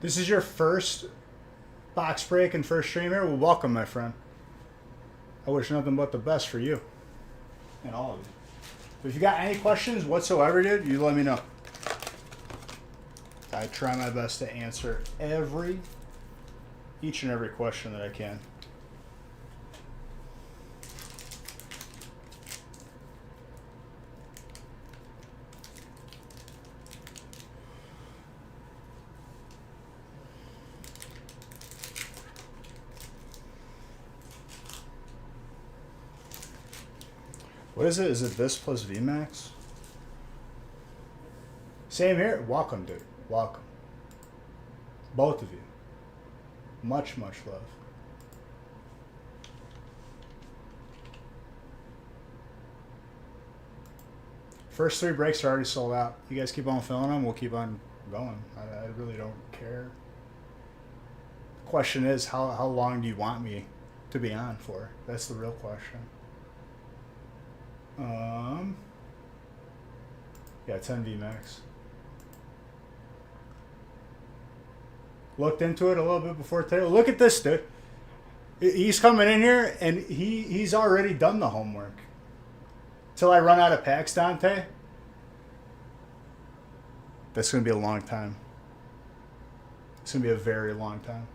This is your first box break and first stream here? Well, welcome, my friend. I wish nothing but the best for you and all of you. If you got any questions whatsoever, dude, you let me know. I try my best to answer each and every question that I can. What is it? Is it this plus VMAX? Same here. Welcome, dude. Welcome. Both of you. Much, much love. First 3 breaks are already sold out. You guys keep on filling them. We'll keep on going. I really don't care. The question is, how long do you want me to be on for? That's the real question. Yeah, 10 VMAX. Looked into it a little bit before today. Look at this, dude. He's coming in here, and he's already done the homework. Till I run out of packs, Dante. That's going to be a long time. It's going to be a very long time.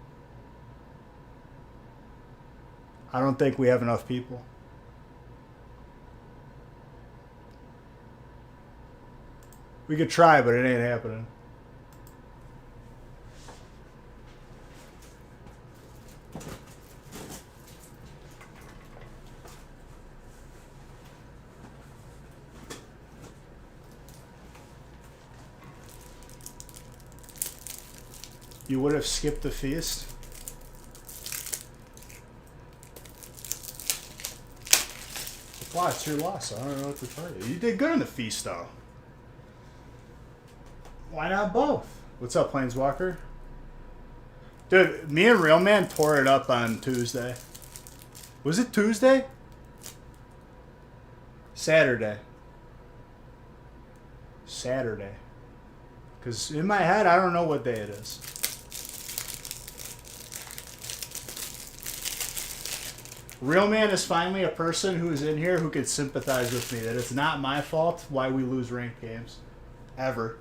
I don't think we have enough people. We could try, but it ain't happening. You would have skipped the feast? Wow, it's your loss. I don't know what to tell you. You did good in the feast, though. Why not both? What's up, Planeswalker? Dude, me and Real Man tore it up on Tuesday. Was it Tuesday? Saturday. Saturday. Because in my head, I don't know what day it is. Real Man is finally a person who is in here who can sympathize with me. That it's not my fault why we lose ranked games. Ever.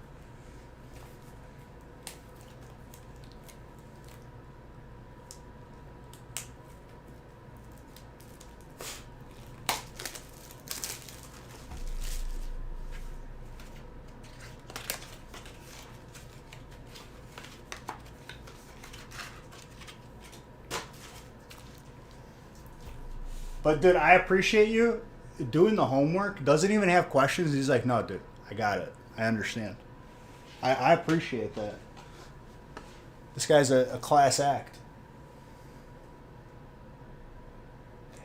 But, dude, I appreciate you doing the homework. Doesn't even have questions. He's like, no, dude, I got it. I understand. I appreciate that. This guy's a class act.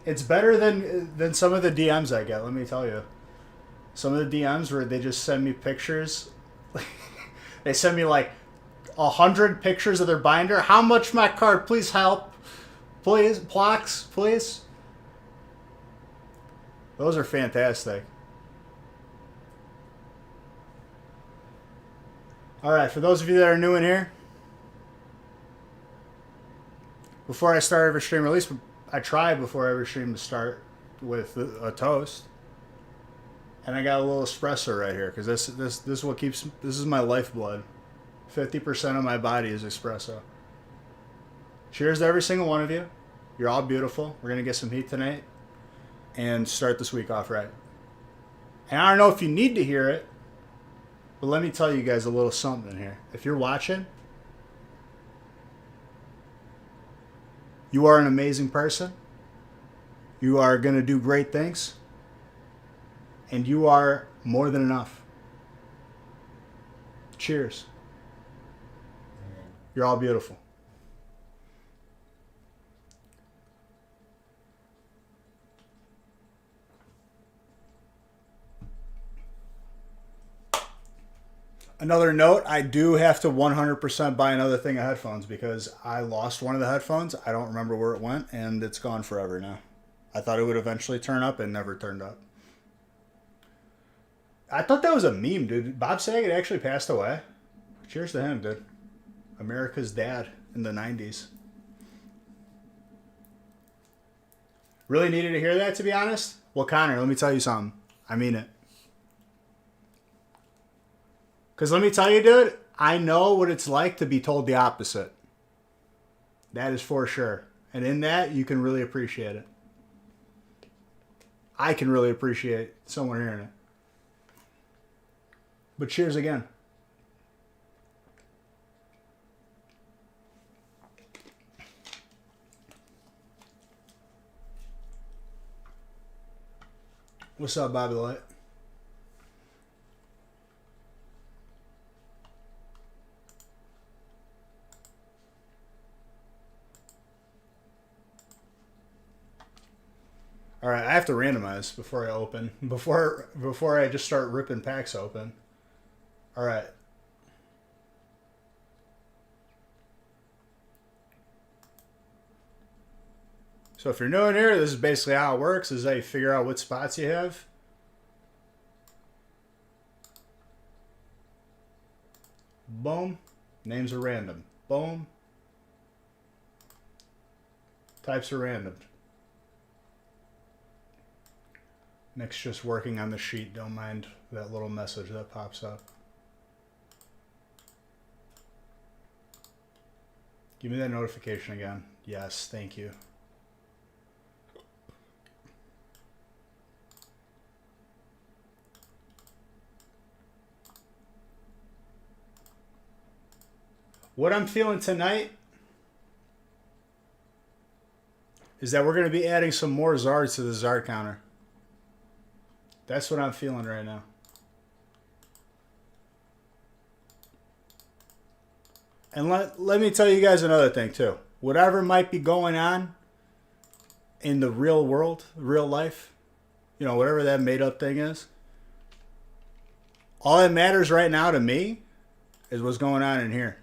It's better than some of the DMs I get, let me tell you. Some of the DMs where they just send me pictures. They send me like 100 pictures of their binder. How much my card? Please help. Please. Blocks, please. Those are fantastic. Alright, for those of you that are new in here, before I start every stream, or at least I try before every stream to start with a toast. And I got a little espresso right here, because this is what keeps, this is my lifeblood. 50% of my body is espresso. Cheers to every single one of you. You're all beautiful. We're going to get some heat tonight. And start this week off right. And I don't know if you need to hear it, but let me tell you guys a little something here. If you're watching, you are an amazing person. You are going to do great things. And you are more than enough. Cheers. You're all beautiful. Another note, I do have to 100% buy another thing of headphones because I lost one of the headphones. I don't remember where it went, and it's gone forever now. I thought it would eventually turn up and never turned up. I thought that was a meme, dude. Bob Saget actually passed away. Cheers to him, dude. America's dad in the 90s. Really needed to hear that, to be honest? Well, Connor, let me tell you something. I mean it. Because let me tell you, dude, I know what it's like to be told the opposite. That is for sure. And in that, you can really appreciate it. I can really appreciate someone hearing it. But cheers again. What's up, Bobby Light? All right, I have to randomize before I open. Before I just start ripping packs open. All right. So if you're new in here, this is basically how it works. This is how you figure out what spots you have. Boom. Names are random. Boom. Types are random. Nick's just working on the sheet. Don't mind that little message that pops up. Give me that notification again. Yes, thank you. What I'm feeling tonight is that we're going to be adding some more Zards to the Zard counter. That's what I'm feeling right now. And let me tell you guys another thing too. Whatever might be going on in the real world, real life, you know, whatever that made up thing is, all that matters right now to me is what's going on in here.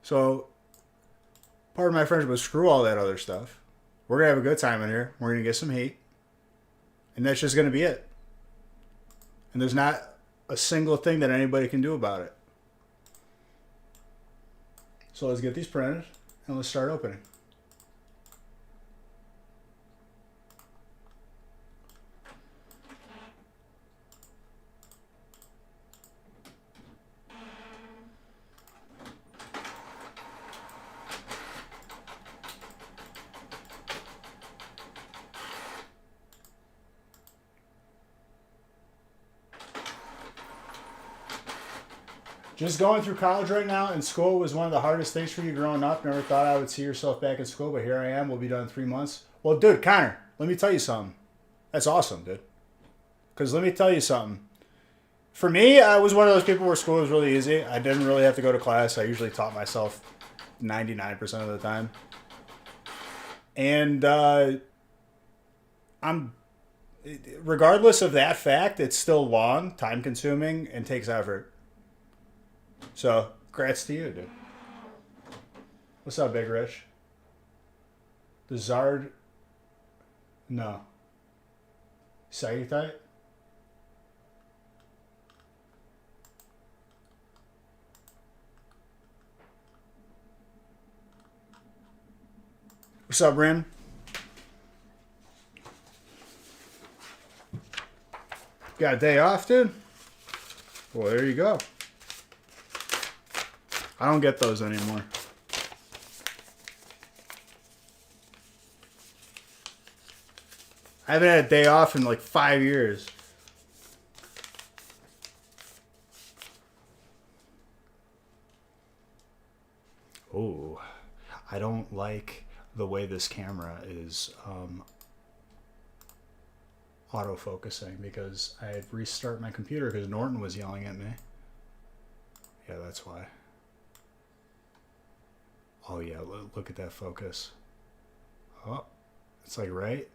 So, part of my friendship was screw all that other stuff. We're going to have a good time in here. We're going to get some heat. And that's just going to be it. And there's not a single thing that anybody can do about it. So let's get these printed and let's start opening. Just going through college right now, and school was one of the hardest things for you growing up. Never thought I would see yourself back in school, but here I am. We'll be done in 3 months. Well, dude, Connor, let me tell you something. That's awesome, dude. Because let me tell you something. For me, I was one of those people where school was really easy. I didn't really have to go to class. I usually taught myself 99% of the time. And regardless of that fact, it's still long, time-consuming, and takes effort. So, congrats to you, dude. What's up, Big Rich? The Zard... No. Sagittite? What's up, Ren? Got a day off, dude? Well, there you go. I don't get those anymore. I haven't had a day off in like 5 years. Oh, I don't like the way this camera is autofocusing because I had restarted my computer because Norton was yelling at me. Yeah, that's why. Oh yeah, look at that focus. Oh, it's like right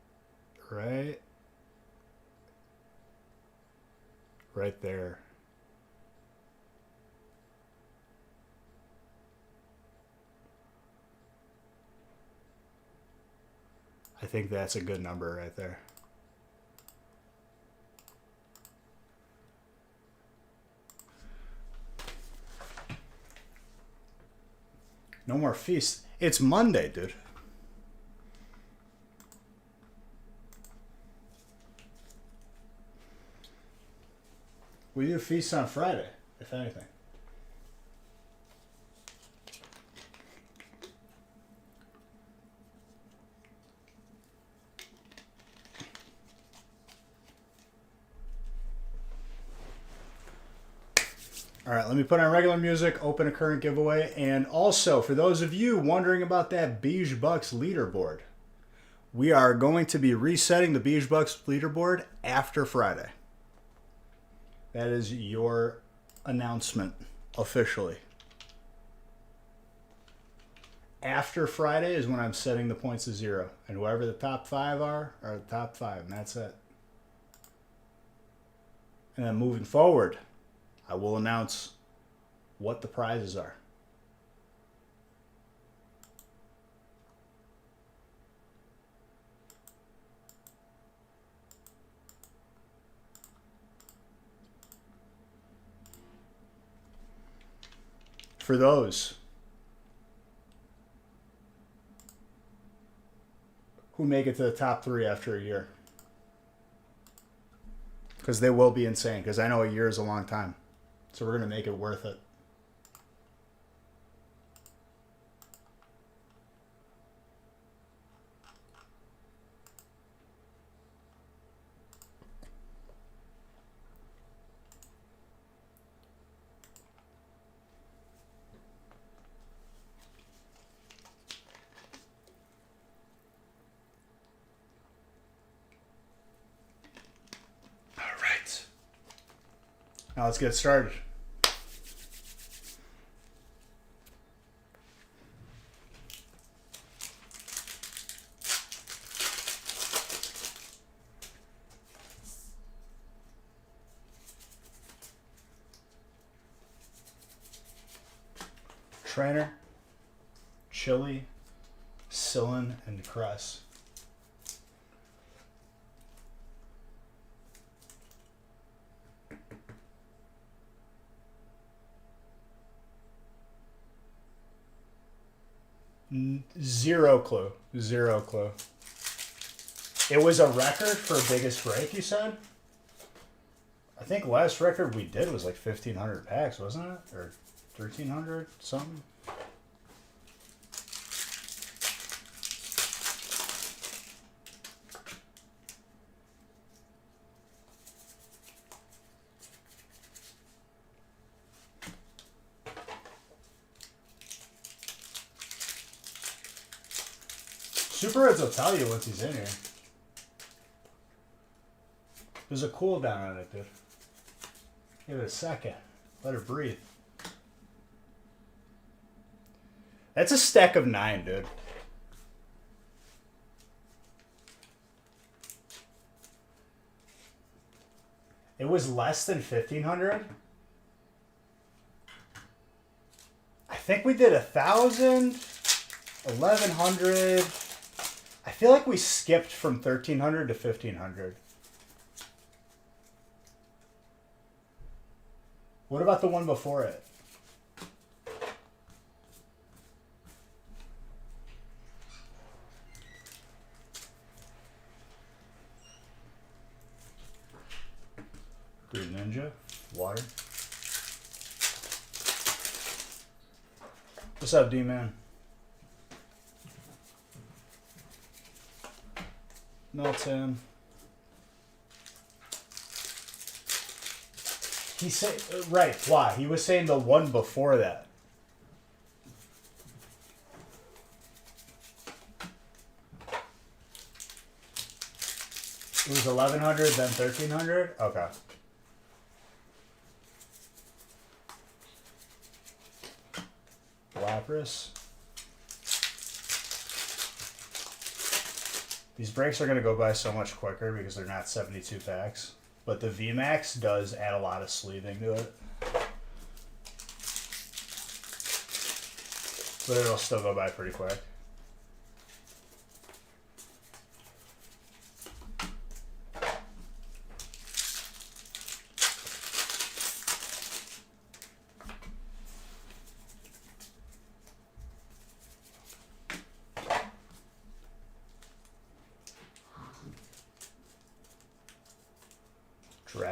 there. I think that's a good number right there. No more feasts. It's Monday, dude. We do feasts on Friday, if anything. All right, let me put on regular music, open a current giveaway, and also, for those of you wondering about that Beige Bucks leaderboard, we are going to be resetting the Beige Bucks leaderboard after Friday. That is your announcement officially. After Friday is when I'm setting the points to 0, and whoever the top 5 are the top 5, and that's it. And then moving forward, I will announce what the prizes are. For those who make it to the top 3 after a year. Because they will be insane, because I know a year is a long time. So we're going to make it worth it. All right. Now let's get started. Trainer, Chili, Sillin, and Cress. Zero clue. Zero clue. It was a record for biggest break, you said? I think last record we did was like 1,500 packs, wasn't it? Or 1,300 something? Super Reds will tell you once he's in here. There's a cooldown on it, dude. Give it a second. Let it breathe. That's a stack of 9, dude. It was less than 1,500. I think we did 1,000, 1,100. I feel like we skipped from 1,300 to 1,500. What about the one before it? Green Ninja, water. What's up, D-Man? Milton. He said, right, why? He was saying the one before that. It was 1,100, then 1,300? Okay. Lapras. These breaks are going to go by so much quicker because they're not 72 packs. But the VMAX does add a lot of sleeving to it. But it'll still go by pretty quick.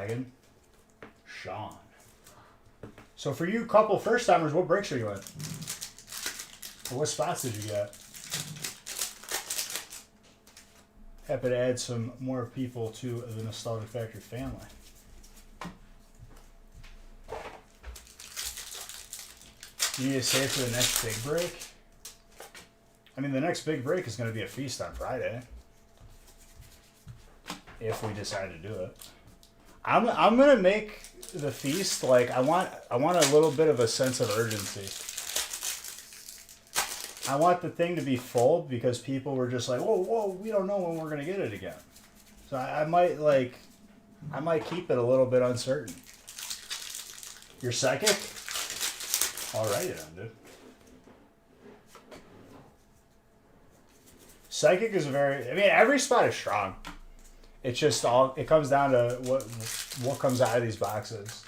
Dragon. Sean. So for you couple first timers, what breaks are you in? Or what spots did you get? Happy to add some more people to the Nostalgic Factory family. You need to save for the next big break? I mean, the next big break is going to be a feast on Friday. If we decide to do it. I'm going to make the feast, like, I want a little bit of a sense of urgency. I want the thing to be full because people were just like, whoa, we don't know when we're going to get it again. So I might keep it a little bit uncertain. You're psychic? Alrighty then, dude. Psychic is every spot is strong. It's just it comes down to what comes out of these boxes.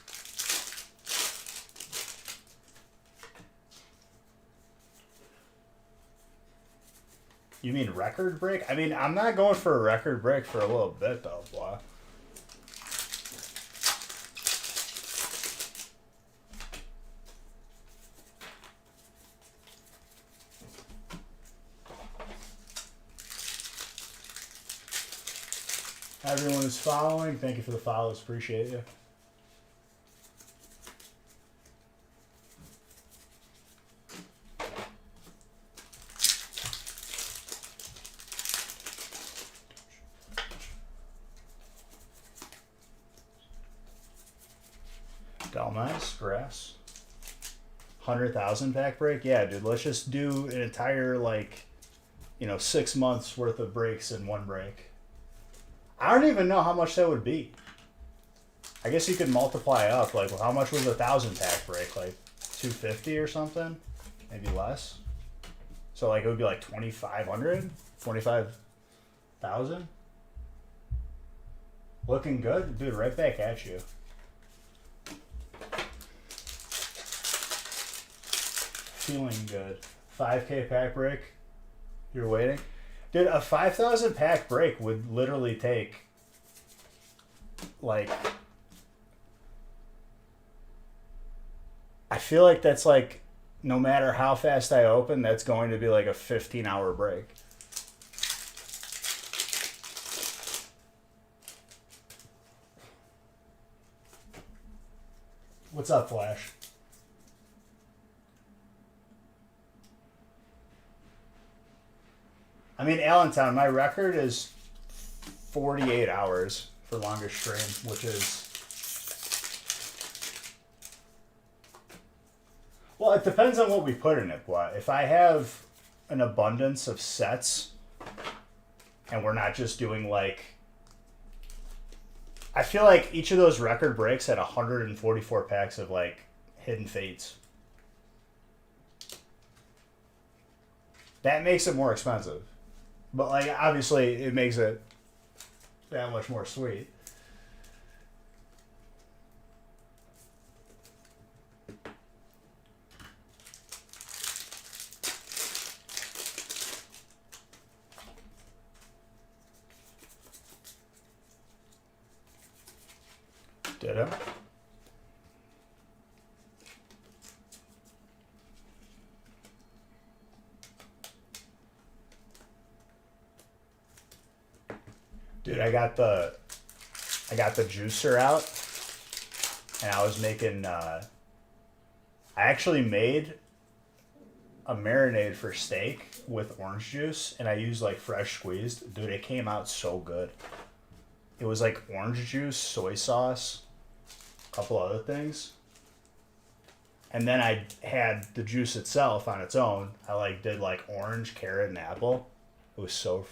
You mean record break? I mean, I'm not going for a record break for a little bit though, boy. Everyone is following. Thank you for the follows. Appreciate you. Dalmas, grass. 100,000 pack break? Yeah, dude. Let's just do an entire, 6 months worth of breaks in one break. I don't even know how much that would be. I guess you could multiply up. Like, well, how much was a 1,000 pack break? Like 250 or something? Maybe less. So, it would be like 2,500? 25,000? Looking good? Dude, right back at you. Feeling good. 5K pack break? You're waiting? Dude, a 5,000 pack break would literally take, I feel like that's no matter how fast I open, that's going to be like a 15-hour break. What's up, Flash? I mean, Allentown, my record is 48 hours for longest stream, which is... Well, it depends on what we put in it, but if I have an abundance of sets, and we're not just doing, I feel like each of those record breaks had 144 packs of, Hidden Fates. That makes it more expensive. But, obviously, it makes it that much more sweet. Ditto. Dude, I got the juicer out, and I was making. I actually made a marinade for steak with orange juice, and I used fresh squeezed. Dude, it came out so good. It was orange juice, soy sauce, a couple other things, and then I had the juice itself on its own. I did orange, carrot, and apple. It was so.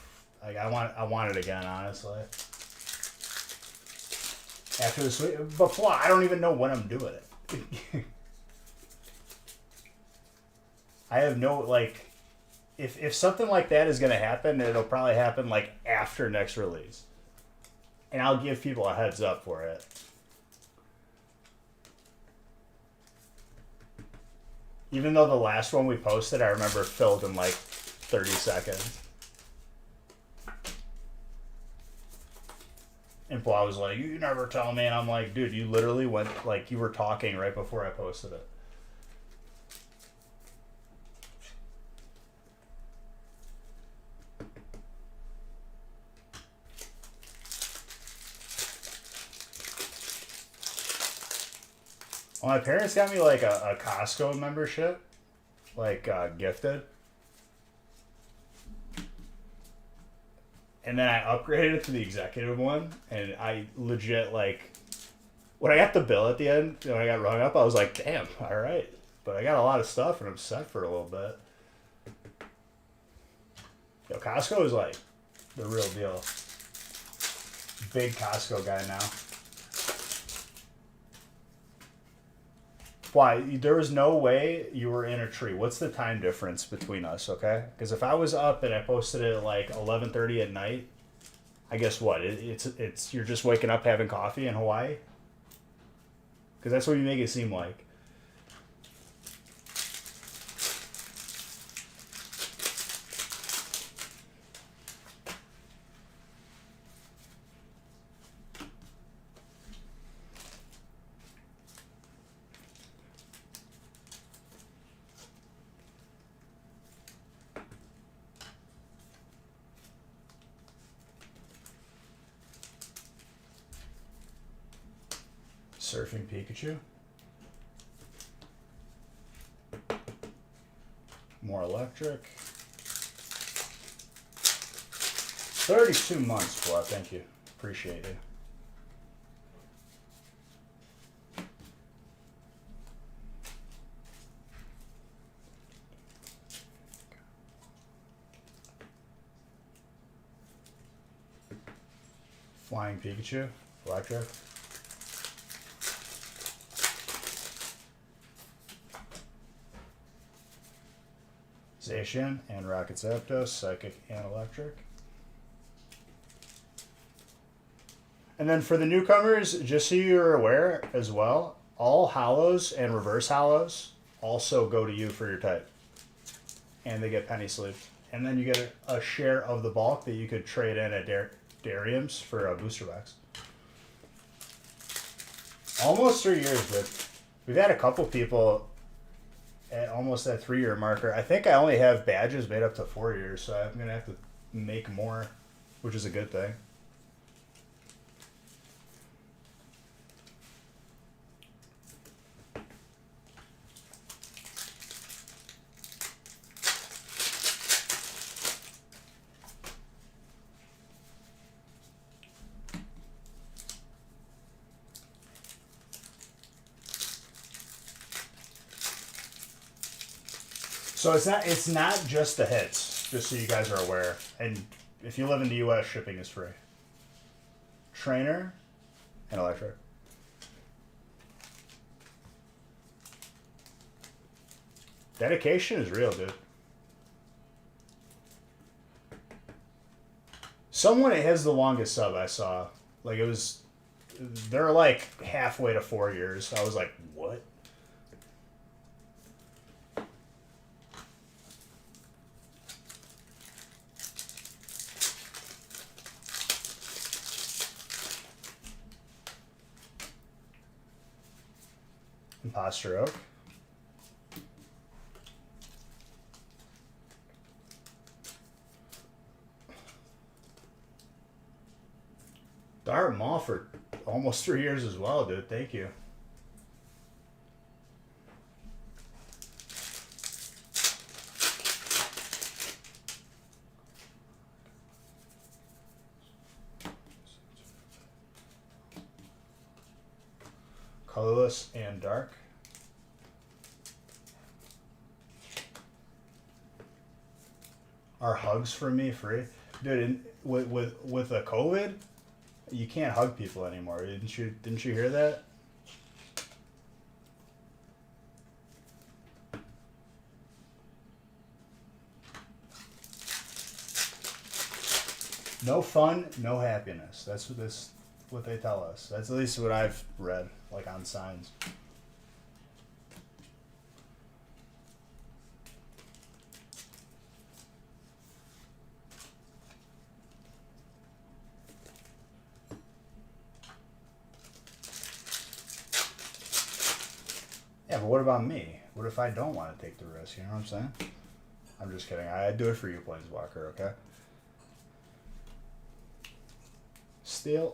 I want it again, honestly. After the sweet, but I don't even know when I'm doing it. I have no if something like that is gonna happen, it'll probably happen after next release, and I'll give people a heads up for it. Even though the last one we posted, I remember filled in 30 seconds. And people, I was like, you never tell me. And I'm like, dude, you literally went, like, you were talking right before I posted it. Well, my parents got me like a Costco membership, like gifted. And then I upgraded it to the executive one, and I legit, like, when I got the bill at the end, when I got rung up, I was like, damn, all right. But I got a lot of stuff, and I'm set for a little bit. Yo, Costco is like the real deal. Big Costco guy now. Why? There was no way you were in a tree. What's the time difference between us, okay? Because if I was up and I posted it at like 11:30 at night, I guess what? It's you're just waking up having coffee in Hawaii? Because that's what you make it seem like. Surfing Pikachu. More electric. 32 months, boy. Thank you. Appreciate it. Flying Pikachu. Electric. Zacian and Rocket Zapdos, Psychic and Electric. And then for the newcomers, just so you're aware as well, all Hollows and Reverse Hollows also go to you for your type. And they get penny sleeved. And then you get a share of the bulk that you could trade in at Darium's for a booster box. Almost 3 years, but we've had a couple people at almost that 3-year marker. I think I only have badges made up to 4 years, so I'm going to have to make more, which is a good thing. So it's not just the hits, just so you guys are aware. And if you live in the US, shipping is free. Trainer and electric. Dedication is real, dude. Someone has the longest sub I saw. Like it was, they're like halfway to 4 years. I was like, what? Imposter Oak. Dart Maul for almost 3 years as well, dude. Thank you. Colorless and dark. Are hugs for me free? Dude, with the COVID, you can't hug people anymore. Didn't you hear that? No fun, no happiness. That's what they tell us. That's at least what I've read, like on signs. Yeah, but what about me? What if I don't want to take the risk? You know what I'm saying? I'm just kidding. I'd do it for you, Planeswalker, okay? Steal.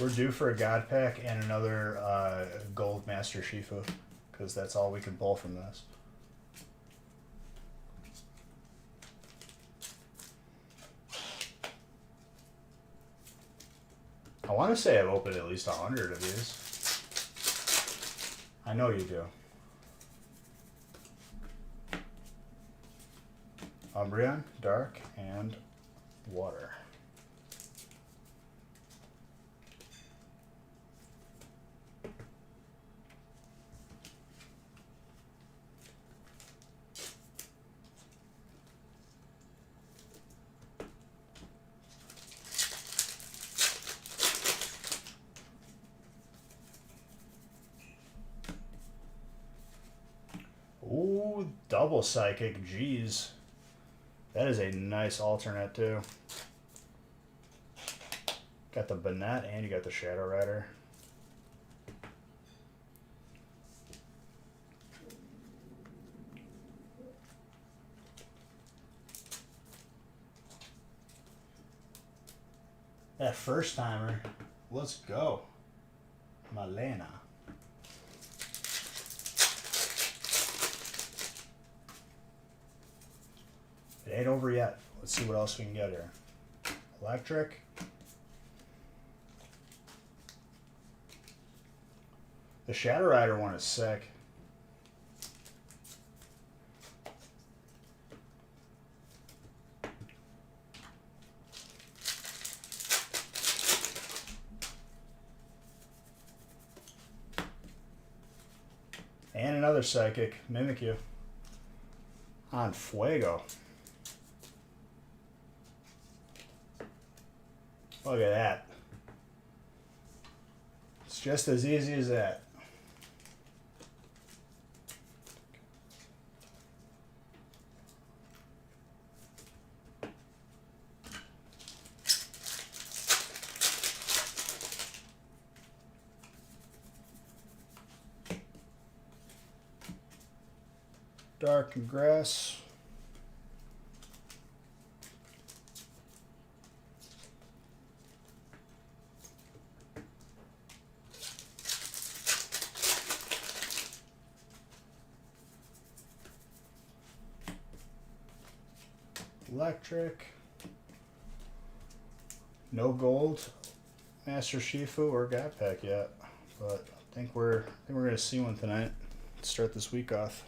We're due for a God Pack and another Gold Master Shifu, because that's all we can pull from this. I want to say I've opened at least 100 of these. I know you do. Umbreon, Dark, and Water. Ooh, double Psychic, jeez. That is a nice alternate too. Got the Banette and you got the Shadow Rider. That first timer, let's go. Malena. It ain't over yet. Let's see what else we can get here. Electric. The Shadow Rider one is sick. And another Psychic. Mimikyu. On Fuego. Look at that. It's just as easy as that. Dark and Grass. Electric. No gold Master Shifu or God Pack yet, but I think we're gonna see one tonight. Let's start this week off.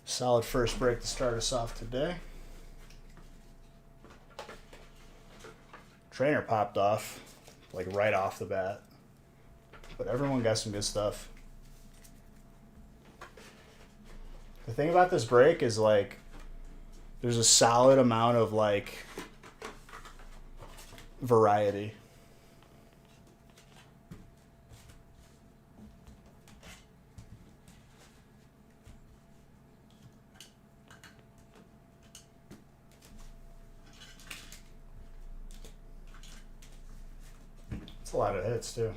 Solid first break to start us off today. Trainer popped off, like right off the bat. But everyone got some good stuff. The thing about this break is like there's a solid amount of like variety. It's a lot of hits too.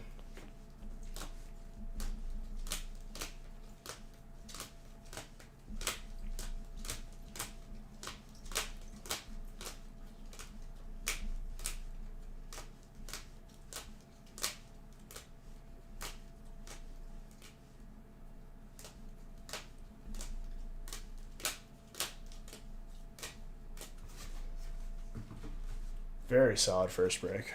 Very solid first break.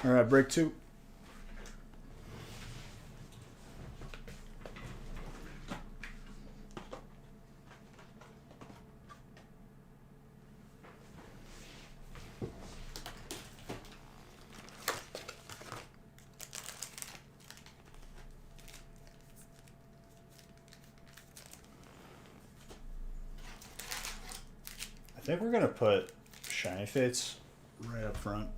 All right, break two. think we're going to put Shiny Fates right up front.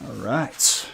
All right.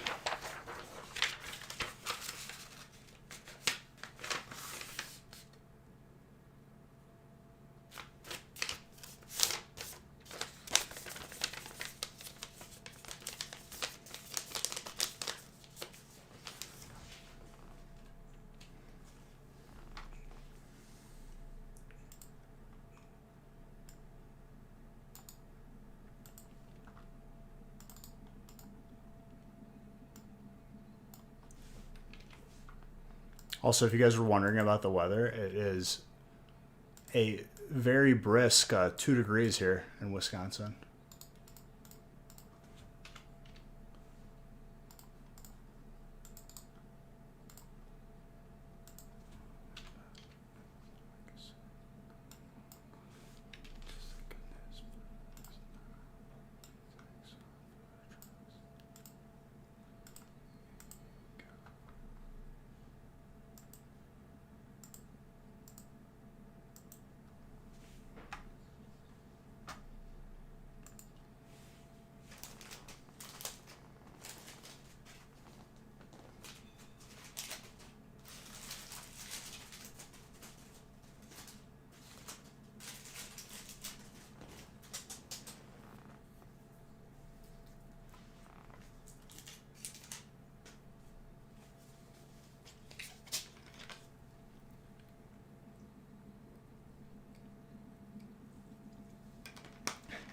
Also, if you guys were wondering about the weather, it is a very brisk 2 degrees here in Wisconsin.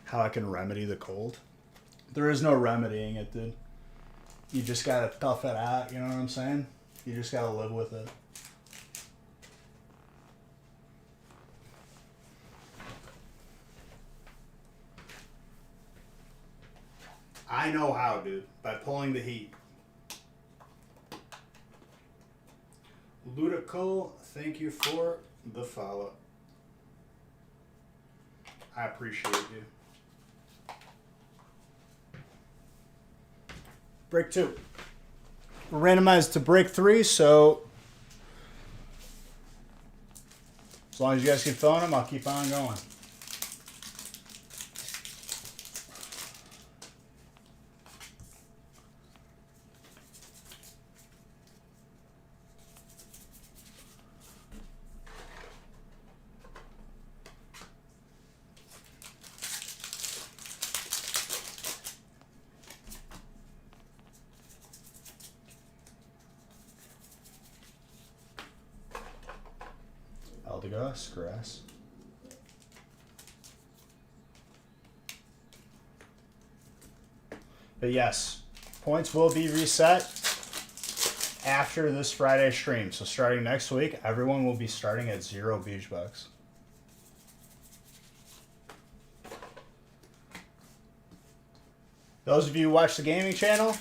How I can remedy the cold. There is no remedying it, dude. You just gotta tough it out, you know what I'm saying? You just gotta live with it. I know how, dude. By pulling the heat. Ludico, thank you for the follow. I appreciate you. Break 2. We're randomized to break 3, so as long as you guys keep filling them, I'll keep on going. Eldegoss, grass. But yes, points will be reset after this Friday stream. So starting next week, everyone will be starting at 0 beach bucks. Those of you who watch the gaming channel,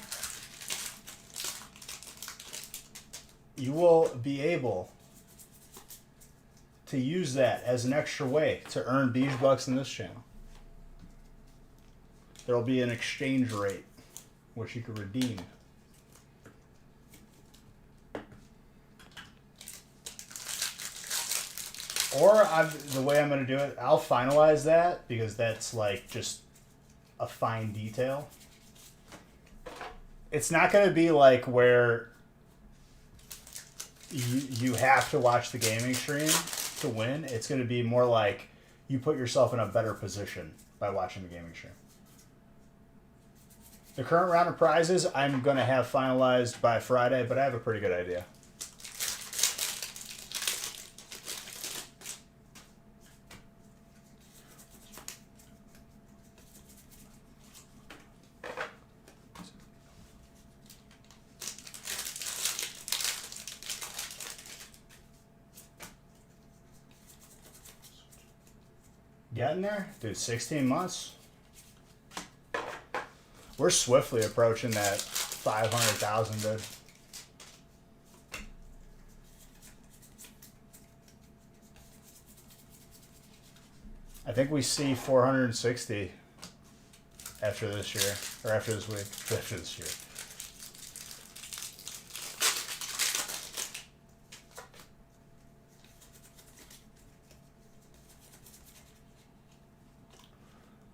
you will be able to use that as an extra way to earn beach bucks in this channel. There will be an exchange rate which you can redeem. Or the way I'm going to do it, I'll finalize that because that's like just a fine detail. It's not going to be like where you have to watch the gaming stream to win. It's going to be more like you put yourself in a better position by watching the gaming stream. The current round of prizes I'm going to have finalized by Friday, but I have a pretty good idea. Getting there? Dude, 16 months? We're swiftly approaching that 500,000, dude. I think we see 460 after this year, or after this week, after this year.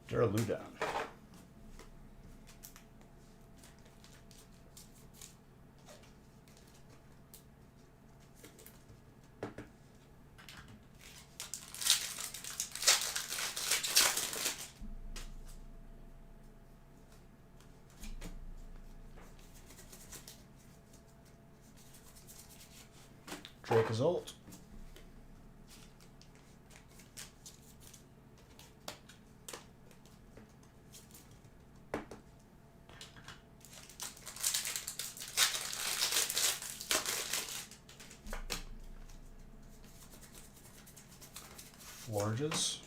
Duraludon. Drake is old. Florges.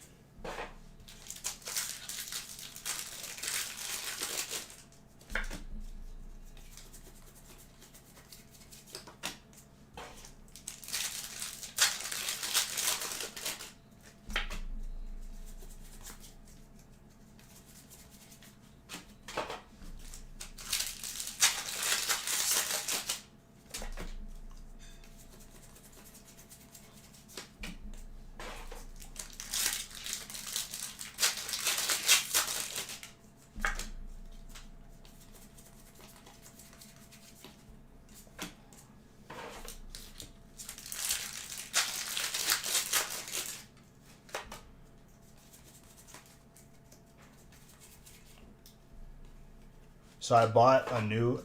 So I bought a new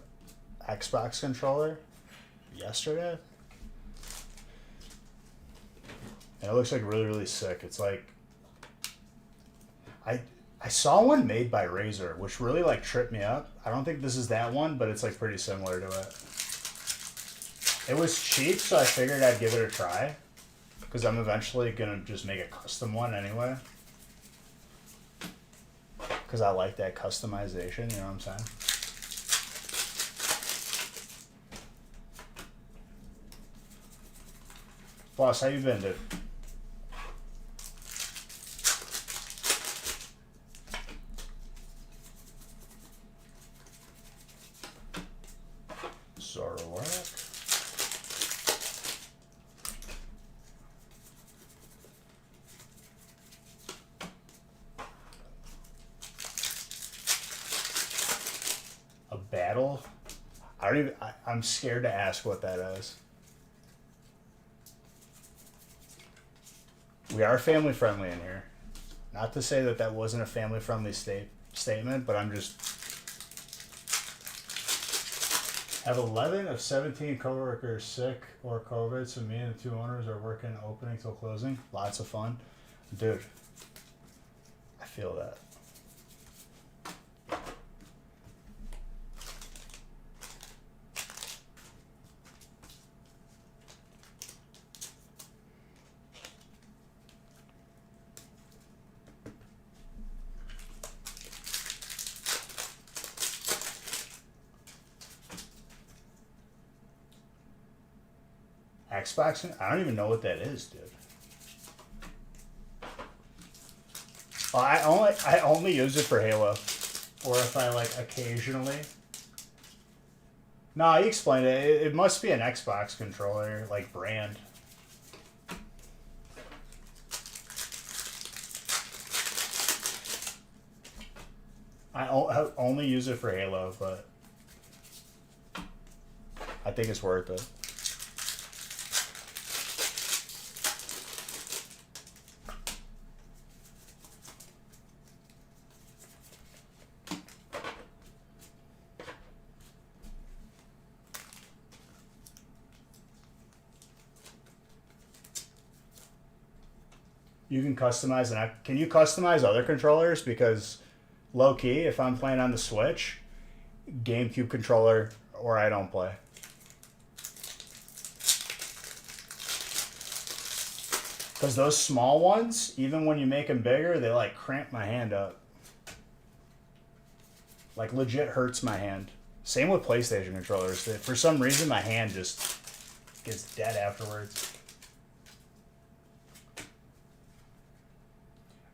Xbox controller yesterday. And it looks like really, really sick. It's like I saw one made by Razer, which really like tripped me up. I don't think this is that one, but it's like pretty similar to it. It was cheap, so I figured I'd give it a try. Because I'm eventually gonna just make a custom one anyway. Because I like that customization, you know what I'm saying? Boss, how you been, dude? Zoroark. A battle? I don't even. I'm scared to ask what that is. We are family friendly in here. Not to say that that wasn't a family friendly statement, but I'm just. Have 11 of 17 coworkers sick or COVID, so me and the two owners are working opening till closing. Lots of fun. Dude, I feel that. Xbox? I don't even know what that is, dude. Well, I only use it for Halo, or if I like occasionally. No, he explained it. It must be an Xbox controller, like brand. I only use it for Halo, but I think it's worth it. You can customize an. Can you customize other controllers? Because low key, if I'm playing on the Switch, GameCube controller, or I don't play. Because those small ones, even when you make them bigger, they like cramp my hand up. Like legit hurts my hand. Same with PlayStation controllers. For some reason, my hand just gets dead afterwards.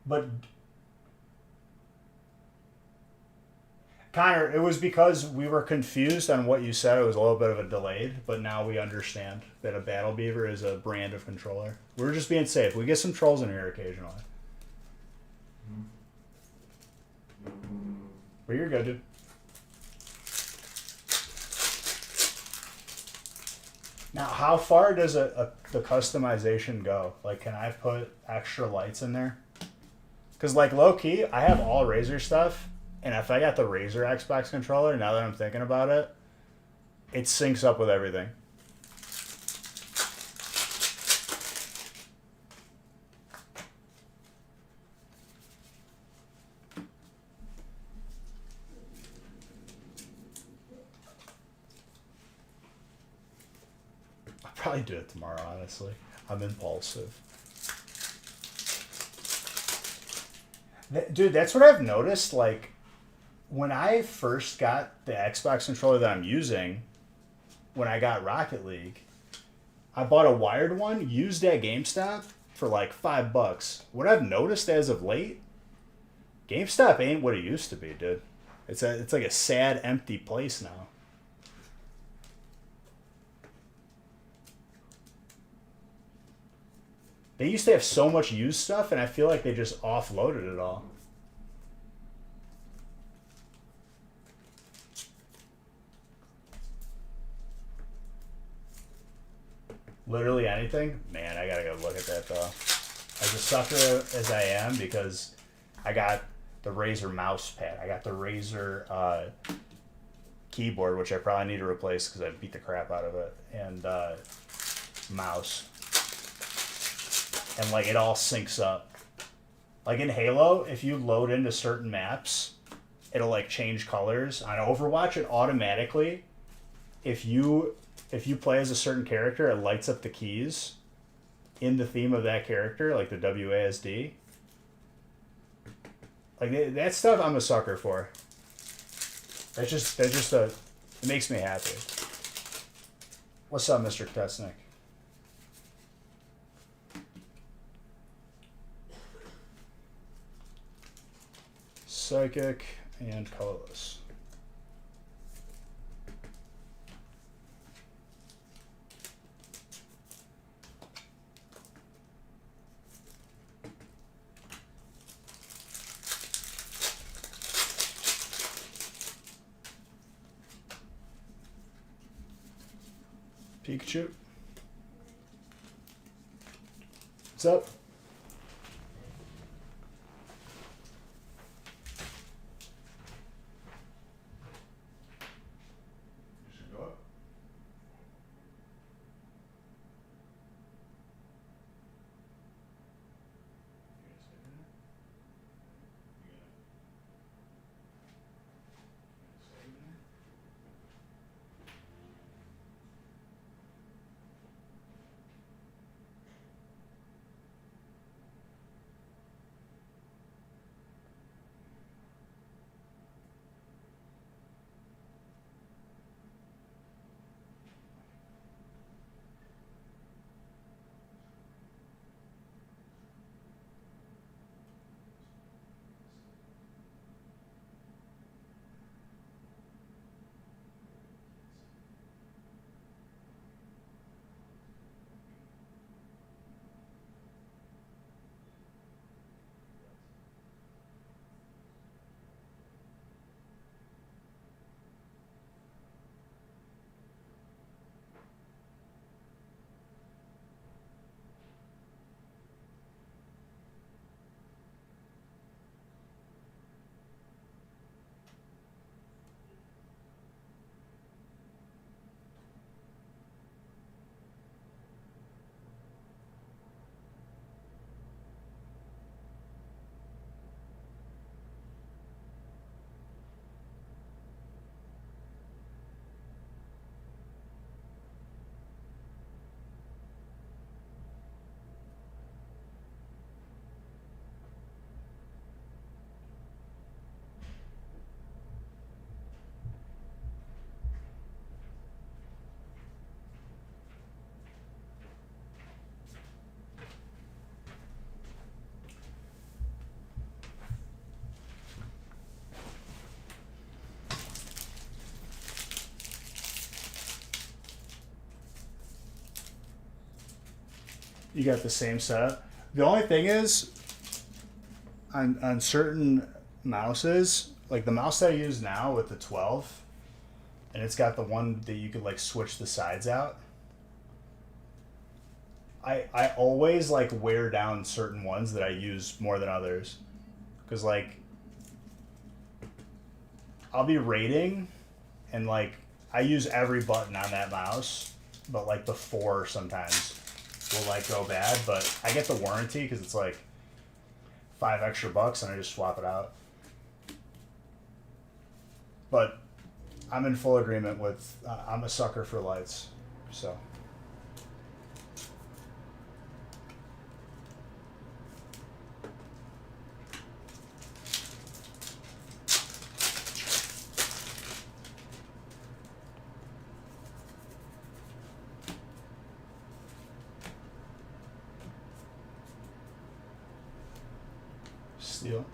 But Connor, it was because we were confused on what you said. It was a little bit of a delayed, but now we understand that a Battle Beaver is a brand of controller. We're just being safe. We get some trolls in here occasionally. But you're good, dude. Now, how far does the customization go? Like, can I put extra lights in there? Because, like, low-key, I have all Razer stuff, and if I got the Razer Xbox controller, now that I'm thinking about it, it syncs up with everything. I'll probably do it tomorrow, honestly. I'm impulsive. Dude, that's what I've noticed. Like, when I first got the Xbox controller that I'm using, when I got Rocket League, I bought a wired one, used at GameStop for like $5. What I've noticed as of late, GameStop ain't what it used to be, dude. It's like a sad, empty place now. They used to have so much used stuff, and I feel like they just offloaded it all. Literally anything? Man, I gotta go look at that, though. As a sucker as I am, because I got the Razer mouse pad. I got the Razer keyboard, which I probably need to replace because I beat the crap out of it, and mouse. And, like, it all syncs up. Like, in Halo, if you load into certain maps, it'll, like, change colors. On Overwatch, it automatically, if you play as a certain character, it lights up the keys in the theme of that character, like the WASD. Like, that stuff I'm a sucker for. It makes me happy. What's up, Mr. Tesnick? Psychic and colorless. Pikachu. What's up? You got the same setup. The only thing is, on certain mouses, like the mouse that I use now with the 12, and it's got the one that you could like switch the sides out. I always like wear down certain ones that I use more than others, because like I'll be rating, and like I use every button on that mouse, but like the 4 sometimes will like go bad. But I get the warranty because it's like $5 extra, and I just swap it out. But I'm in full agreement with. I'm a sucker for lights, so. Steel.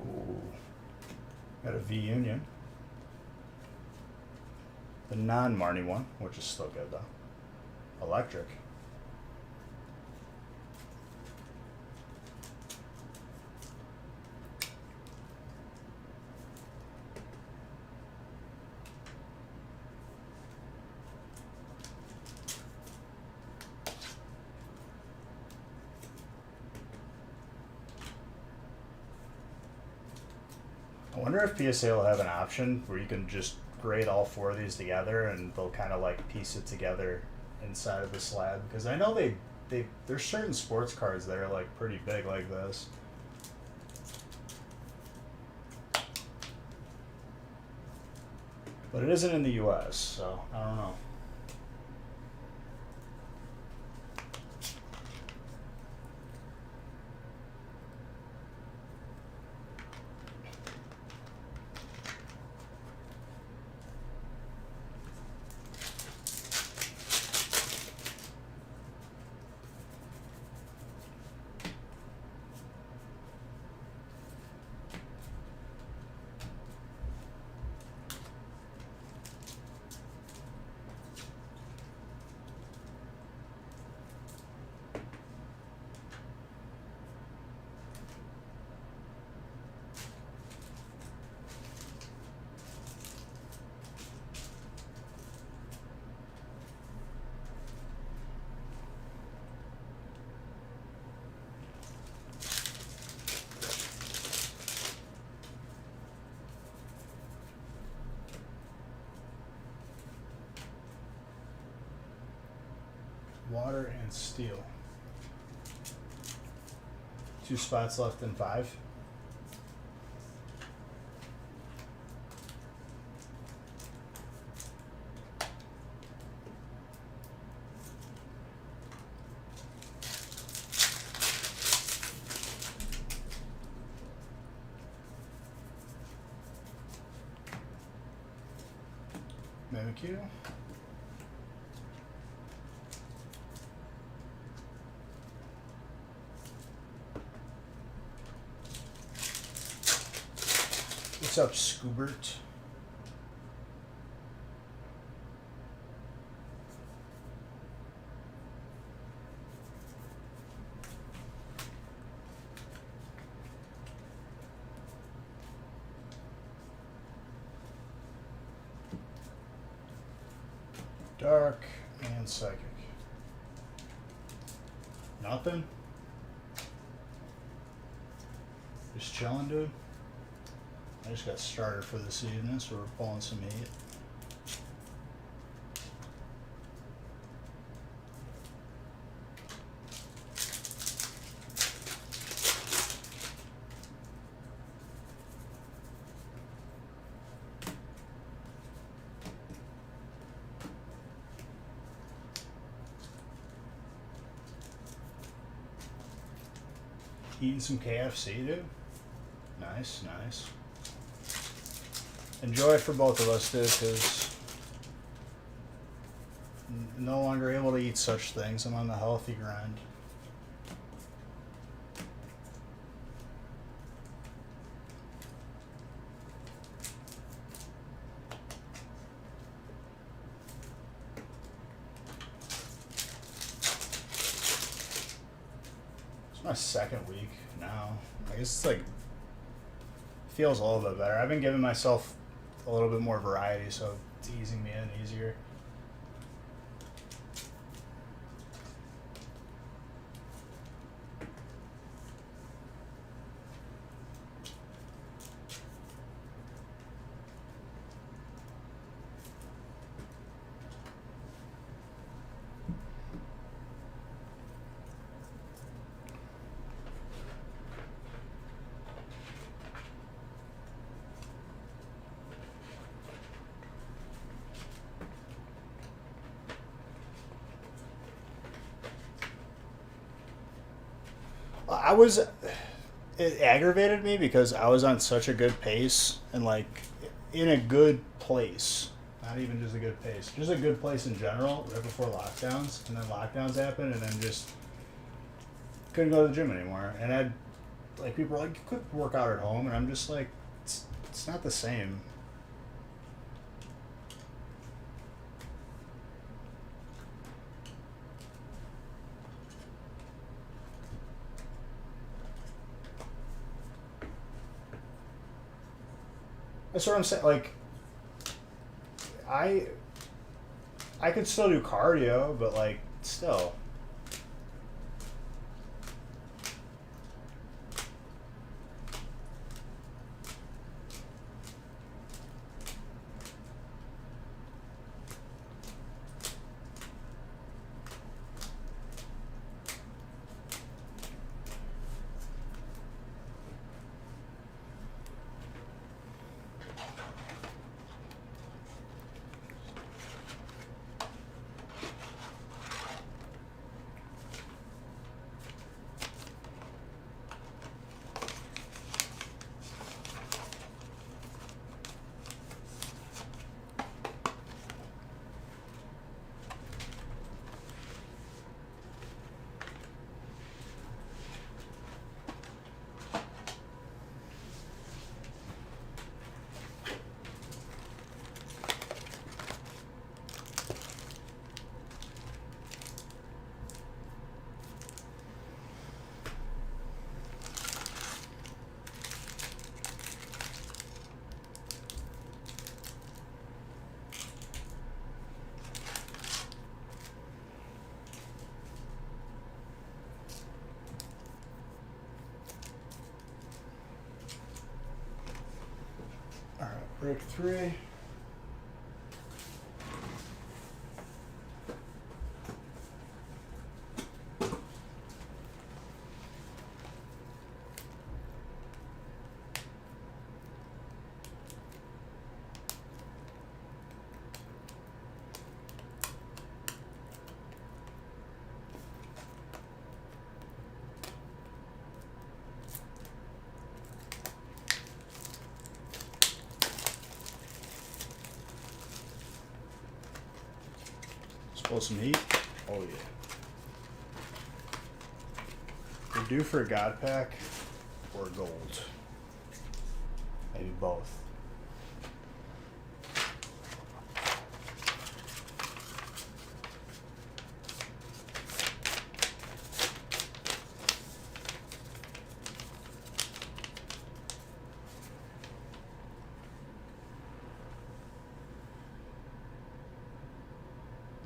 Ooh. Got a V Union. The non-Marnie one, which is still good though. Electric. I wonder if PSA will have an option where you can just grade all 4 of these together, and they'll kind of like piece it together inside of the slab. Because I know there's certain sports cards that are like pretty big like this. But it isn't in the US, so I don't know. Water and steel. 2 spots left in 5. Mimikyu. What's up, Scoobert? Dark and psychic. Nothing? Just chilling, dude? I just got started for this evening, so we're pulling some heat. Eating some KFC, dude? Nice, nice. Enjoy it for both of us, dude, because I'm no longer able to eat such things. I'm on the healthy grind. my second week now. I guess it's like feels a little bit better. I've been giving myself a little bit more variety, so it's easing me in easier. It aggravated me because I was on such a good pace and like in a good place. Not even just a good pace, just a good place in general right before lockdowns. And then lockdowns happened and then just couldn't go to the gym anymore. And I'd like people were like, you could work out at home. And I'm just like, it's not the same. That's what I'm saying. Like, I could still do cardio, but like, still. Break 3. Pull some heat. Oh yeah. We're due for a God pack or gold. Maybe both.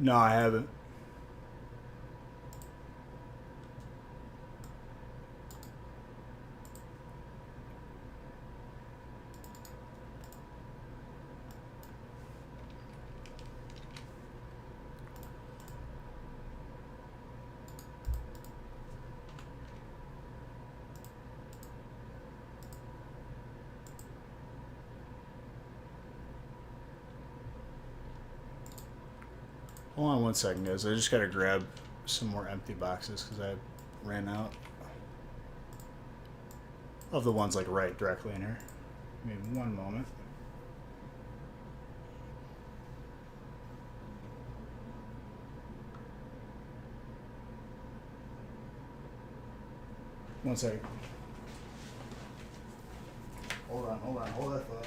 No, I haven't. Hold on 1 second, guys. I just gotta grab some more empty boxes because I ran out of the ones like right directly in here. Give me 1 moment. One second. Hold on, hold that thought.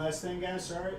last thing, guys. Sorry.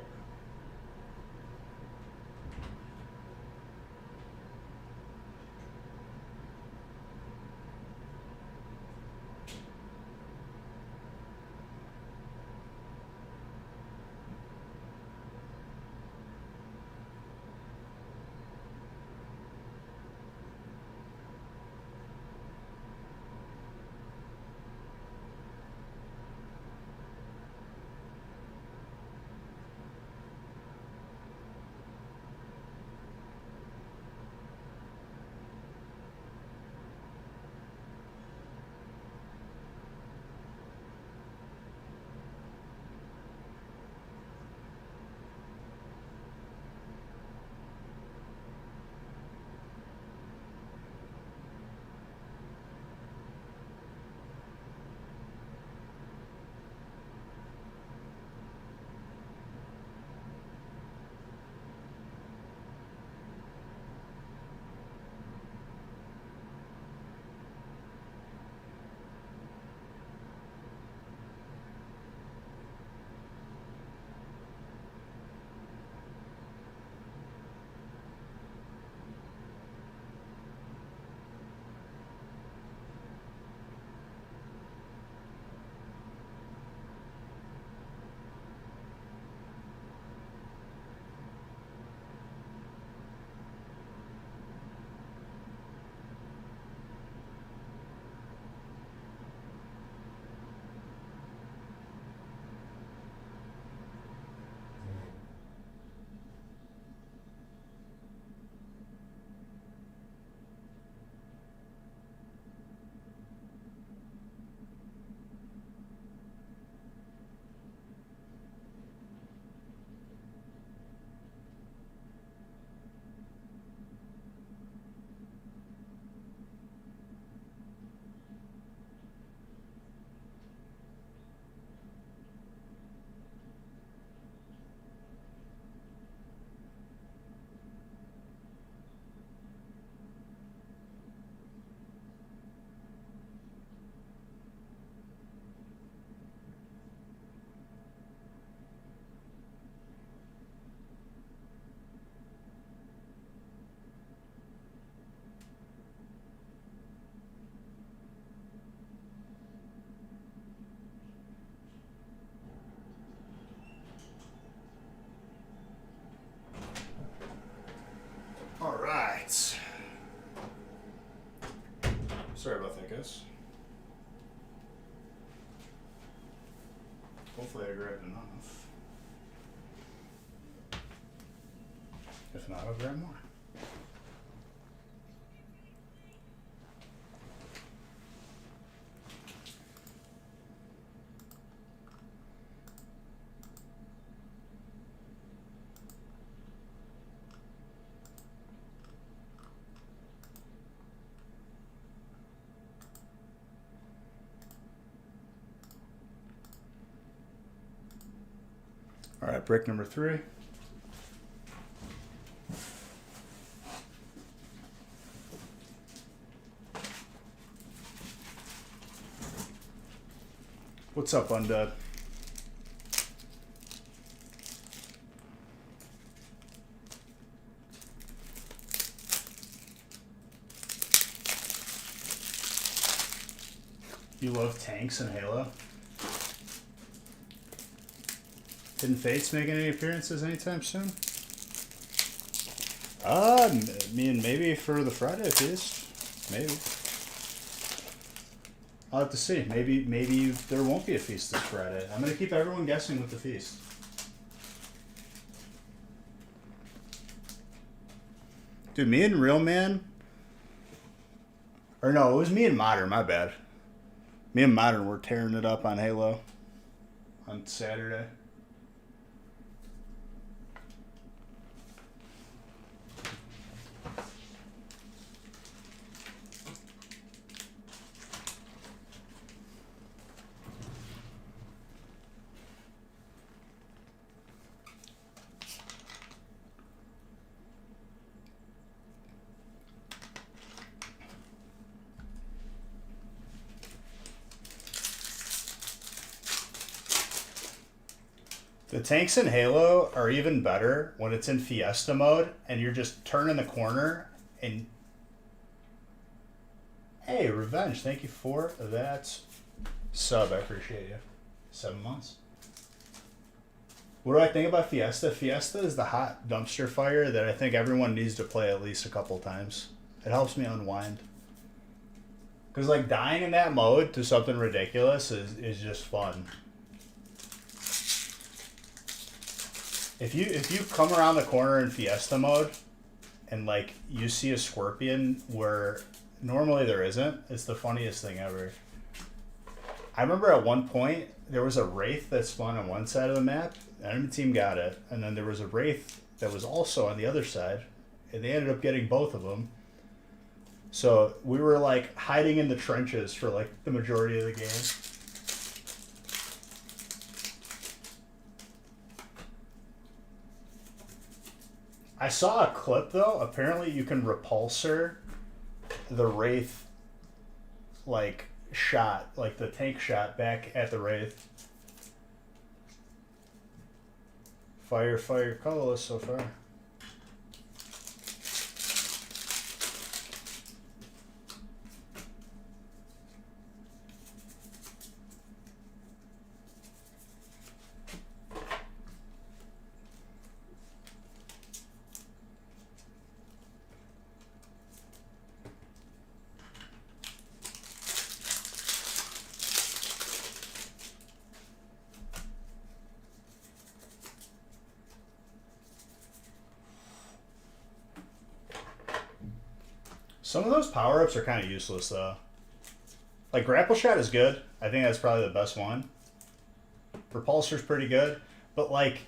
All right. Sorry about that, guys. Hopefully I grabbed enough. If not, I'll grab more. All right, brick number 3. What's up, Undead? You love tanks in Halo? Hidden Fates making any appearances anytime soon? I mean, maybe for the Friday feast. Maybe. I'll have to see. Maybe there won't be a feast this Friday. I'm going to keep everyone guessing with the feast. Dude, me and Real Man... Or no, it was me and Modern, my bad. Me and Modern were tearing it up on Halo on Saturday. The tanks in Halo are even better when it's in Fiesta mode and you're just turning the corner and... Hey, Revenge, thank you for that sub. I appreciate you. 7 months. What do I think about Fiesta? Fiesta is the hot dumpster fire that I think everyone needs to play at least a couple times. It helps me unwind. Because like dying in that mode to something ridiculous is just fun. If you come around the corner in Fiesta mode and like you see a scorpion where normally there isn't, it's the funniest thing ever. I remember at one point there was a wraith that spawned on one side of the map. The enemy team got it, and then there was a wraith that was also on the other side, and they ended up getting both of them. So we were like hiding in the trenches for like the majority of the game. I saw a clip though. Apparently you can repulsor the wraith like shot, like the tank shot back at the wraith. Fire, fire, colorless so far. Some of those power-ups are kind of useless, though. Like, Grapple Shot is good. I think that's probably the best one. Repulsor's pretty good. But, like,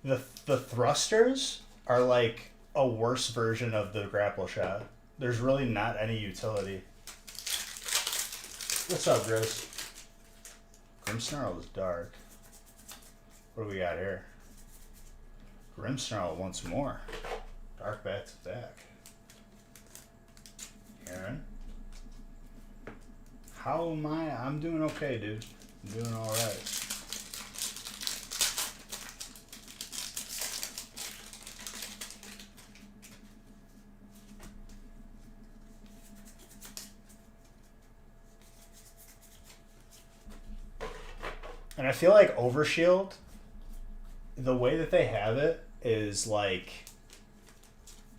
the thrusters are, like, a worse version of the Grapple Shot. There's really not any utility. What's up, Grizz? Grimmsnarl is dark. What do we got here? Grimmsnarl once more. Dark back to back. Aaron, how am I? I'm doing okay, dude. I'm doing all right. And I feel like Overshield, the way that they have it is like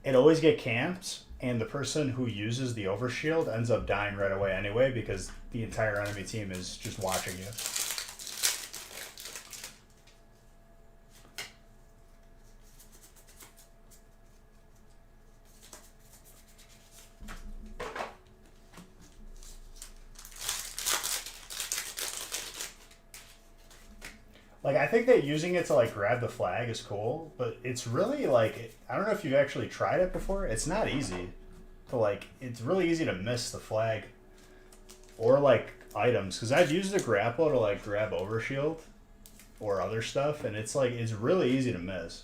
it always get camped. And the person who uses the overshield ends up dying right away anyway because the entire enemy team is just watching you. Like, I think that using it to, like, grab the flag is cool, but it's really, like, I don't know if you've actually tried it before. It's not easy to, like, it's really easy to miss the flag or, like, items. Because I've used the grapple to, like, grab overshield or other stuff, and it's, like, it's really easy to miss.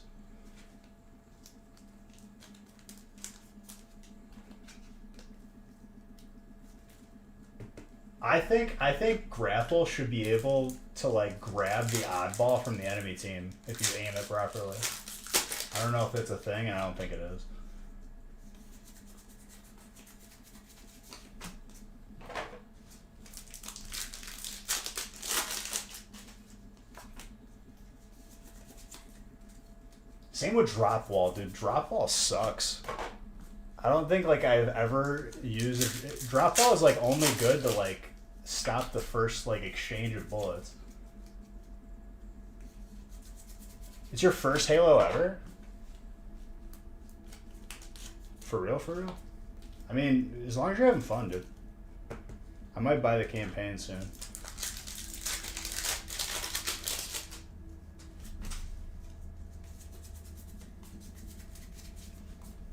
I think grapple should be able to like grab the oddball from the enemy team if you aim it properly. I don't know if it's a thing, and I don't think it is. Same with drop wall, dude. Drop wall sucks. I don't think like I've ever used it. Drop wall is like only good to like stop the first like exchange of bullets. It's your first Halo ever? For real, for real? I mean, as long as you're having fun, dude. I might buy the campaign soon.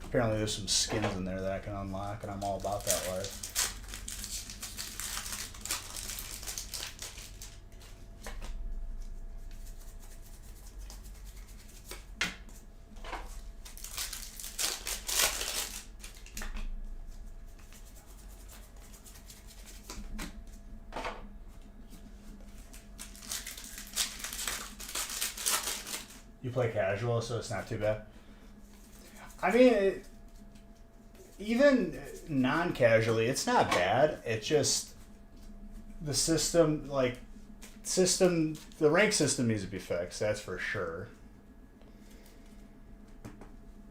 Apparently there's some skins in there that I can unlock, and I'm all about that life. play casual, so it's not too bad. I mean, even non-casually, it's not bad. It's just the system, the rank system needs to be fixed. That's for sure.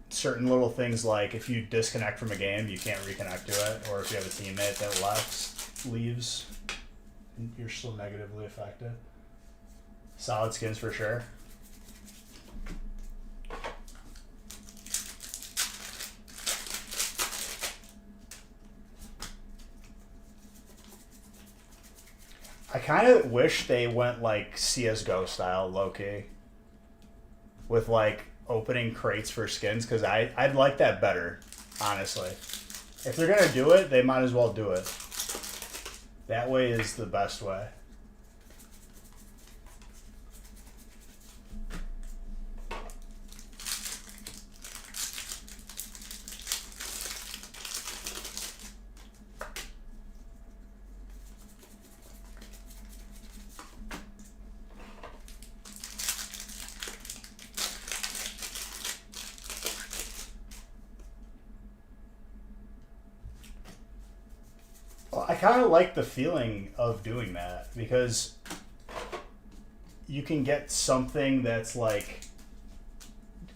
Certain little things like if you disconnect from a game, you can't reconnect to it, or if you have a teammate that leaves, you're still negatively affected. Solid skins for sure. I kind of wish they went like CSGO style, low-key, with like opening crates for skins, because I'd like that better, honestly. If they're going to do it, they might as well do it. That way is the best way. I kind of like the feeling of doing that, because you can get something that's like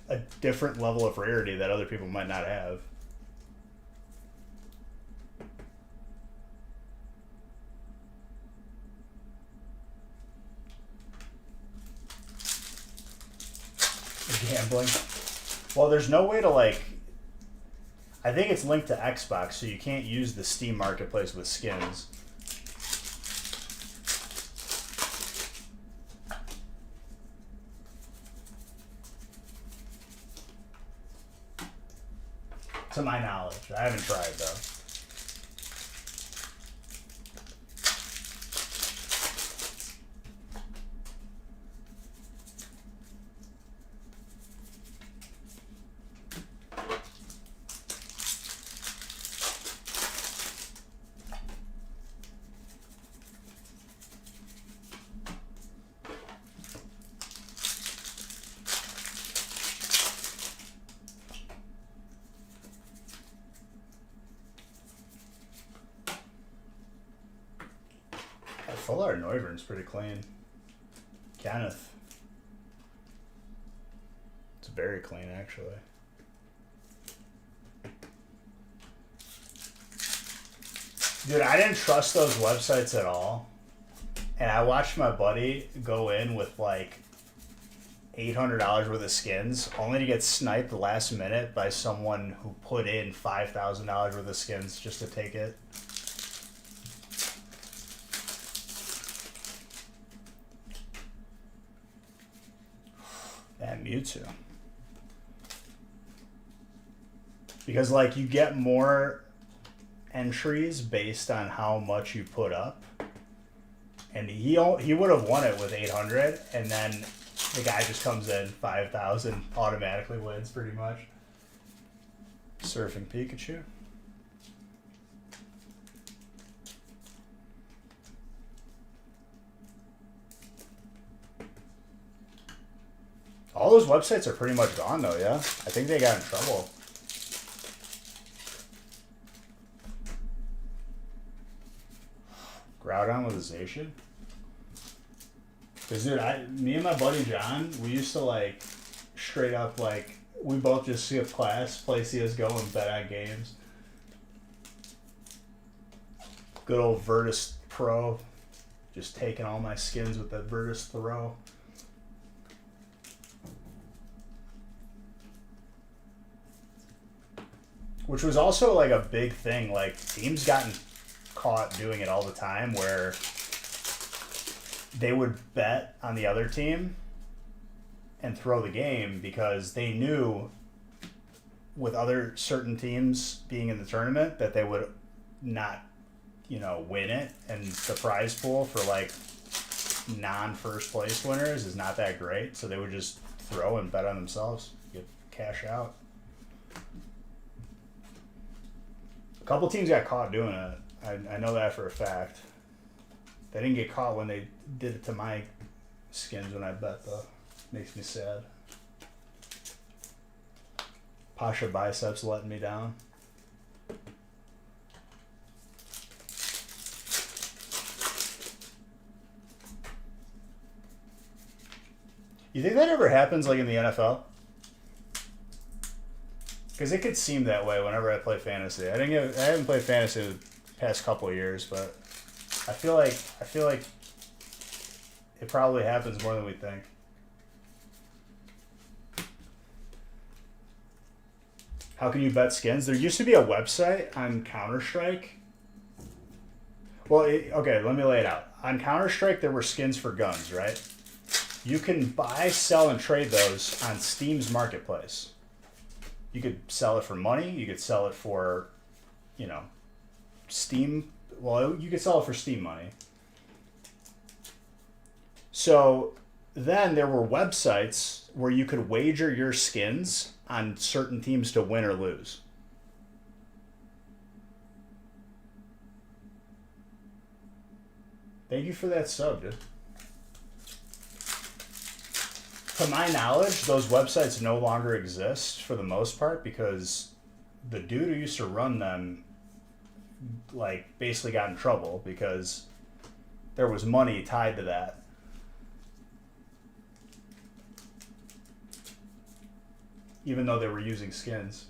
a different level of rarity that other people might not have. Gambling. Well, there's no way to like... I think it's linked to Xbox, so you can't use the Steam Marketplace with skins. To my knowledge. I haven't tried, though. Full Art Neuvern's pretty clean. Kenneth. It's very clean, actually. Dude, I didn't trust those websites at all. And I watched my buddy go in with like $800 worth of skins, only to get sniped the last minute by someone who put in $5,000 worth of skins just to take it. And Mewtwo. Because like you get more entries based on how much you put up. And he would have won it with 800, and then the guy just comes in 5,000, automatically wins pretty much. Surfing Pikachu. All those websites are pretty much gone, though, yeah? I think they got in trouble. Groudon with a Zacian? Because, dude, me and my buddy John, we used to, like, straight up, like, we both just skip class, play CSGO, and bet on games. Good old Virtus Pro. Just taking all my skins with that Virtus Throw. Which was also like a big thing. Like teams gotten caught doing it all the time, where they would bet on the other team and throw the game because they knew with other certain teams being in the tournament that they would not, you know, win it, and the prize pool for like non-first place winners is not that great, so they would just throw and bet on themselves, get cash out. A couple teams got caught doing it. I know that for a fact. They didn't get caught when they did it to my skins when I bet, though. Makes me sad. Pasha Biceps letting me down. You think that ever happens like in the NFL? Because it could seem that way whenever I play fantasy. I haven't played fantasy the past couple of years, but I feel like it probably happens more than we think. How can you bet skins? There used to be a website on Counter-Strike. Well, okay, let me lay it out. On Counter-Strike, there were skins for guns, right? You can buy, sell, and trade those on Steam's marketplace. You could sell it for money. You could sell it for, Steam. Well, you could sell it for Steam money. So then there were websites where you could wager your skins on certain teams to win or lose. Thank you for that sub, dude. To my knowledge, those websites no longer exist for the most part because the dude who used to run them basically got in trouble because there was money tied to that. Even though they were using skins.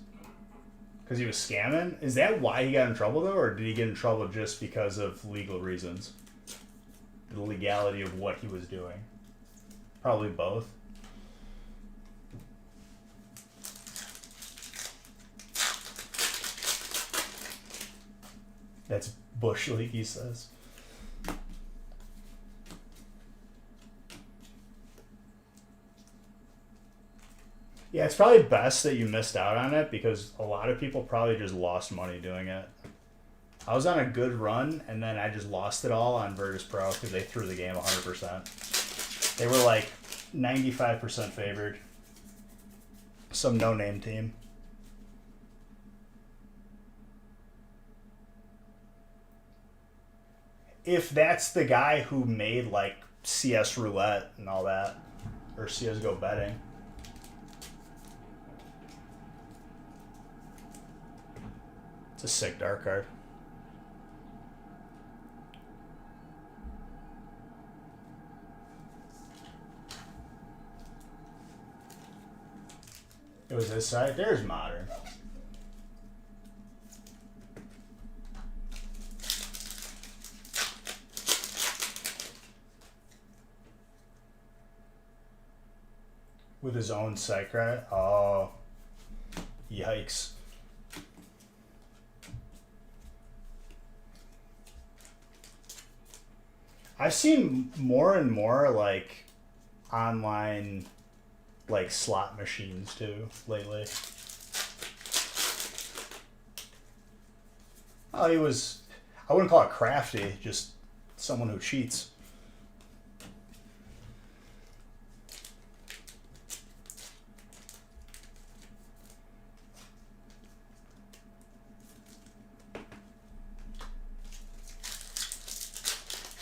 Because he was scamming? Is that why he got in trouble, though? Or did he get in trouble just because of legal reasons? The legality of what he was doing? Probably both. That's Bush League, he says. Yeah, it's probably best that you missed out on it because a lot of people probably just lost money doing it. I was on a good run, and then I just lost it all on Virtus Pro because they threw the game 100%. They were 95% favored. Some no-name team. If that's the guy who made CS Roulette and all that, or CSGO betting. It's a sick dark card. It was this side. There's Modern. With his own site credit? Oh. Yikes. I've seen more and more online slot machines too lately. Oh, I wouldn't call it crafty, just someone who cheats.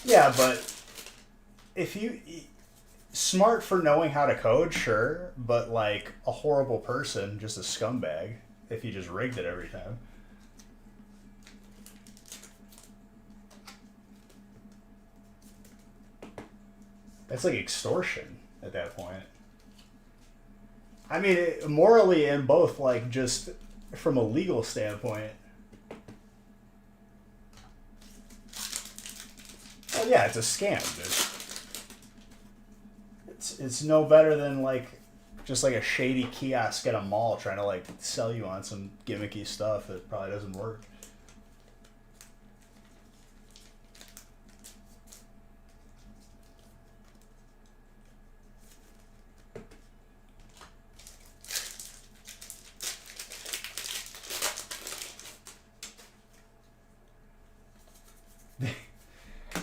Yeah, but if you smart for knowing how to code, sure, but a horrible person, just a scumbag if you just rigged it every time. That's extortion at that point. I mean, morally and both, just from a legal standpoint. Oh yeah, it's a scam, dude. It's no better than just a shady kiosk at a mall trying to sell you on some gimmicky stuff that probably doesn't work.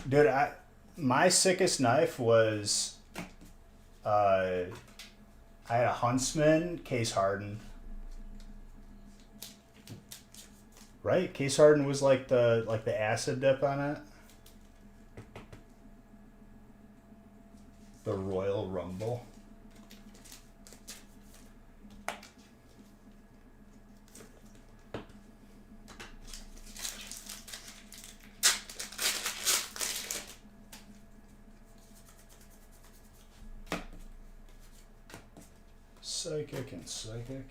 Dude, my sickest knife was I had a Huntsman Case Harden. Right? Case Harden was the acid dip on it. The Royal Rumble. Psychic and psychic.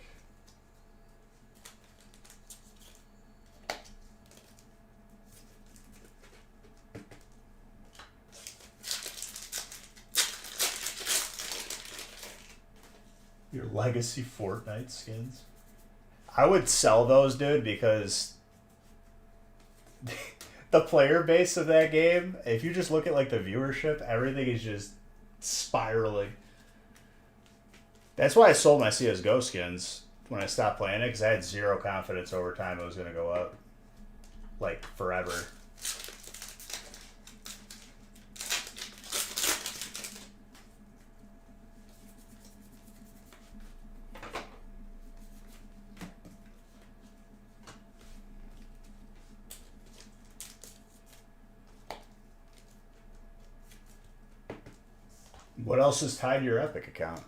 Your legacy Fortnite skins. I would sell those, dude, because the player base of that game, if you just look at like the viewership, everything is just spiraling. That's why I sold my CSGO skins when I stopped playing it, because I had zero confidence over time it was going to go up. Like, forever. What else is tied to your Epic account?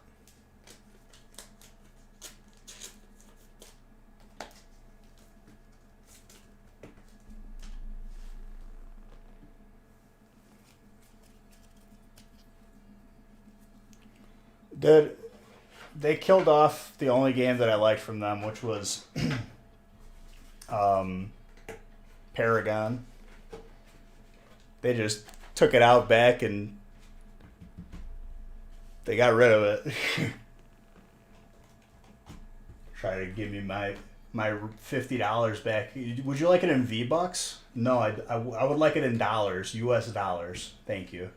They killed off the only game that I liked from them, which was Paragon. They just took it out back and they got rid of it. Try to give me my $50 back. Would you like it in V-Bucks? No, I would like it in dollars, US dollars. Thank you.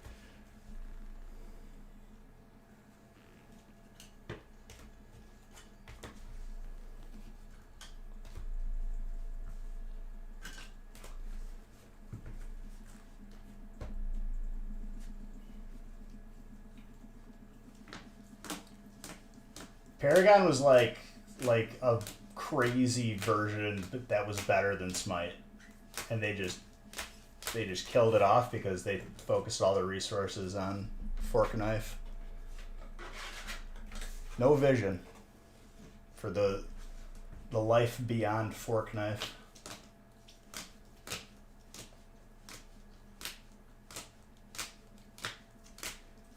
Paragon was like a crazy version that was better than Smite, and they just killed it off because they focused all the resources on Fork Knife. No vision for the life beyond Fork Knife.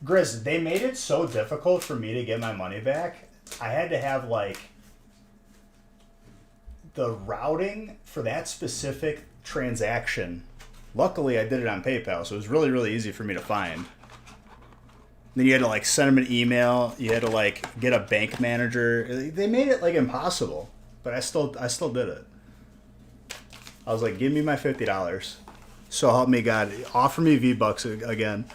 Grizz, they made it so difficult for me to get my money back. I had to have like the routing for that specific transaction. Luckily, I did it on PayPal, so it was really, really easy for me to find. Then you had to like send them an email. You had to like get a bank manager. They made it like impossible, but I still did it. I was like, give me my $50. So help me God. Offer me V-Bucks again.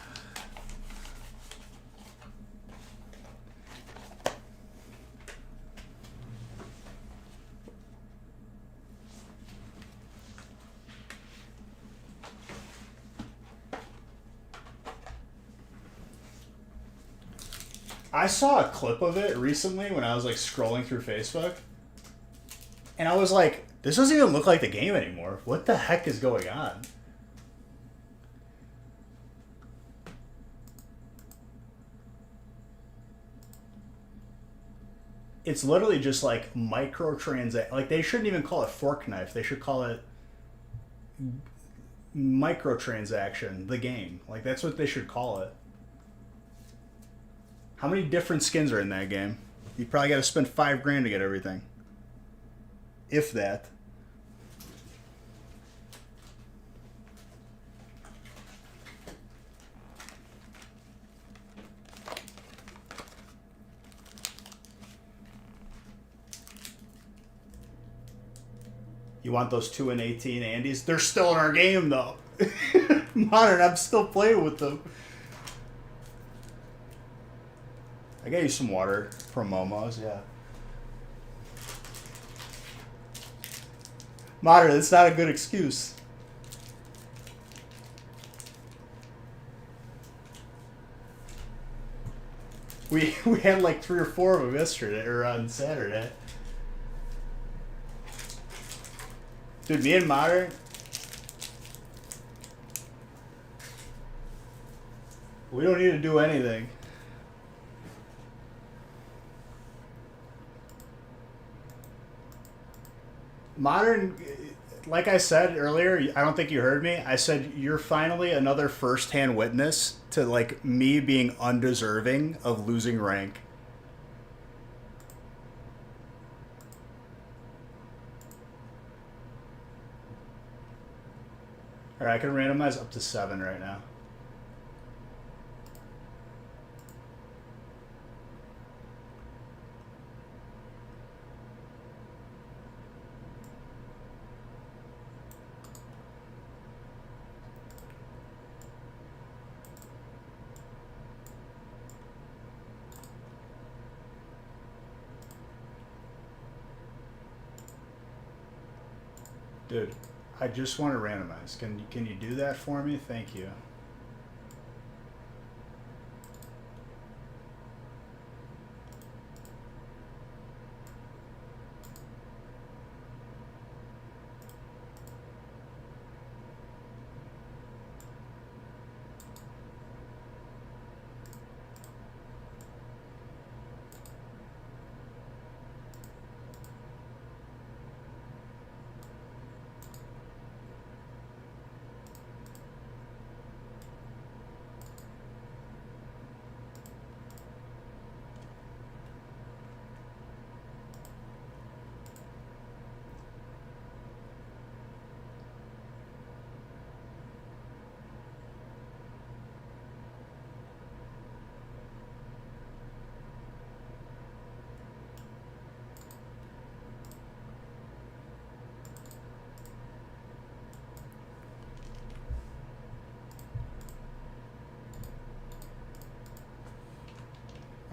I saw a clip of it recently when I was like scrolling through Facebook, and I was like, this doesn't even look like the game anymore. What the heck is going on? It's literally just like microtransact. Like they shouldn't even call it Fork Knife. They should call it microtransaction, the game. Like that's what they should call it. How many different skins are in that game? You probably got to spend $5,000 to get everything. If that. You want those 2 and 18 Andes? They're still in our game though. Modern, I'm still playing with them. I got you some water from Momo's, yeah. Modern, that's not a good excuse. We had like 3 or 4 of them yesterday, or on Saturday. Dude, me and Modern, we don't need to do anything. Modern, like I said earlier, I don't think you heard me. I said you're finally another first-hand witness to like me being undeserving of losing rank. All right, I can randomize up to 7 right now. Dude, I just want to randomize. Can you do that for me? Thank you.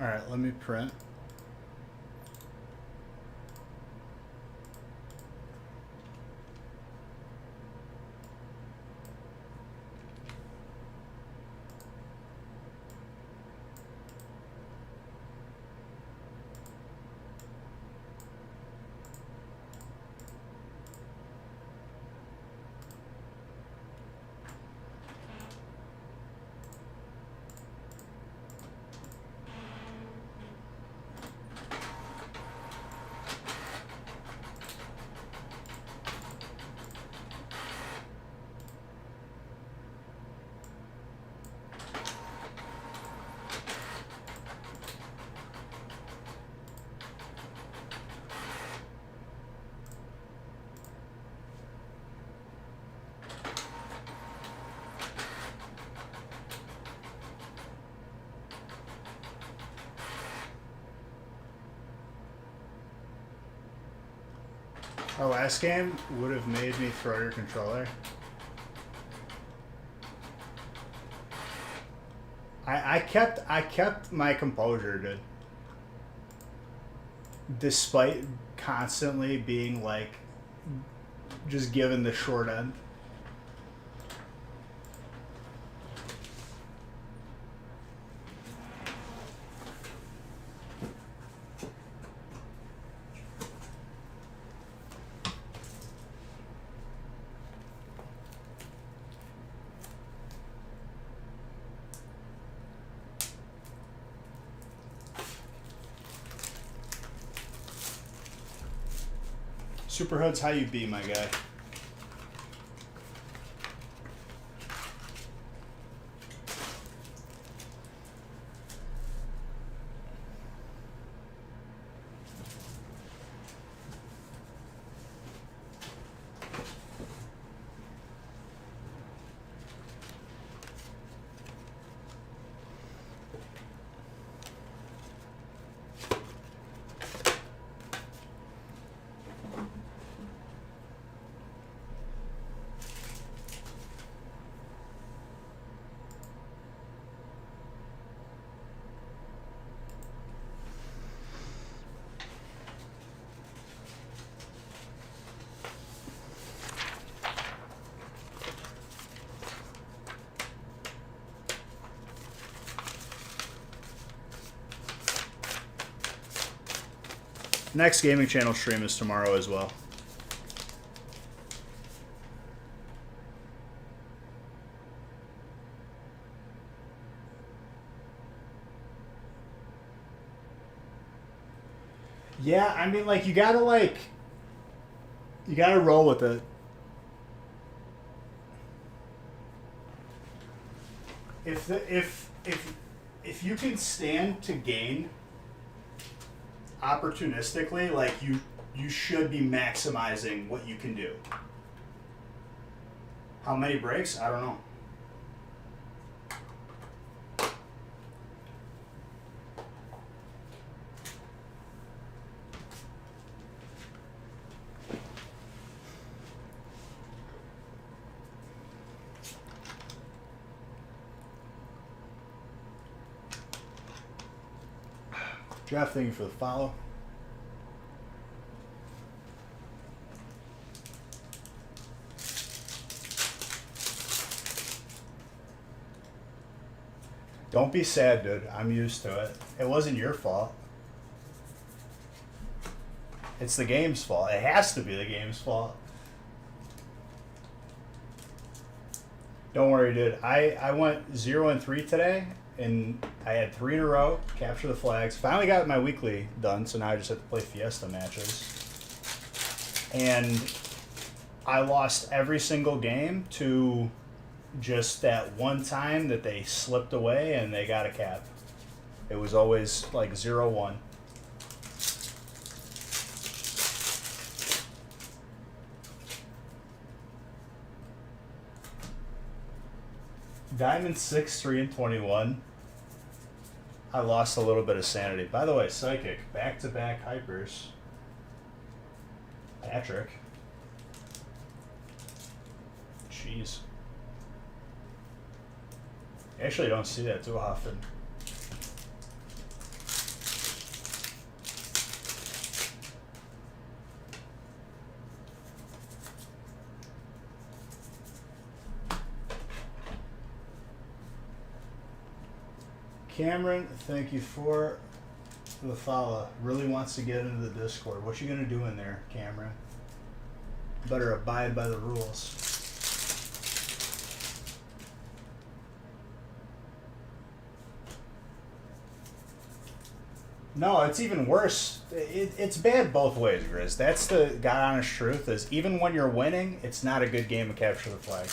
All right, let me print. Our last game would have made me throw your controller. I kept my composure, dude. Despite constantly being like just given the short end. Superhood's how you be, my guy. Next gaming channel stream is tomorrow as well. Yeah, I mean, like, you gotta roll with it. If you can stand to gain opportunistically, like, you should be maximizing what you can do. How many breaks? I don't know. Jeff, thank you for the follow. Don't be sad, dude. I'm used to it. It wasn't your fault. It's the game's fault. It has to be the game's fault. Don't worry, dude. I went 0-3 today, and I had 3 in a row, capture the flags. Finally got my weekly done, so now I just have to play Fiesta matches. And I lost every single game to just that one time that they slipped away and they got a cap. It was always like 0-1. Diamond 6, 3-21. I lost a little bit of sanity. By the way, Psychic, back-to-back hypers. Patrick. Jeez. I actually don't see that too often. Cameron, thank you for the follow. Really wants to get into the Discord. What you gonna do in there, Cameron? Better abide by the rules. No, it's even worse. It's bad both ways, Grizz. That's the God honest truth. Is even when you're winning, it's not a good game to capture the flag.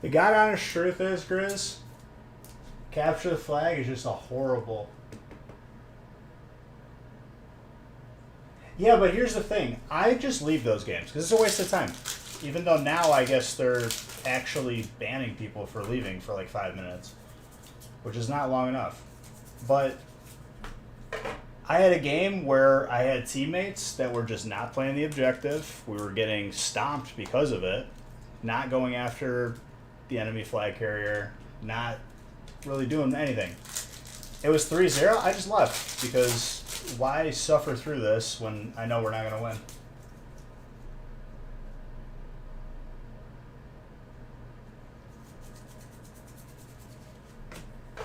The God honest truth is, Grizz, capture the flag is just a horrible. Yeah, but here's the thing. I just leave those games because it's a waste of time. Even though now I guess they're actually banning people for leaving for like 5 minutes, which is not long enough. But I had a game where I had teammates that were just not playing the objective. We were getting stomped because of it, not going after the enemy flag carrier, not really doing anything. It was 3-0. I just left because why suffer through this when I know we're not going to win?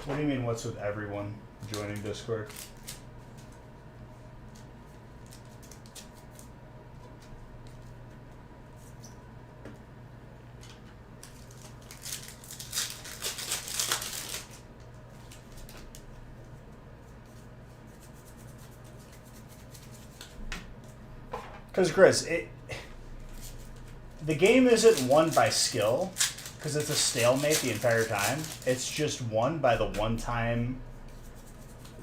What do you mean, what's with everyone joining Discord? Because, Grizz, the game isn't won by skill, because it's a stalemate the entire time. It's just won by the one time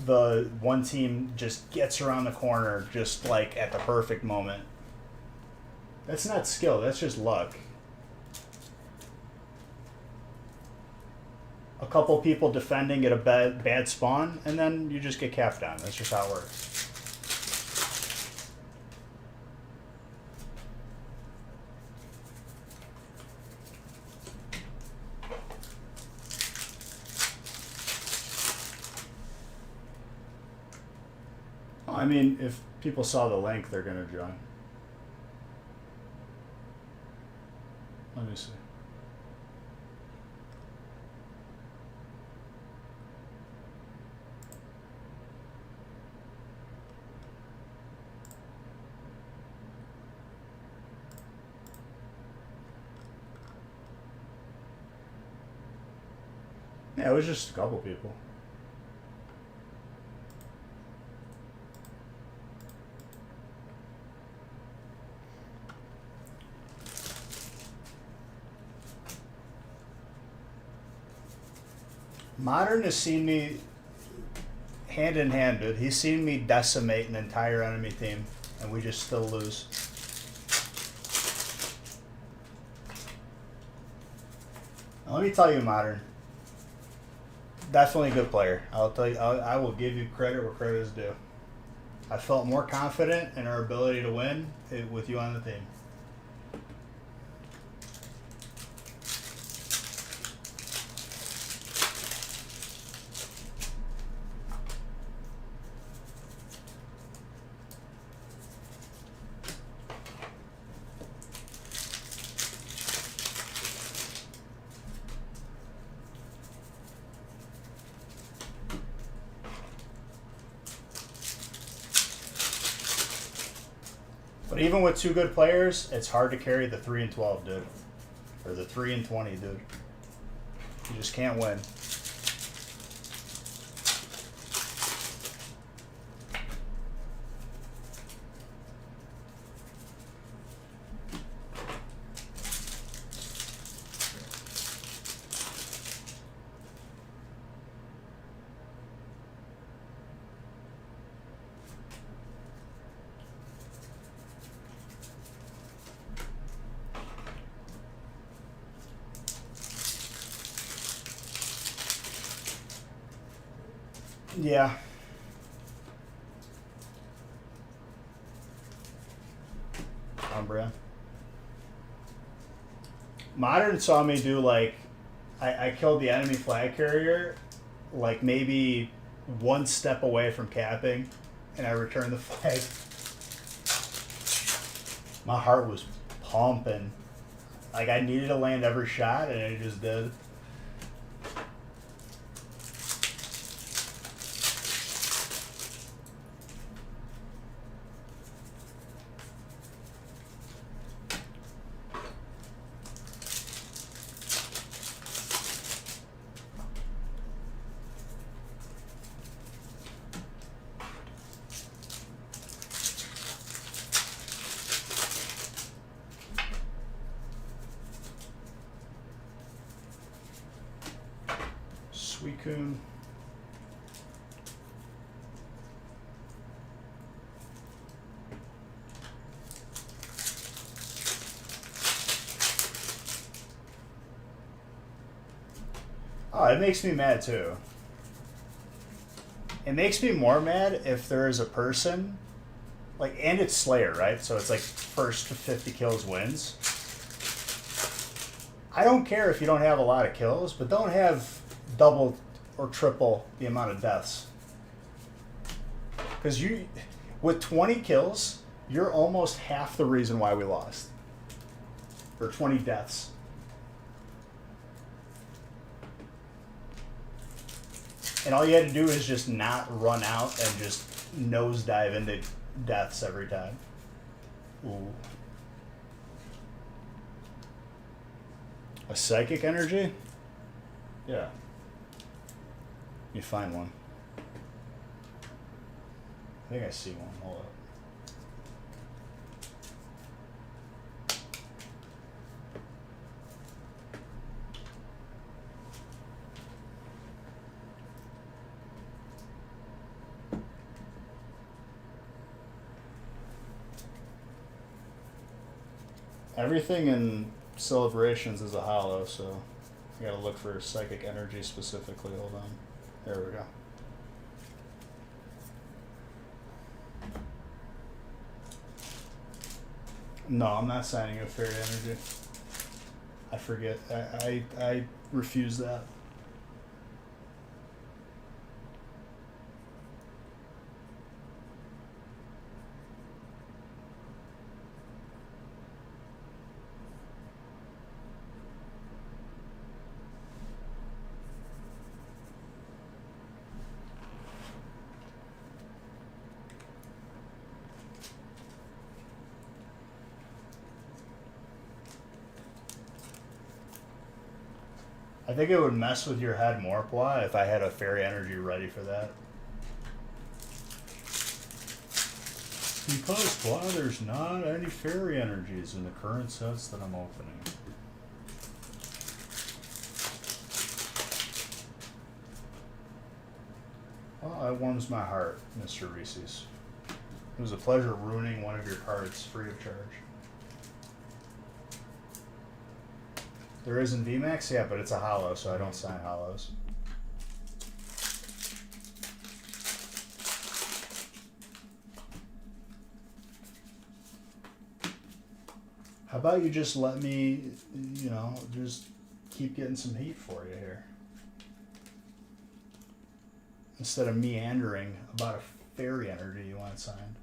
the one team just gets around the corner just like at the perfect moment. That's not skill, that's just luck. A couple people defending at a bad spawn, and then you just get capped on. That's just how it works. I mean, if people saw the link, they're going to join. Let me see. Yeah, it was just a couple people. Modern has seen me hand in hand, dude. He's seen me decimate an entire enemy team, and we just still lose. Now, let me tell you, Modern. Definitely a good player. I'll tell you. I will give you credit where credit is due. I felt more confident in our ability to win with you on the team. But even with two good players, it's hard to carry the 3 and 12, dude. Or the 3 and 20, dude. You just can't win. Yeah. Umbria. Modern saw me do like I killed the enemy flag carrier like maybe one step away from capping, and I returned the flag. My heart was pumping. Like I needed to land every shot, and it just did. Suicune. Oh, it makes me mad too. It makes me more mad if there is a person, like, and it's Slayer, right? So it's like first to 50 kills wins. I don't care if you don't have a lot of kills, but don't have double or triple the amount of deaths. Because you, with 20 kills, you're almost half the reason why we lost. Or 20 deaths. And all you had to do is just not run out and just nosedive into deaths every time. Ooh. A psychic energy? Yeah. You find one. I think I see one. Hold up. Everything in Celebrations is a hollow, so you gotta look for psychic energy specifically. Hold on. There we go. No, I'm not signing a fairy energy. I forget. I refuse that. I think it would mess with your head more, Pwa, if I had a fairy energy ready for that. Because, Pwa, there's not any fairy energies in the current sets that I'm opening. Well, that warms my heart, Mr. Reese's. It was a pleasure ruining one of your cards free of charge. There isn't VMAX? Yeah, but it's a hollow, so I don't sign hollows. How about you just let me, you know, just keep getting some heat for you here. Instead of meandering about a fairy energy you want signed.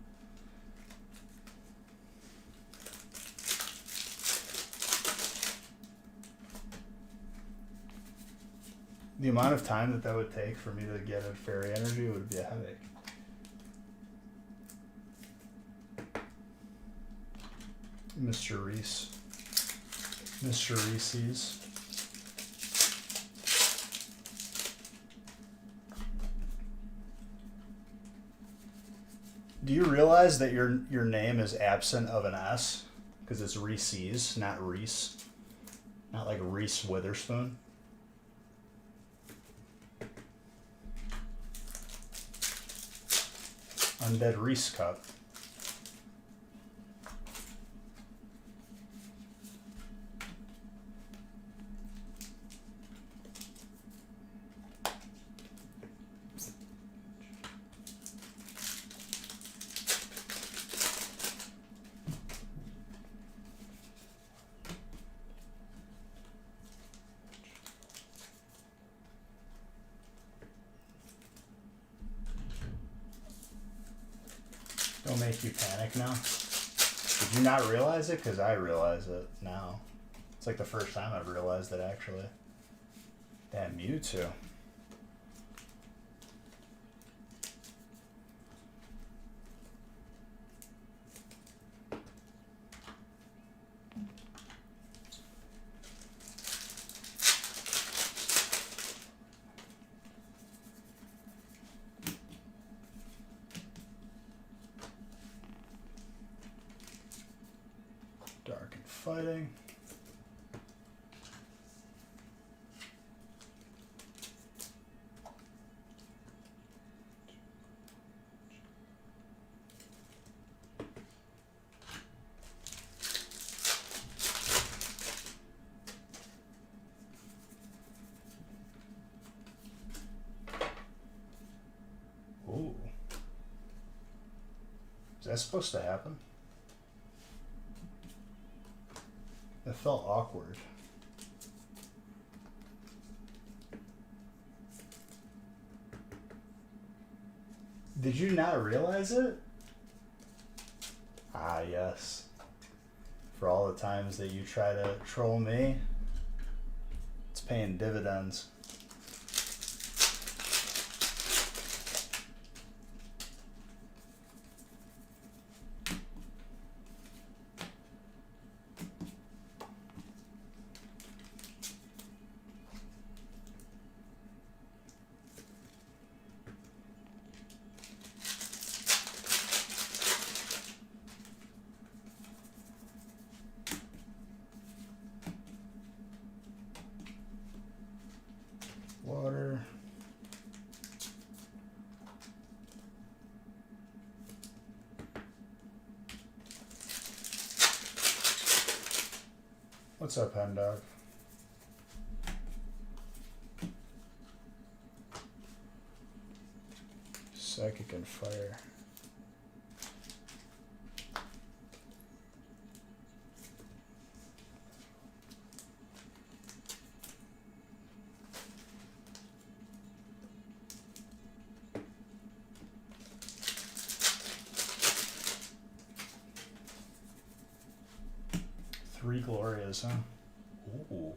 The amount of time that would take for me to get a fairy energy would be a headache. Mr. Reese. Mr. Reese's. Do you realize that your name is absent of an S? Because it's Reese's, not Reese. Not like Reese Witherspoon. Undead Reese Cup. Don't make you panic now. Did you not realize it? Because I realize it now. It's like the first time I've realized it, actually. Damn, Mewtwo. Dark and Fighting. Ooh. Is that supposed to happen? It felt awkward. Did you not realize it? Ah, yes. For all the times that you try to troll me, it's paying dividends. Water. What's up, Hen Dog? Psychic and Fire. Three Glorias, huh? Ooh.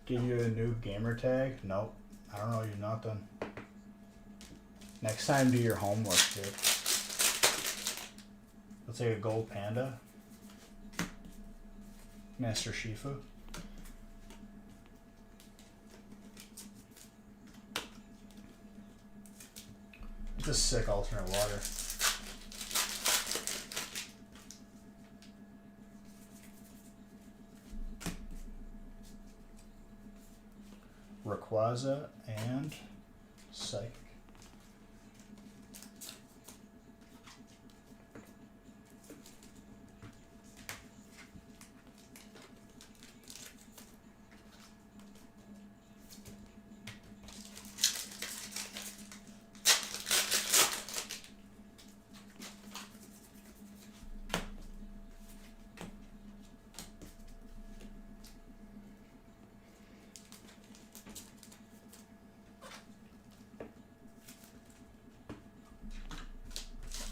Give you a new gamer tag? Nope. I don't know you nothing. Next time, do your homework, kid. Let's take a gold panda. Master Shifu. It's a sick alternate water. Rayquaza and Psychic.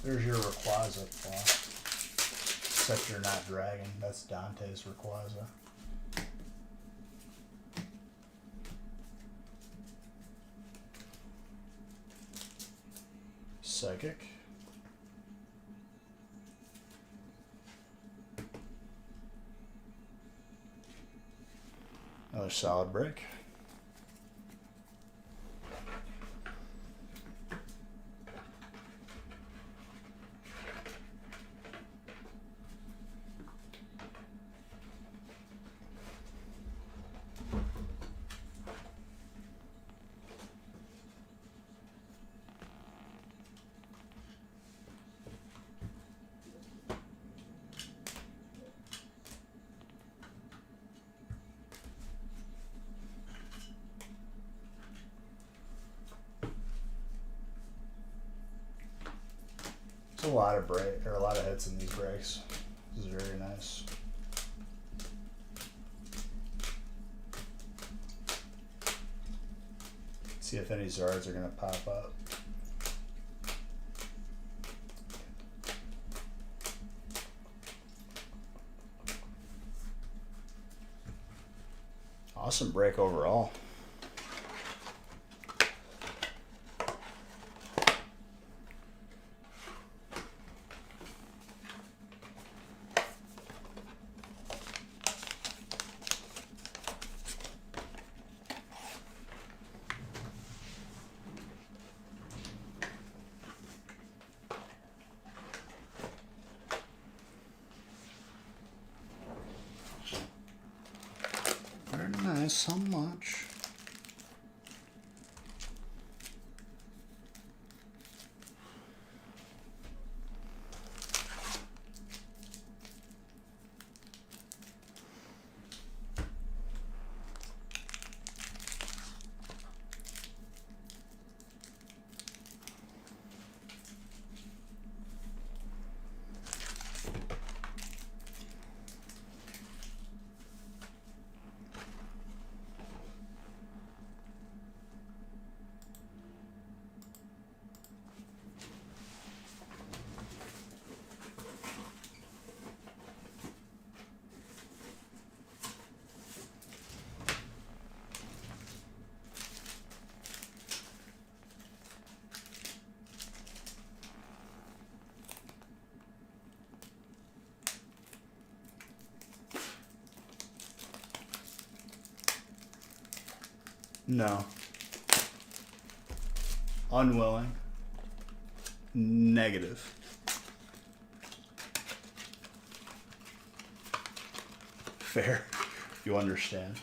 There's your Rayquaza claw. Except you're not dragon. That's Dante's Rayquaza. Psychic. Another solid break. It's a lot of break or a lot of hits in these breaks. This is very nice. See if any Zards are gonna pop up. Awesome break overall. Very nice, so much. No. Unwilling. Negative. Fair. You understand.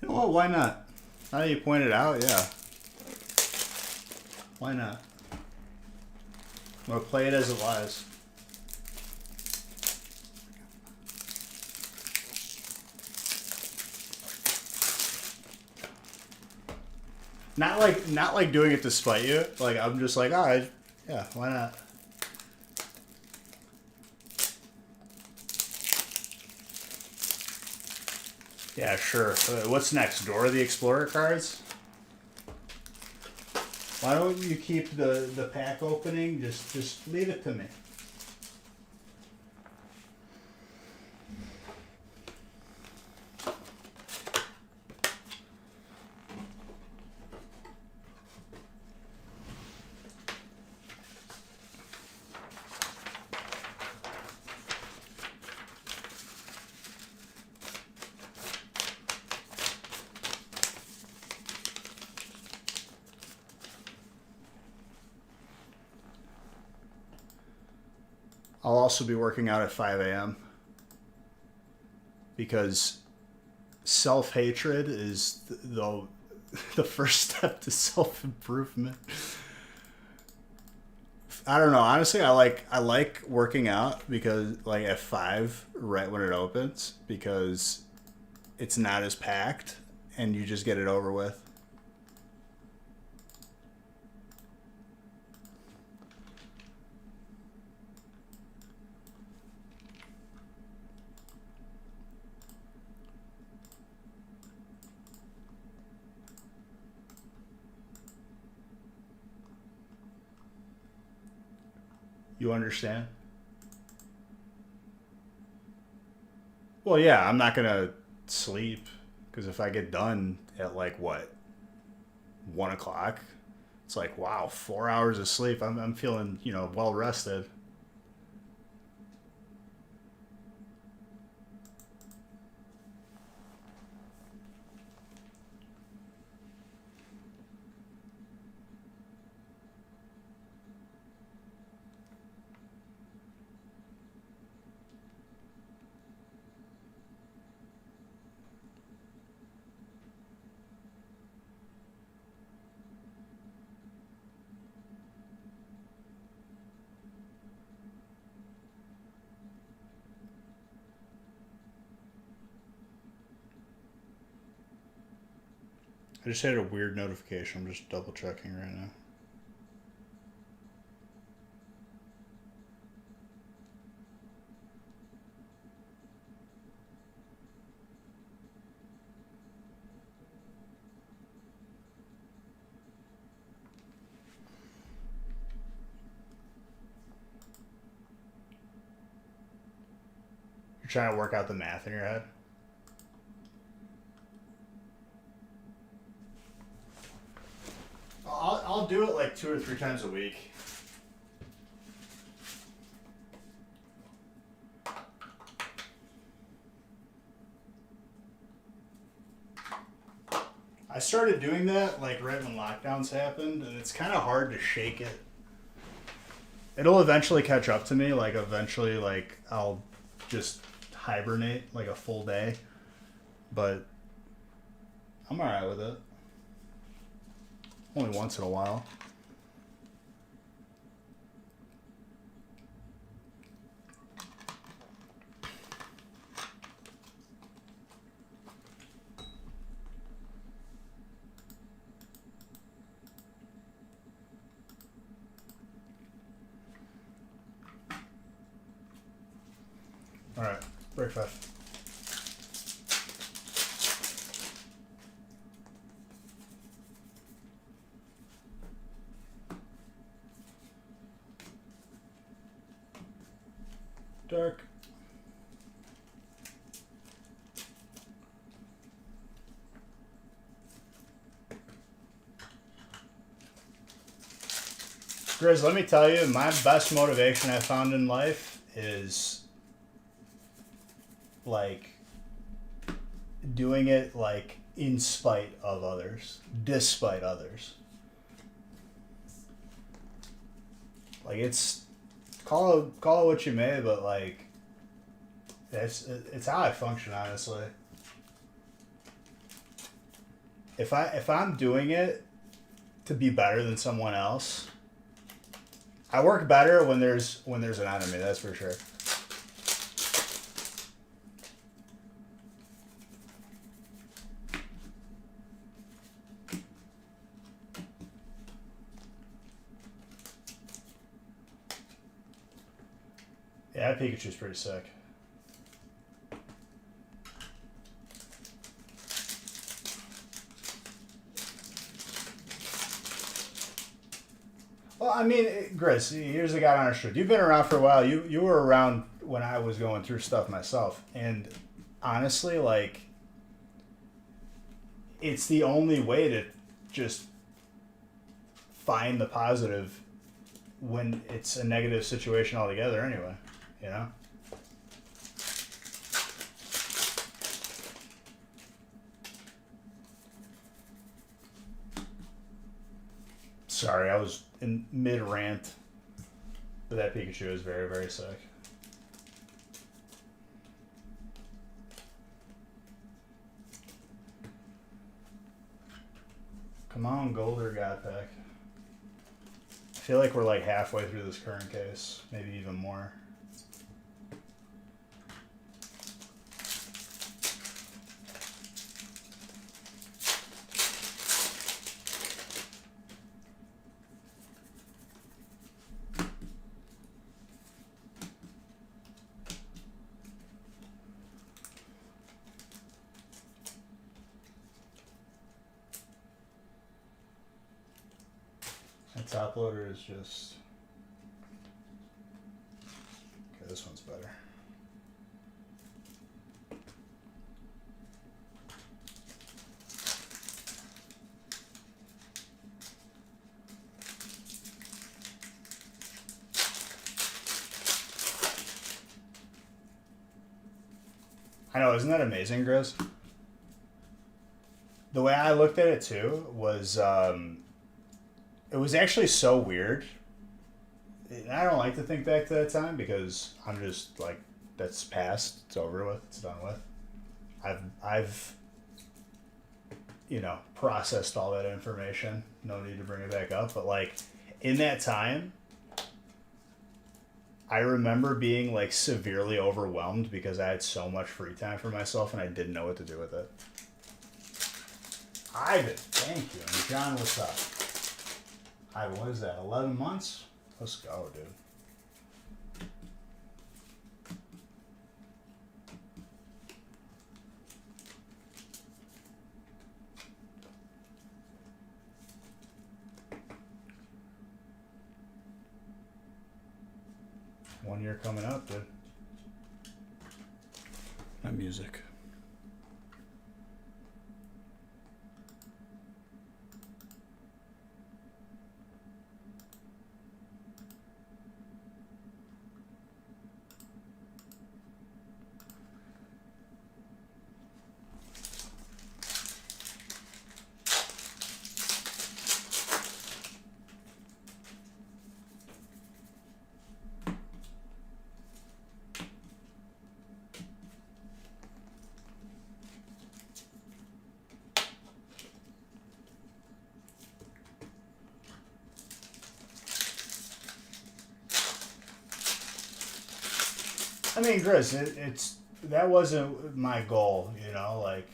You know what? Why not? Now that you pointed out, yeah. Why not? I'm gonna play it as it lies. Not like doing it to spite you. Like I'm just like, alright, yeah, why not? Yeah, sure. What's next? Dora the Explorer cards? Why don't you keep the pack opening? Just leave it to me. I'll also be working out at 5 a.m. because self-hatred is the first step to self-improvement. I don't know. Honestly, I like working out because like at 5 right when it opens because it's not as packed and you just get it over with. You understand? Well, yeah, I'm not gonna sleep because if I get done at like what 1 o'clock, it's like wow, 4 hours of sleep. I'm feeling well rested. I just had a weird notification. I'm just double checking right now. You're trying to work out the math in your head. I'll do it like 2 or 3 times a week. I started doing that like right when lockdowns happened, and it's kind of hard to shake it. It'll eventually catch up to me. Like eventually, like I'll just hibernate like a full day, but I'm alright with it. Only once in a while. Alright, break 5. Dark. Grizz, let me tell you, my best motivation I found in life is like doing it like in spite of others, despite others. Like it's call it what you may, but like it's how I function honestly. If I'm doing it to be better than someone else, I work better when there's an enemy. That's for sure. Yeah, Pikachu's pretty sick. Well, I mean, Grizz, here's the God honest truth. You've been around for a while. You were around when I was going through stuff myself, and honestly, like, it's the only way to just find the positive when it's a negative situation altogether. Anyway, you know. Sorry, I was in mid rant, but that Pikachu is very, very sick. Come on, Golder God Pack. I feel like we're like halfway through this current case, maybe even more. The top loader is just... Okay, this one's better. I know, isn't that amazing, Grizz? The way I looked at it too was, it was actually so weird. And I don't like to think back to that time because I'm just like, that's past. It's over with. It's done with. I've, you know, processed all that information. No need to bring it back up. But like, in that time, I remember being like severely overwhelmed because I had so much free time for myself and I didn't know what to do with it. Ivan, thank you. And John, what's up? Ivan, what is that? 11 months? Let's go, dude. One year coming up, dude. My music. I mean, Grizz, it's that wasn't my goal, you know. Like,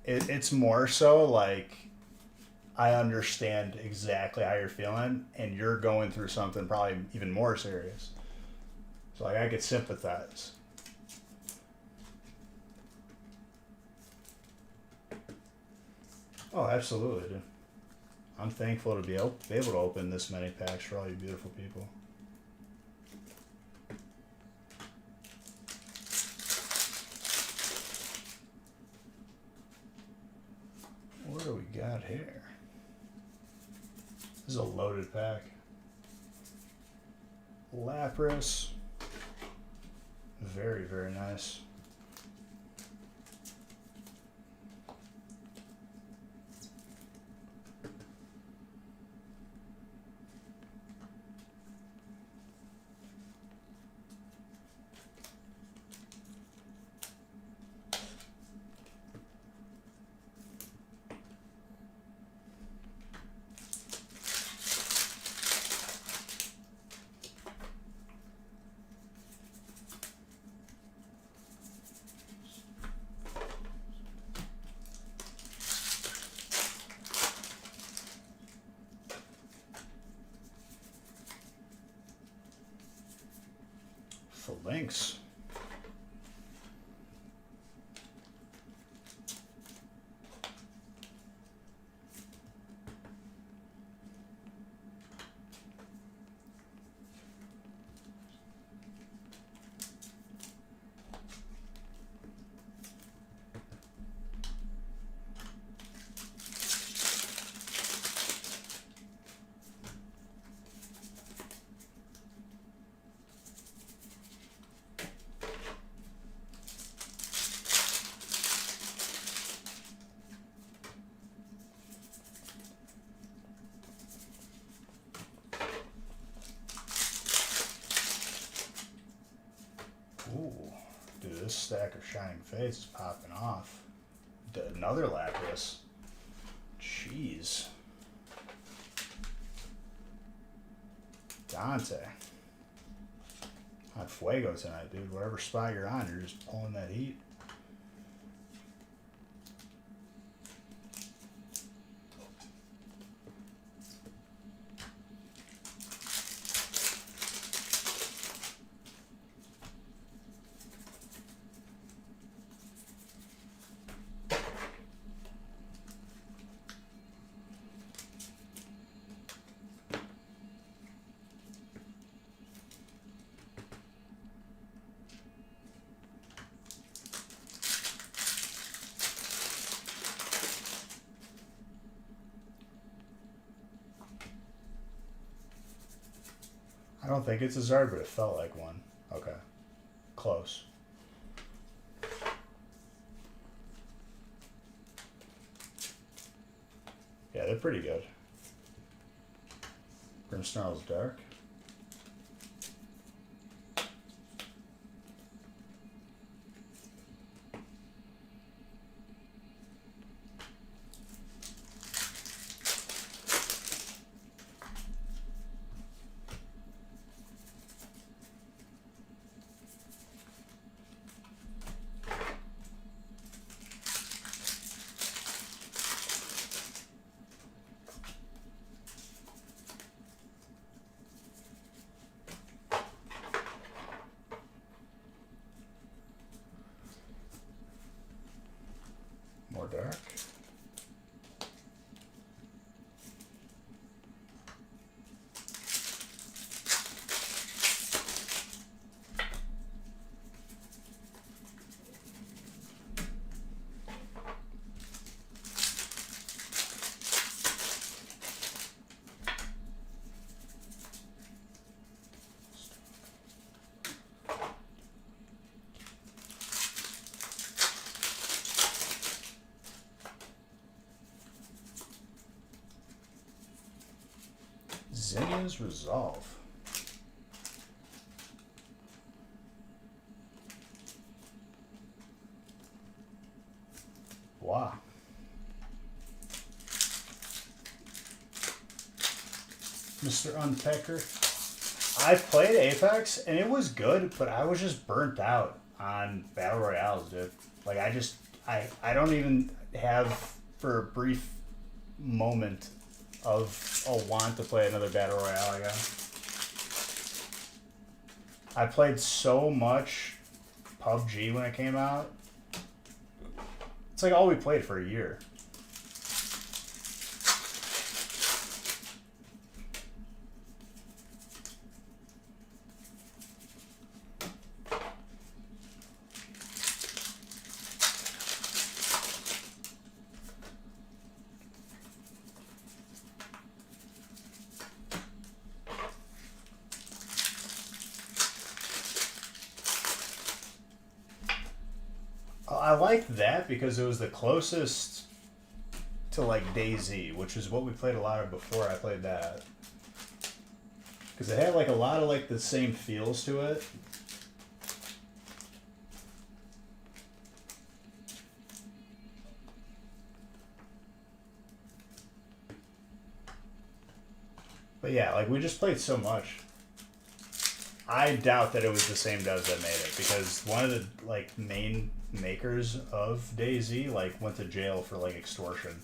it's more so like I understand exactly how you're feeling, and you're going through something probably even more serious. So like, I could sympathize. Oh, absolutely, dude. I'm thankful to be able to open this many packs for all you beautiful people. What do we got here? This is a loaded pack. Lapras. Very, very nice. Links. Ooh, dude, this stack of Shining Fates is popping off. Another Lapras. Jeez. Dante. On Fuego tonight, dude. Whatever spot you're on, you're just pulling that heat. I don't think it's a Zard, but it felt like one. Okay. Close. Yeah, they're pretty good. Grimmsnarl's dark. More dark. Zinnia's Resolve. Wow. Mr. Unpecker. I've played Apex and it was good, but I was just burnt out on Battle Royales, dude. Like I don't even have for a brief moment of a want to play another Battle Royale again. I played so much PUBG when it came out. It's like all we played for a year. I liked that because it was the closest to like DayZ, which is what we played a lot of before I played that. Because it had like a lot of like the same feels to it. But yeah, like we just played so much. I doubt that it was the same devs that made it because one of the like main makers of DayZ like went to jail for like extortion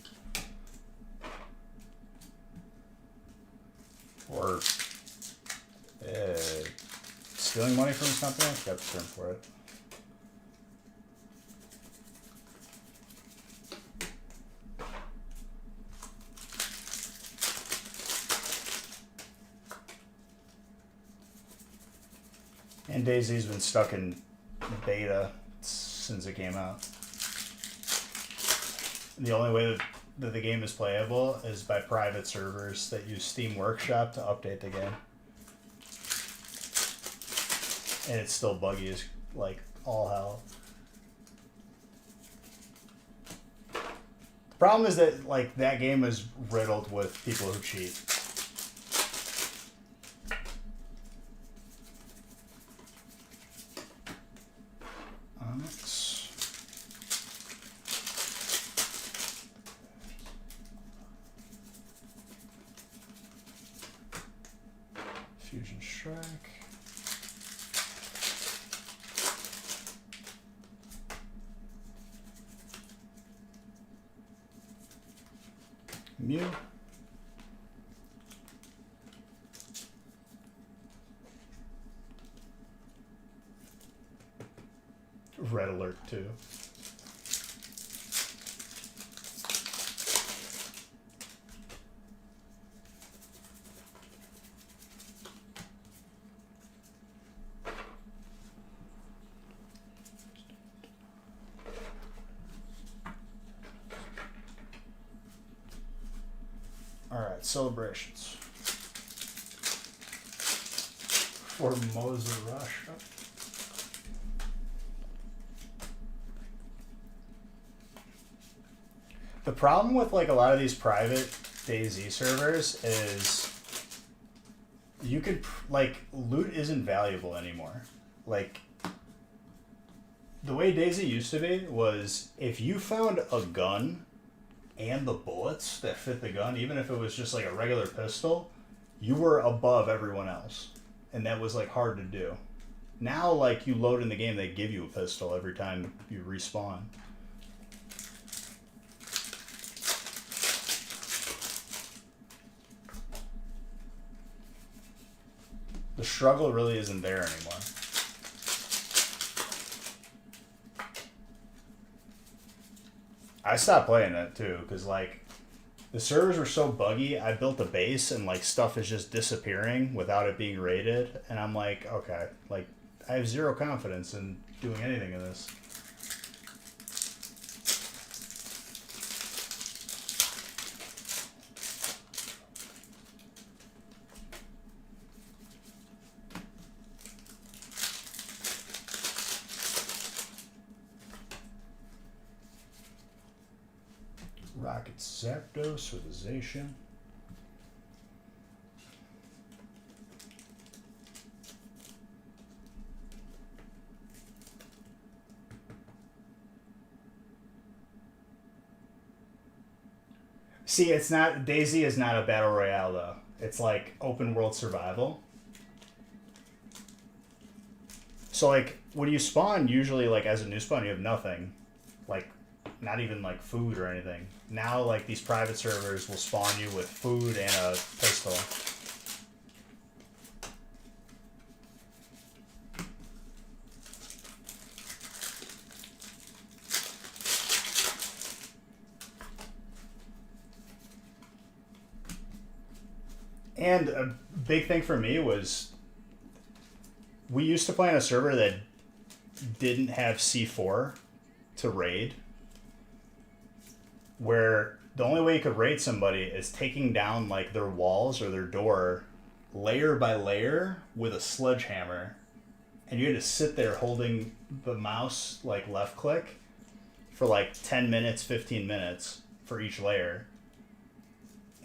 or stealing money from his company. I forgot the term for it. And DayZ's been stuck in beta since it came out. And the only way that the game is playable is by private servers that use Steam Workshop to update the game. And it's still buggy as like all hell. The problem is that like that game is riddled with people who cheat. track. Mew. Red Alert 2. Alright, celebrations. Formosa Russia. The problem with like a lot of these private DayZ servers is you could like loot isn't valuable anymore. Like the way DayZ used to be was if you found a gun and the bullets that fit the gun, even if it was just like a regular pistol, you were above everyone else. And that was like hard to do. Now like you load in the game, they give you a pistol every time you respawn. The struggle really isn't there anymore. I stopped playing it too, because like the servers were so buggy. I built a base and like stuff is just disappearing without it being raided, and I'm like, okay, like I have zero confidence in doing anything in this. Rocket Zapdos with a Zacian. See, it's not, DayZ is not a battle royale though. It's like open world survival. So like when you spawn, usually like as a new spawn, you have nothing. Like not even like food or anything. Now like these private servers will spawn you with food and a pistol. And a big thing for me was we used to play on a server that didn't have C4 to raid, where the only way you could raid somebody is taking down like their walls or their door layer by layer with a sledgehammer, and you had to sit there holding the mouse like left click for like 10 minutes, 15 minutes for each layer.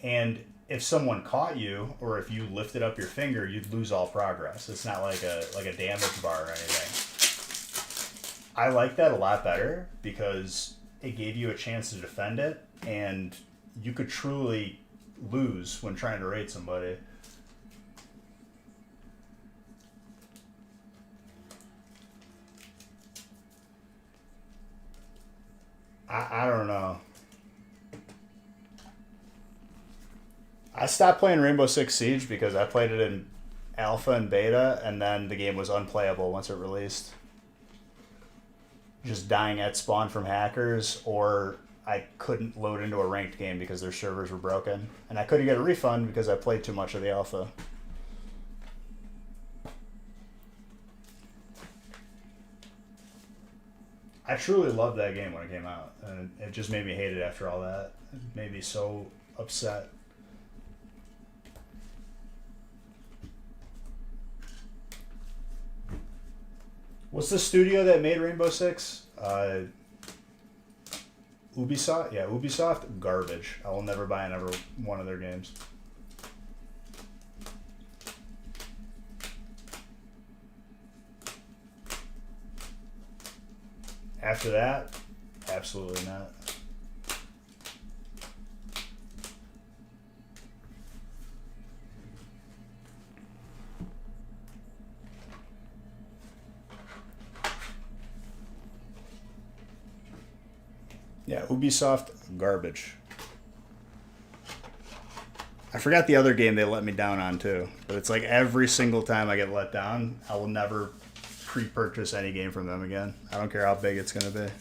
And if someone caught you or if you lifted up your finger, you'd lose all progress. It's not like a damage bar or anything. I like that a lot better because it gave you a chance to defend it, and you could truly lose when trying to raid somebody. I don't know. I stopped playing Rainbow Six Siege because I played it in alpha and beta, and then the game was unplayable once it released. Just dying at spawn from hackers, or I couldn't load into a ranked game because their servers were broken. And I couldn't get a refund because I played too much of the alpha. I truly loved that game when it came out, and it just made me hate it after all that. It made me so upset. What's the studio that made Rainbow Six? Ubisoft? Yeah, Ubisoft. Garbage. I will never buy another one of their games. After that, absolutely not. Yeah, Ubisoft, garbage. I forgot the other game they let me down on too. But it's like every single time I get let down, I will never pre-purchase any game from them again. I don't care how big it's going to be.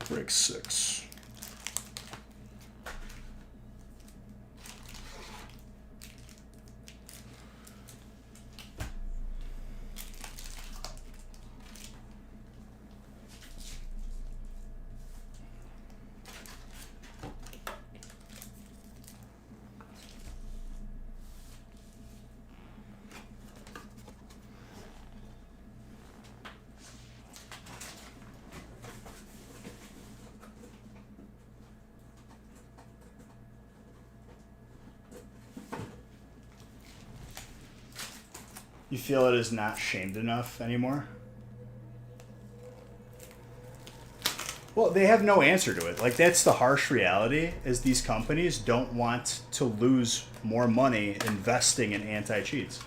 Break 6. You feel it is not shamed enough anymore? Well, they have no answer to it. Like, that's the harsh reality, is these companies don't want to lose more money investing in anti-cheats.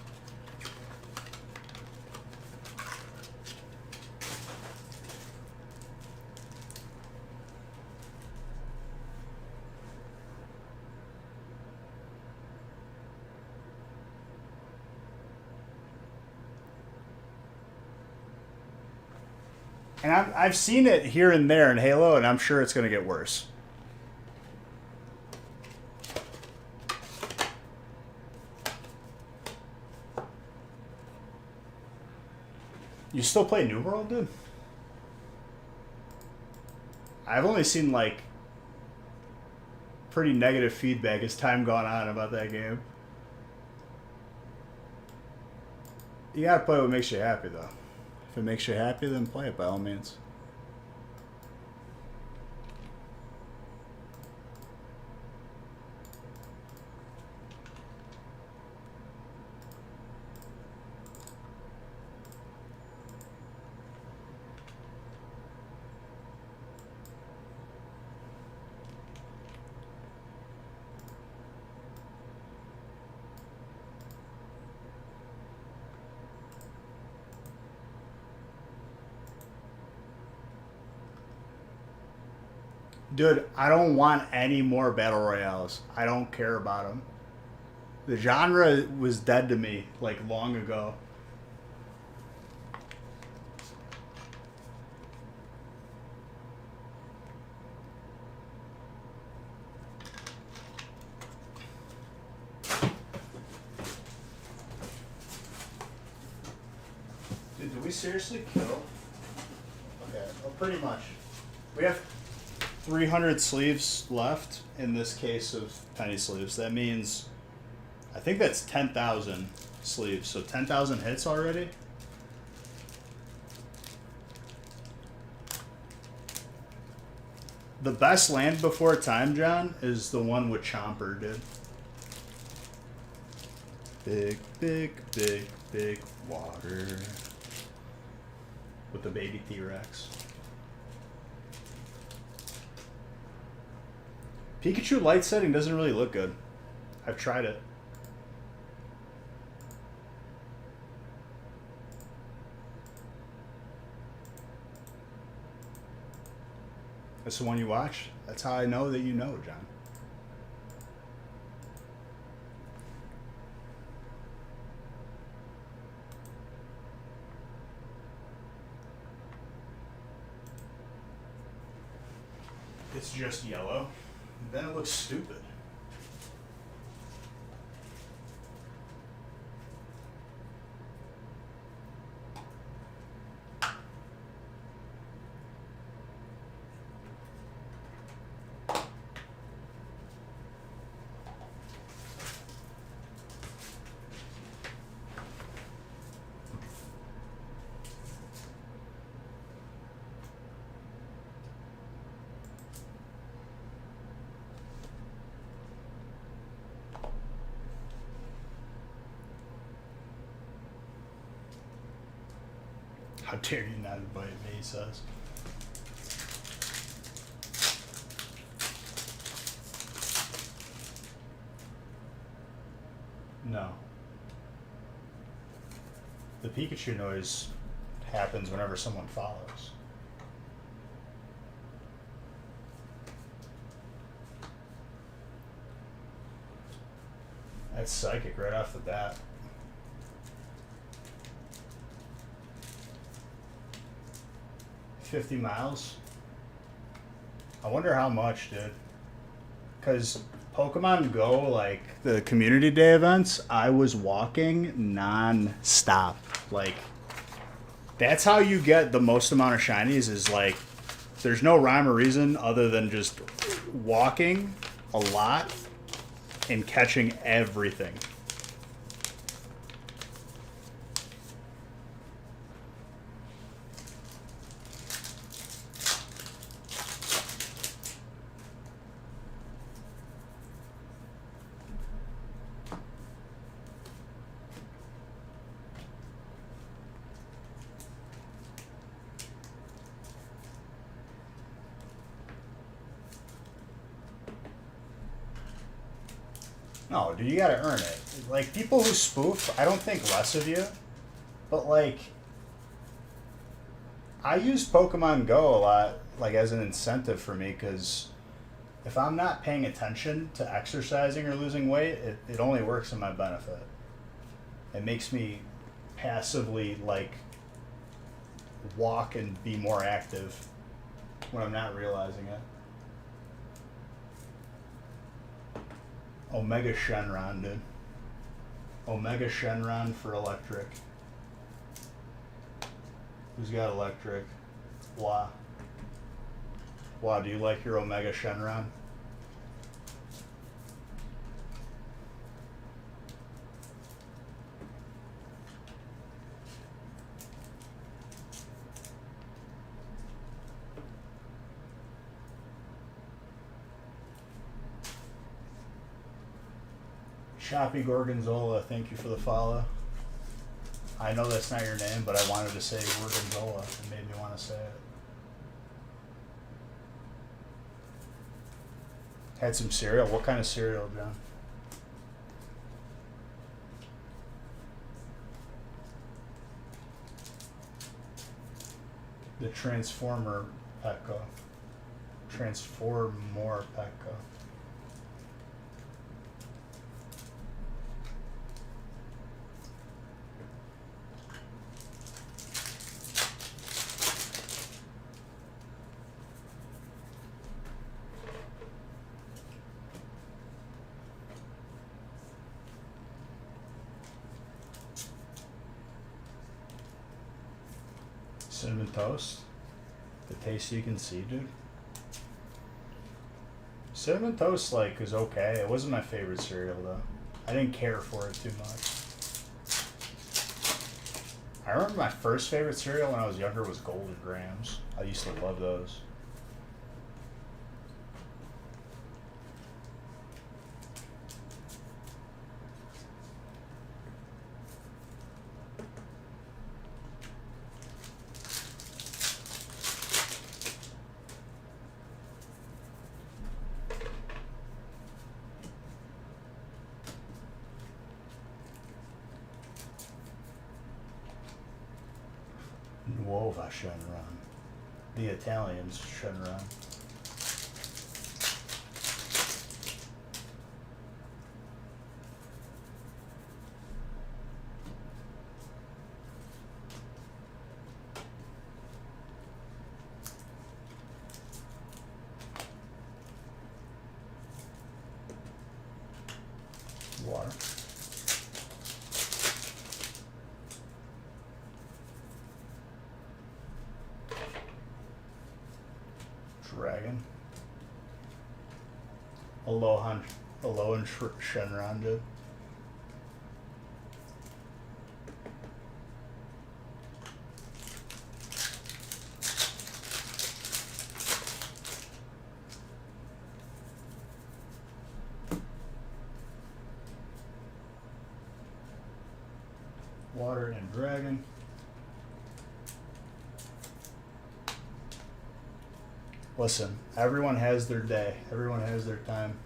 And I've seen it here and there in Halo, and I'm sure it's going to get worse. You still play New World, dude? I've only seen, like, pretty negative feedback as time gone on about that game. You gotta play what makes you happy, though. If it makes you happy, then play it by all means. Dude, I don't want any more battle royales. I don't care about them. The genre was dead to me, like, long ago. Dude, do we seriously kill? Okay, well, pretty much. We have 300 sleeves left in this case of penny sleeves. That means, I think that's 10,000 sleeves. So 10,000 hits already. The best land before time, John, is the one with Chomper, dude. Big, big, big, big water. With the baby T-Rex. Pikachu light setting doesn't really look good. I've tried it. That's the one you watch? That's how I know that you know, John. It's just yellow. Then it looks stupid. How dare you not invite me, he says. No. The Pikachu noise happens whenever someone follows. That's psychic right off the bat. $50 miles? I wonder how much, dude. Because Pokemon Go, like the community day events, I was walking non-stop. Like, that's how you get the most amount of shinies, is like, there's no rhyme or reason other than just walking a lot and catching everything. No, dude, you gotta earn it. Like, people who spoof, I don't think less of you, but like, I use Pokemon Go a lot, like, as an incentive for me, because if I'm not paying attention to exercising or losing weight, it only works in my benefit. It makes me passively, like, walk and be more active when I'm not realizing it. Omega Shenron, dude. Omega Shenron for electric. Who's got electric? Blah. Blah, do you like your Omega Shenron? Choppy Gorgonzola, thank you for the follow. I know that's not your name, but I wanted to say Gorgonzola. It made me want to say it. Had some cereal. What kind of cereal, John? The Transformer Petco. Transformor Petco. Cinnamon Toast. The taste you can see, dude. Cinnamon Toast, like, is okay. It wasn't my favorite cereal, though. I didn't care for it too much. I remember my first favorite cereal when I was younger was Golden Grams. I used to love those. Nuova Shenron. The Italians Shenron. Water. Dragon. Alolan Shenron, dude. Water and Dragon. Listen, everyone has their day. Everyone has their time.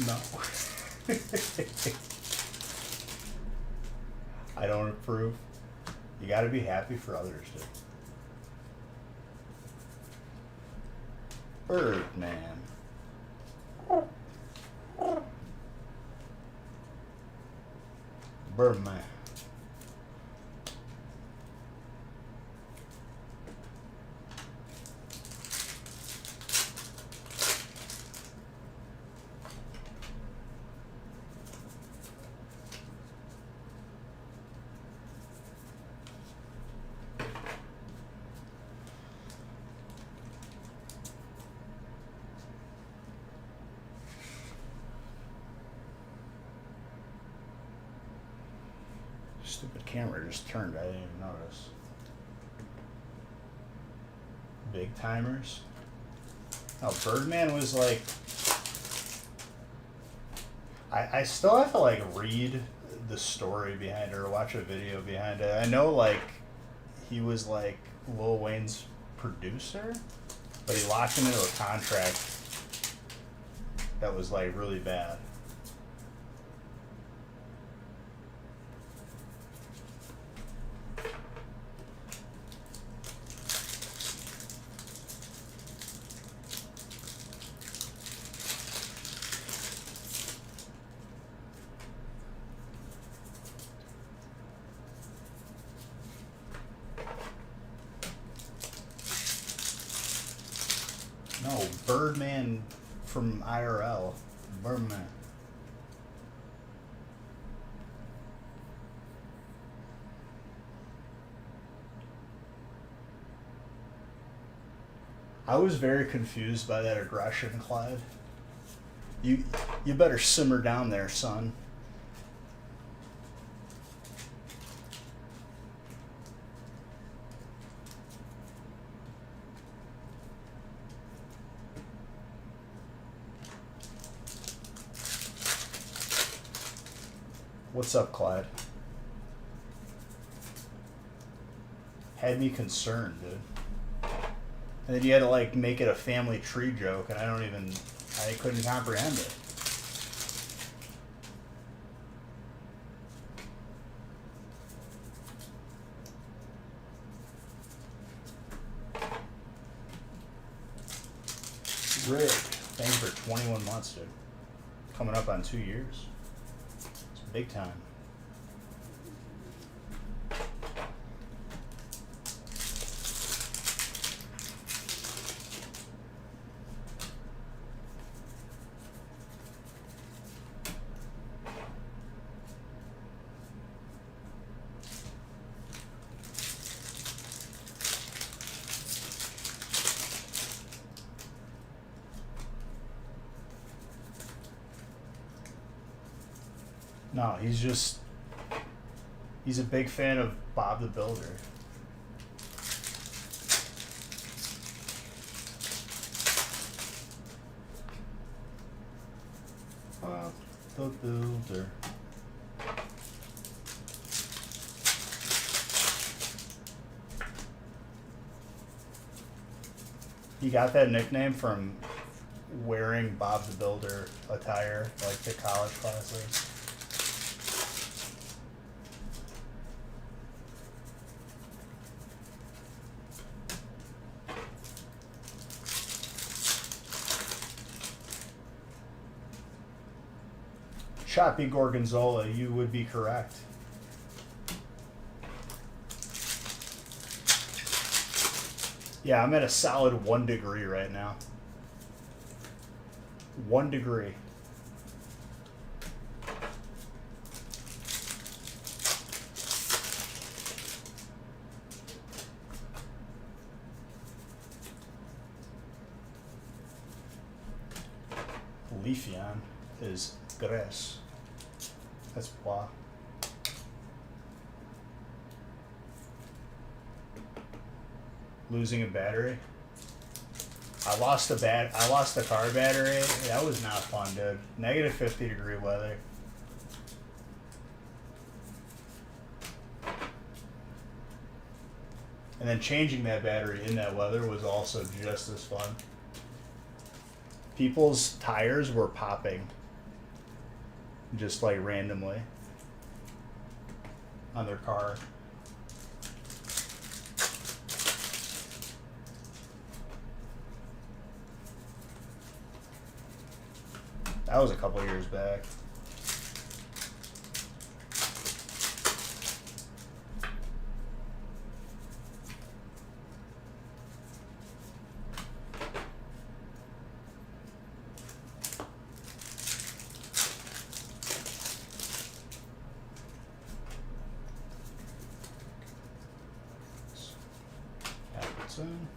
No. I don't approve. You gotta be happy for others, dude. Birdman. Birdman. Stupid camera just turned. I didn't even notice. Big timers. Oh, Birdman was like. I still have to like read the story behind it or watch a video behind it. I know like he was like Lil Wayne's producer, but he locked him into a contract that was like really bad. No, Birdman from IRL. Birdman. I was very confused by that aggression, Clyde. You better simmer down there, son. What's up, Clyde? Had me concerned, dude. And then you had to like make it a family tree joke, and I couldn't comprehend it. Rick, thank you for 21 months, dude. Coming up on 2 years. It's big time. No, he's a big fan of Bob the Builder. Bob the Builder. He got that nickname from wearing Bob the Builder attire, like to college classes. Choppy Gorgonzola, you would be correct. Yeah, I'm at a solid 1 degree right now. 1 degree. Leafeon is grass. That's why. Losing a battery. I lost a car battery. That was not fun, dude. Negative 50 degree weather. And then changing that battery in that weather was also just as fun. People's tires were popping just like randomly on their car. That was a couple years back. Appleton.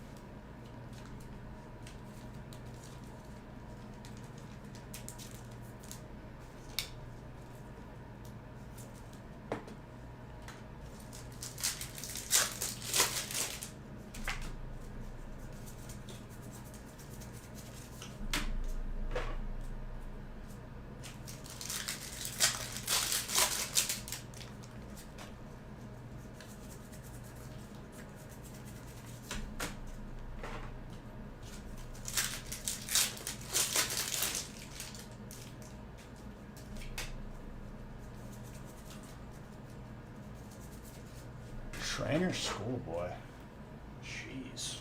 Trainer Schoolboy. Jeez.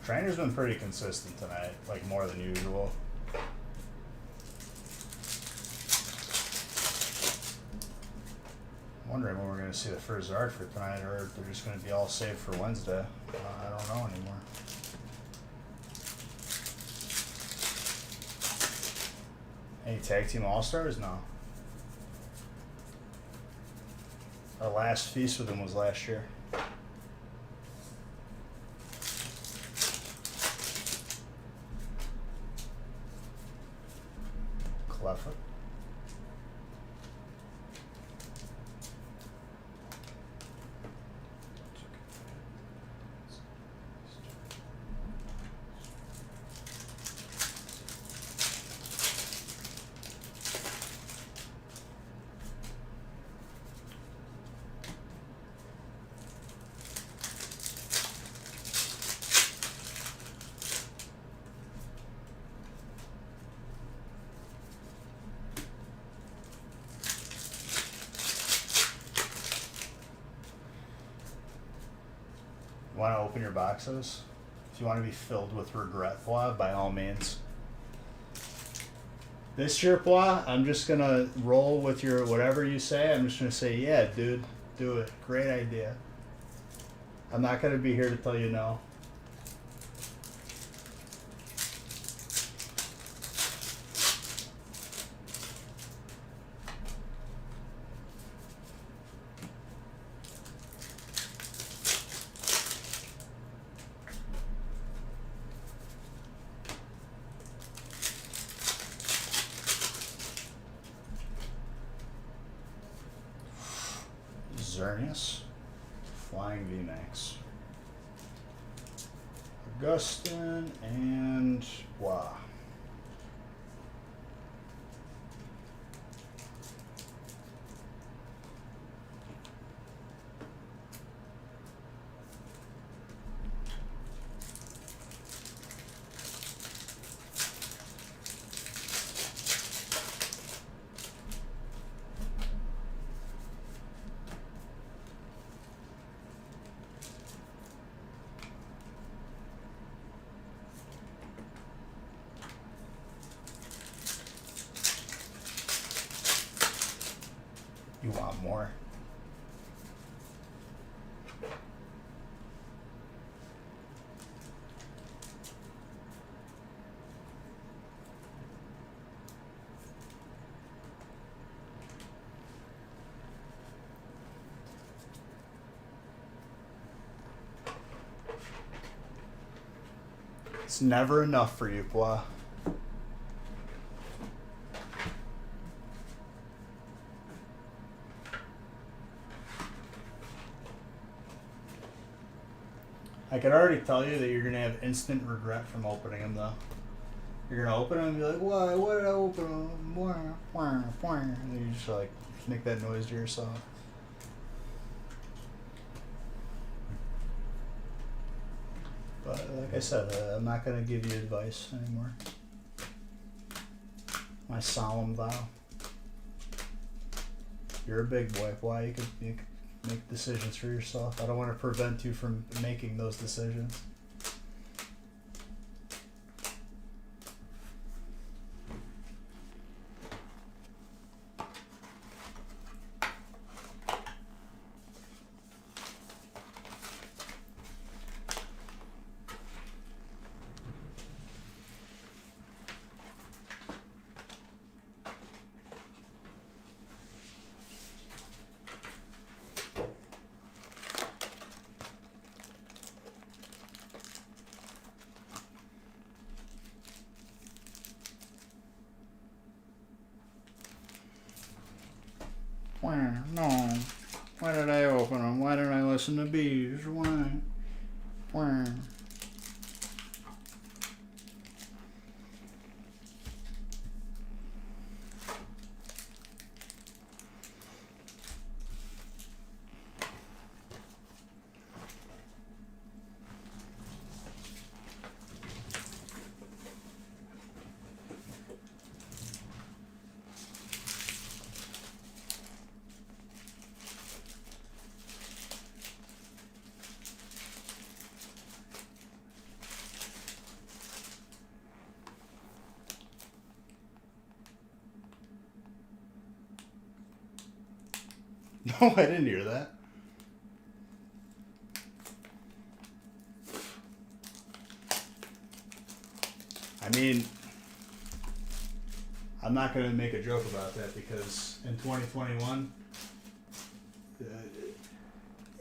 Trainer's been pretty consistent tonight, like more than usual. I'm wondering when we're going to see the first art for tonight, or they're just going to be all saved for Wednesday. I don't know anymore. Any tag team all-stars? No. Our last feast with them was last year. Cleffa. Want to open your boxes? If you want to be filled with regret, Pwa, by all means. This year, Pwa, I'm just going to roll with your whatever you say. I'm just going to say, yeah, dude, do it. Great idea. I'm not going to be here to tell you no. Xerneas, Flying VMAX, Augustin, and Wow. You want more? It's never enough for you, Pwa. I I could already tell you that you're gonna have instant regret from opening them, though. You're gonna open them and be like, "Why? Why did I open them?" And then you just like make that noise to yourself. But like I said, I'm not gonna give you advice anymore. My solemn vow. You're a big boy. Why you could make decisions for yourself. I don't want to prevent you from making those decisions. No. Why did I open them? Why didn't I listen to bees? Why? No, I didn't hear that. I mean, I'm not going to make a joke about that because in 2021,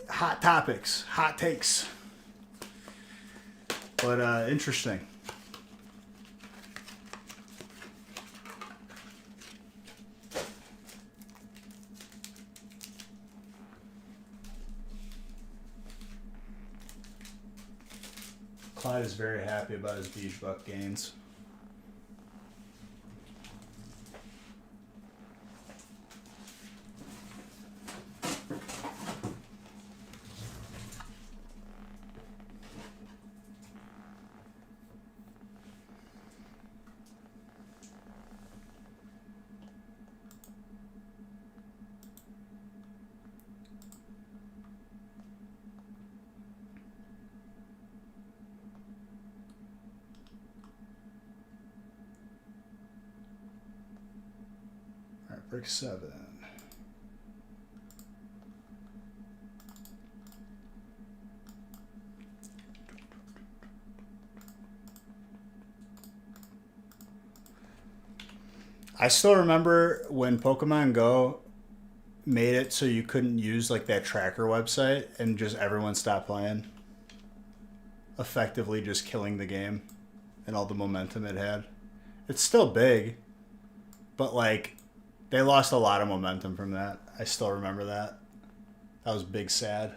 hot topics, hot takes. But interesting. Clyde is very happy about his beach buck gains. Brick 7. I still remember when Pokemon Go made it so you couldn't use like that tracker website and just everyone stopped playing. Effectively just killing the game and all the momentum it had. It's still big, but like they lost a lot of momentum from that. I still remember that. That was big sad.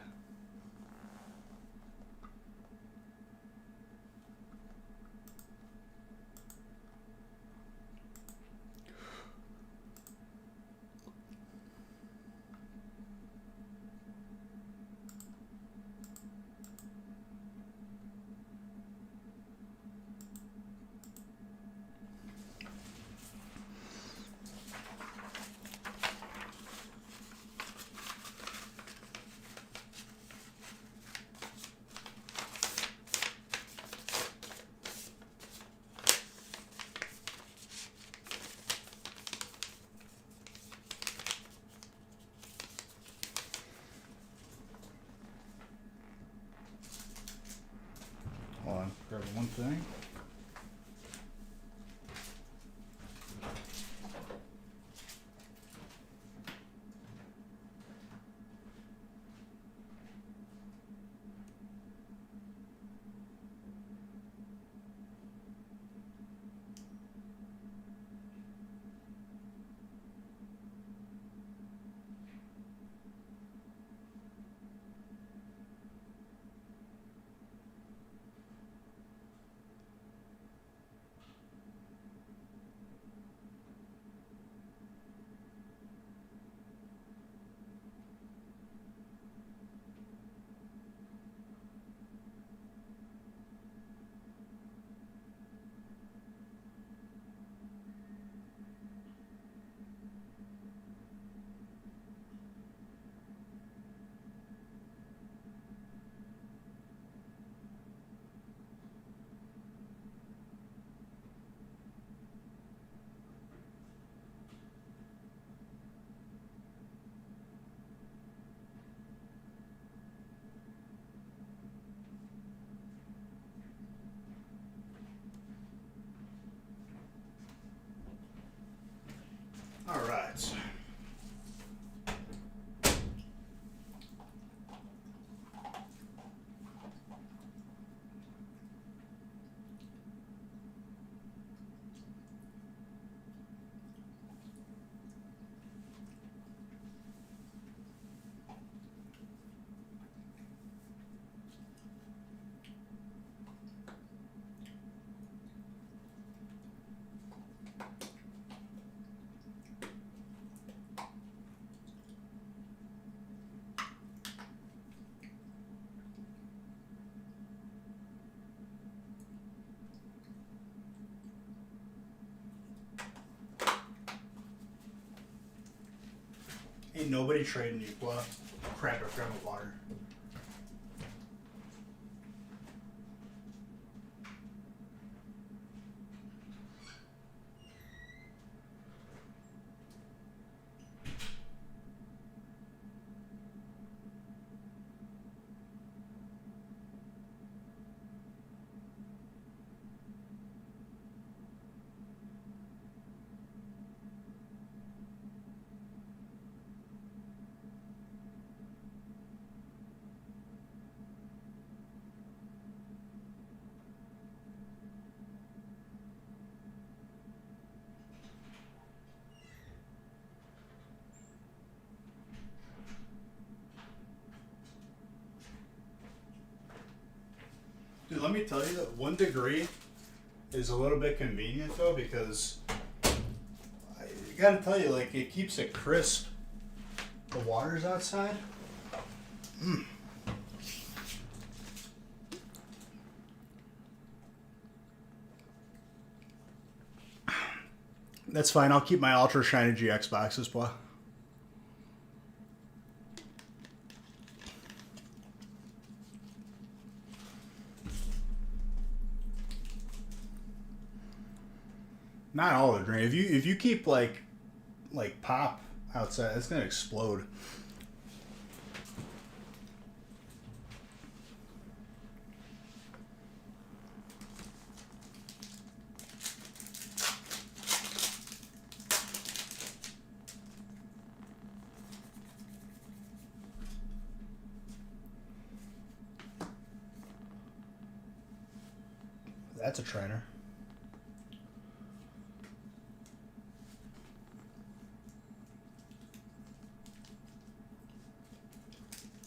Hold on, grab one thing. sides. Ain't nobody trading you, boy. Crap, I grabbed water. Dude, let me tell you that 1 degree is a little bit convenient though, because I gotta tell you, like, it keeps it crisp. The water's outside. That's fine. I'll keep my Ultra Shiny GX boxes, boy. Not all the drain. If you keep like pop outside, it's gonna explode. That's a trainer.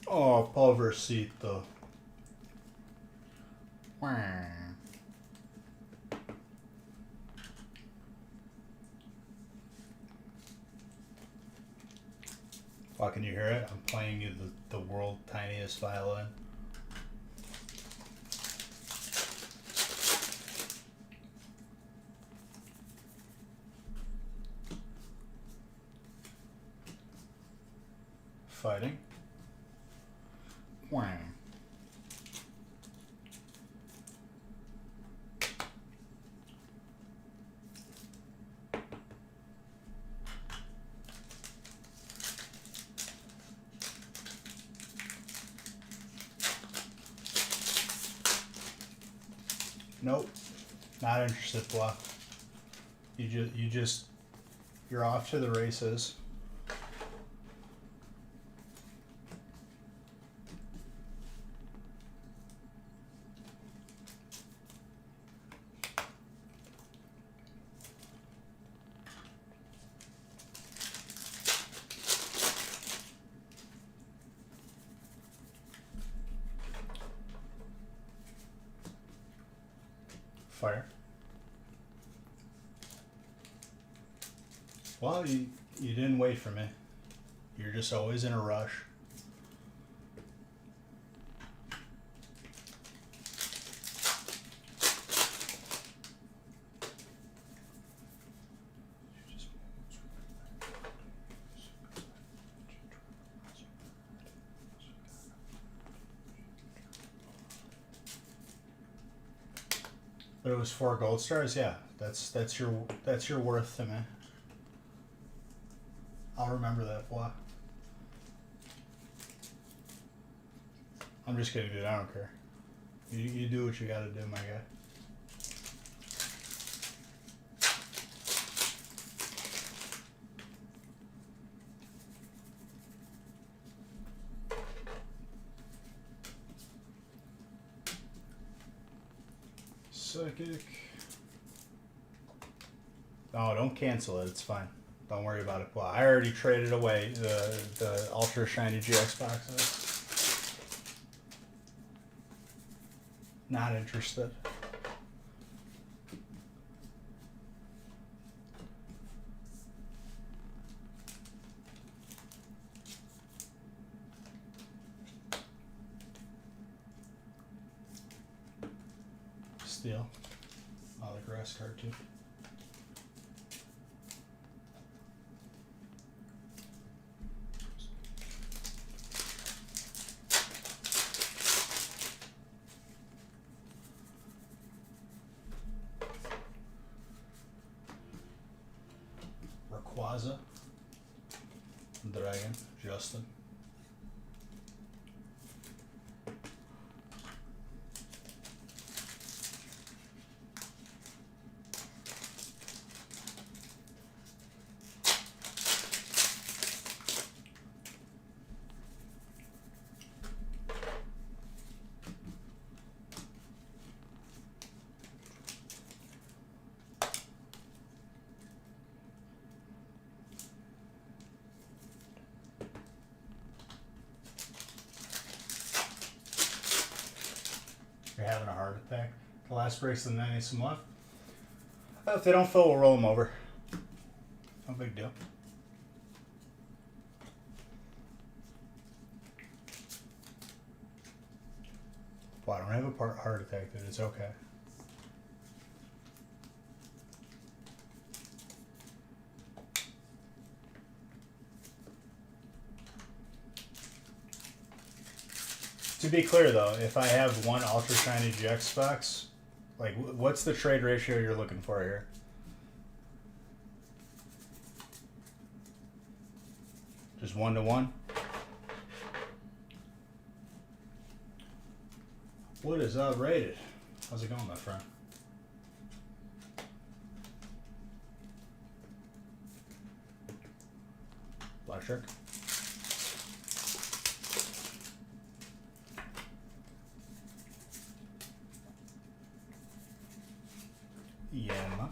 Oh, pobrecito. Fuck, can you hear it? I'm playing you the world tiniest violin. Fighting. Wham. Nope. Not interested, Bluff. You're off to the races. Fire. Well, you didn't wait for me. You're just always in a rush. But it was 4 gold stars. Yeah, that's your worth to me. I'll remember that, boy. I'm just kidding, dude. I don't care. You do what you gotta do, my guy. Psychic. Oh, don't cancel it. It's fine. Don't worry about it. Well, I already traded away the Ultra Shiny GX boxes. Not interested. Steel. Oh, the grass card too. Rayquaza. Dragon. Justin. You're having a heart attack. The last breaks and then need some left. If they don't fill, we'll roll them over. No big deal. Well, I don't have a heart attack, dude. It's okay. To be clear, though, if I have one Ultra Shiny GX box, like, what's the trade ratio you're looking for here? Just 1 to 1? What is rated? How's it going, my friend? Black Shark. Yamma.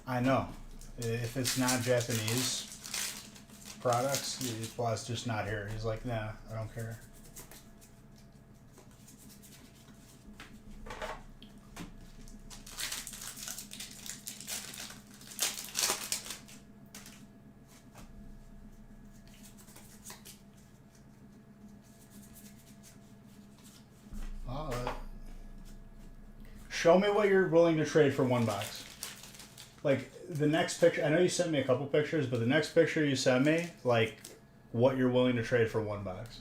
I know. If it's not Japanese products, well, it's just not here. He's like, nah, I don't care. Show me what you're willing to trade for one box. Like, the next picture, I know you sent me a couple pictures, but the next picture you sent me, like, what you're willing to trade for one box.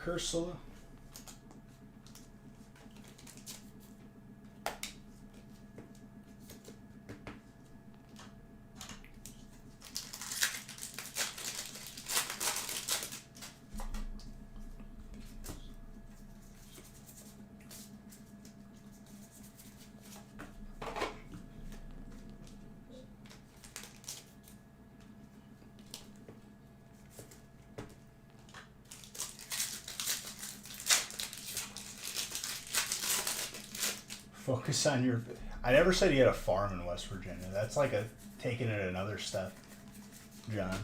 Ursula. Focus on your... I never said he had a farm in West Virginia. That's like taking it another step, John,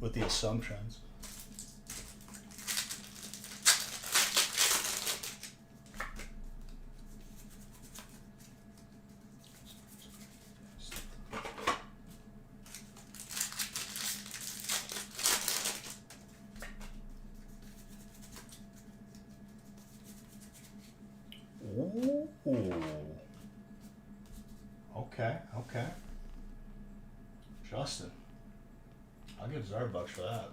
with the assumptions. Ooh. Okay, okay. Justin. I'll give $1,000 for that.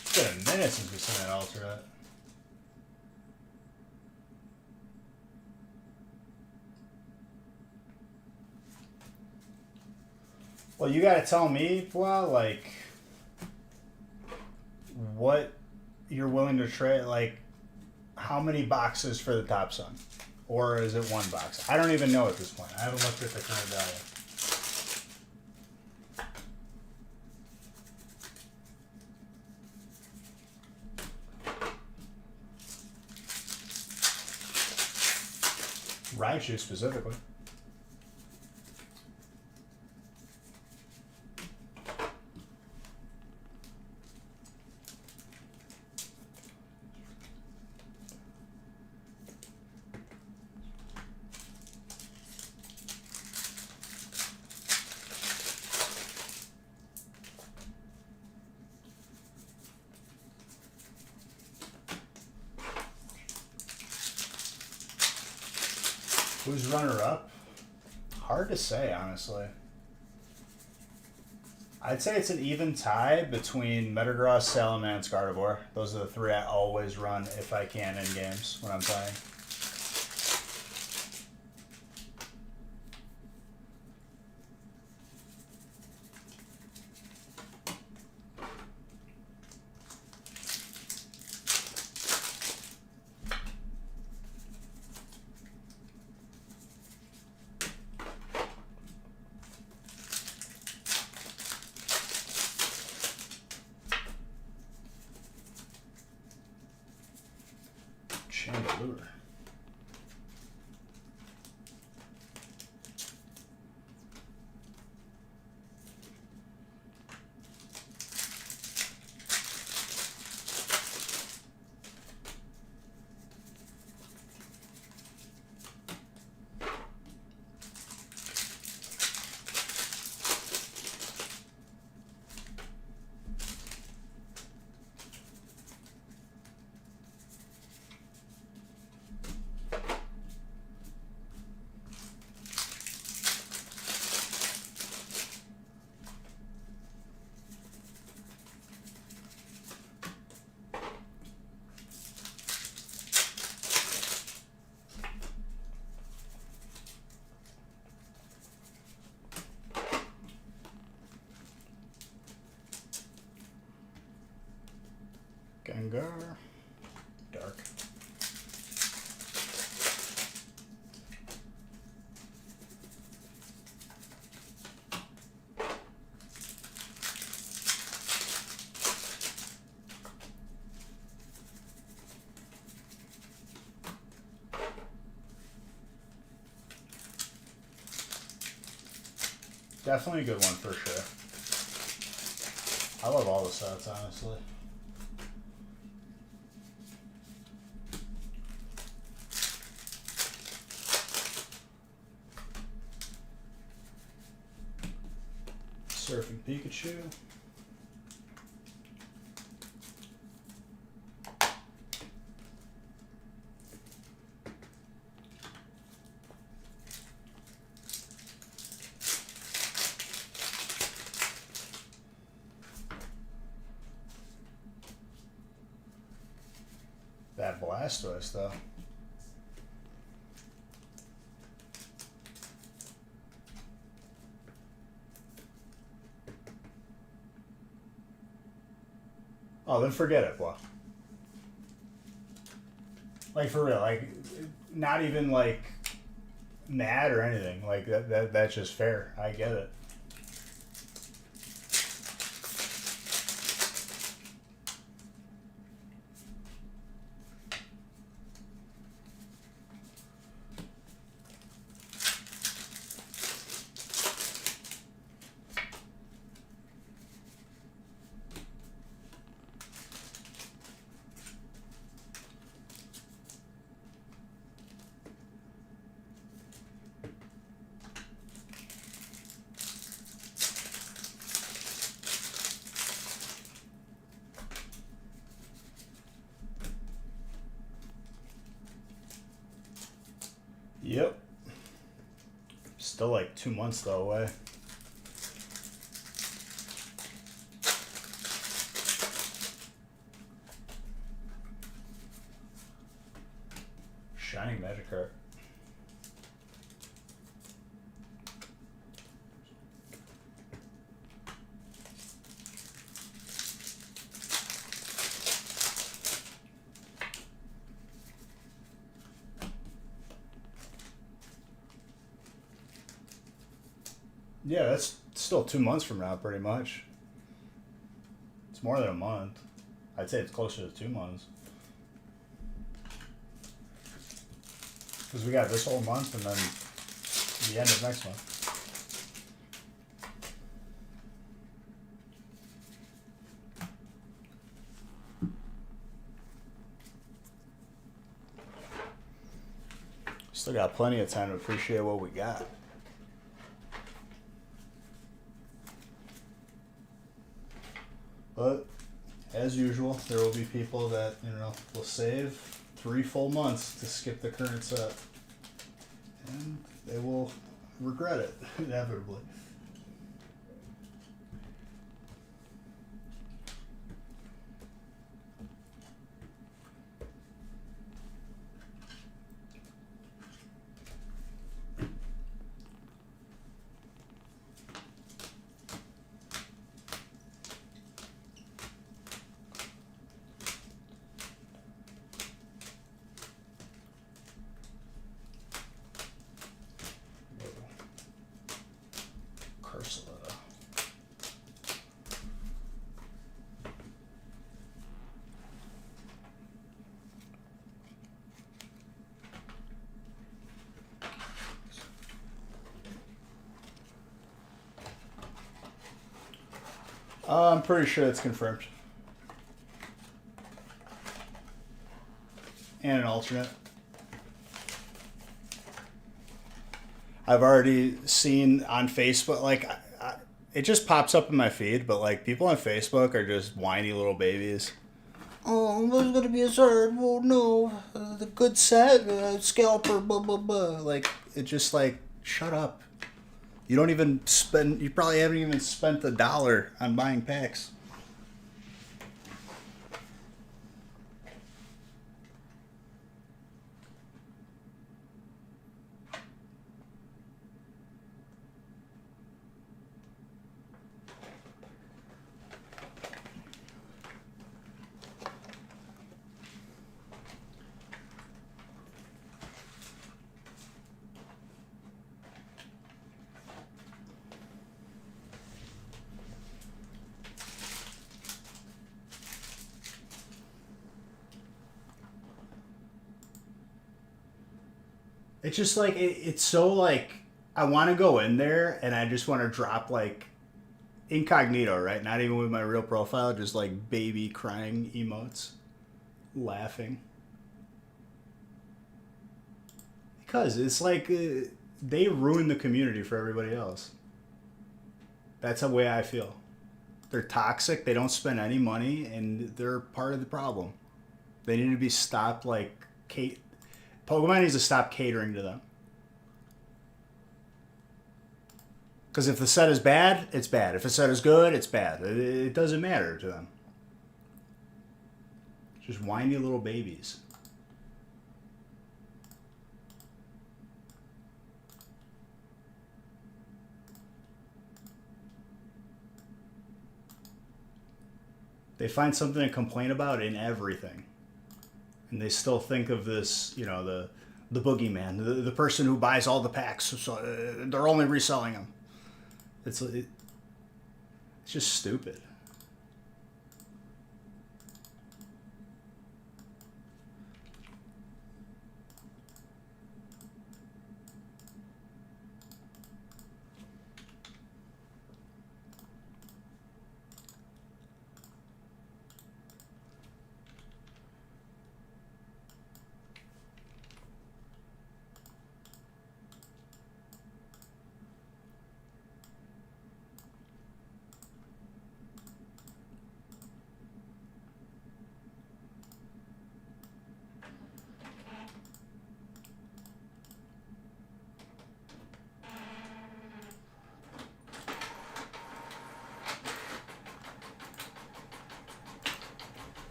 It's been a minute since we've seen that alternate. Well, you gotta tell me, well, like, what you're willing to trade, like, how many boxes for the Top Sun? Or is it one box? I don't even know at this point. I haven't looked at the current value. Raichu specifically. Who's runner-up? Hard to say, honestly. I'd say it's an even tie between Metagross, Salamence, Gardevoir. Those are the three I always run if I can in games when I'm playing. Chandelure. Gengar. Dark. Definitely a good one for sure. I love all the sets, honestly. Surfing Pikachu. That Blastoise, though. Oh, then forget it, blah. Like, for real, like, not even, like, mad or anything. Like, that's just fair. I get it. Yep. Still like 2 months though away. Shining Magikarp. Yeah, that's still 2 months from now, pretty much. It's more than a month. I'd say it's closer to 2 months. Because we got this whole month and then the end of next month. Still got plenty of time to appreciate what we got. But as usual, there will be people that, will save 3 full months to skip the current set. And they will regret it, inevitably. I'm pretty sure it's confirmed. And an alternate. I've already seen on Facebook, like, it just pops up in my feed, but, like, people on Facebook are just whiny little babies. Oh, there's going to be a third. Oh, no. The good set, scalper, blah, blah, blah. Like, it just, like, shut up. You don't even spend, you probably haven't even spent $1 on buying packs. It's just like, it's so like, I want to go in there and I just want to drop like incognito, right? Not even with my real profile, just like baby crying emotes, laughing. Because it's like they ruin the community for everybody else. That's the way I feel. They're toxic, they don't spend any money, and they're part of the problem. They need to be stopped like Pokemon needs to stop catering to them. Because if the set is bad, it's bad. If the set is good, it's bad. It doesn't matter to them. Just whiny little babies. They find something to complain about in everything. And they still think of this, the boogeyman, the person who buys all the packs, so they're only reselling them. It's just stupid.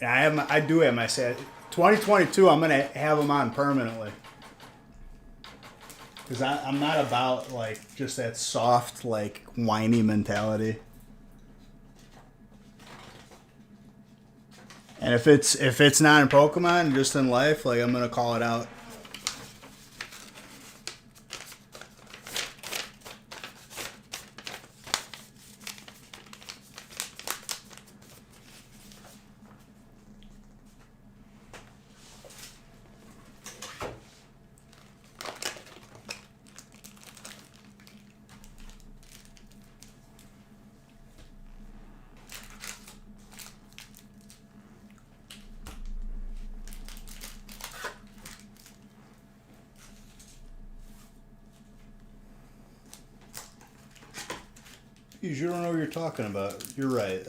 And I do have my set. 2022, I'm gonna have them on permanently. Because I'm not about like just that soft, like whiny mentality. And if it's not in Pokemon, just in life, like I'm gonna call it out. You don't know what you're talking about. You're right.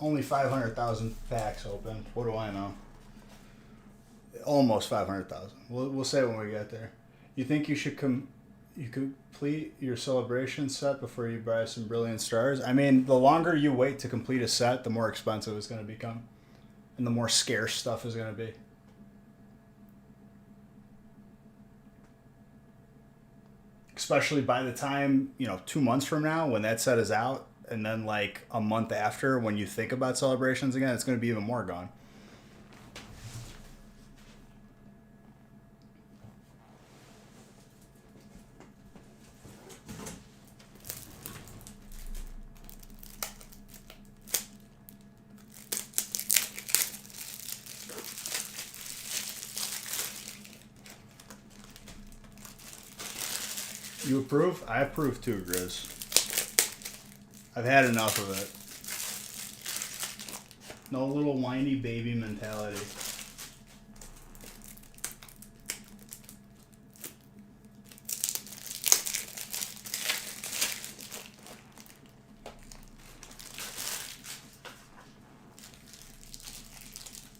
Only 500,000 packs open. What do I know? Almost 500,000. We'll say when we get there. You think you should you complete your celebration set before you buy some brilliant stars? I mean, the longer you wait to complete a set, the more expensive it's going to become, and the more scarce stuff is going to be. Especially by the time, 2 months from now when that set is out, and then like a month after when you think about celebrations again, it's going to be even more gone. You approve? I approve too, Grizz. I've had enough of it. No little whiny baby mentality.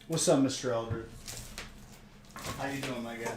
What's up, Mr. Eldred? How you doing, my guy?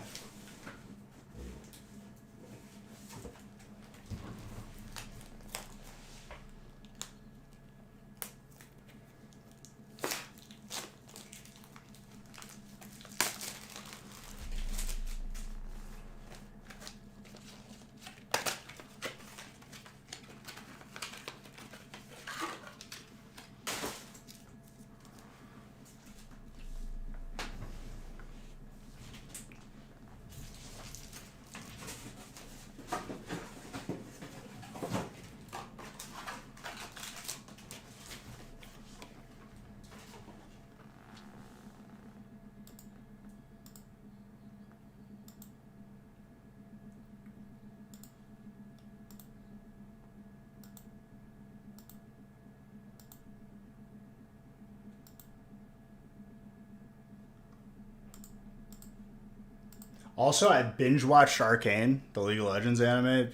Also, I binge watched Arcane, the League of Legends anime.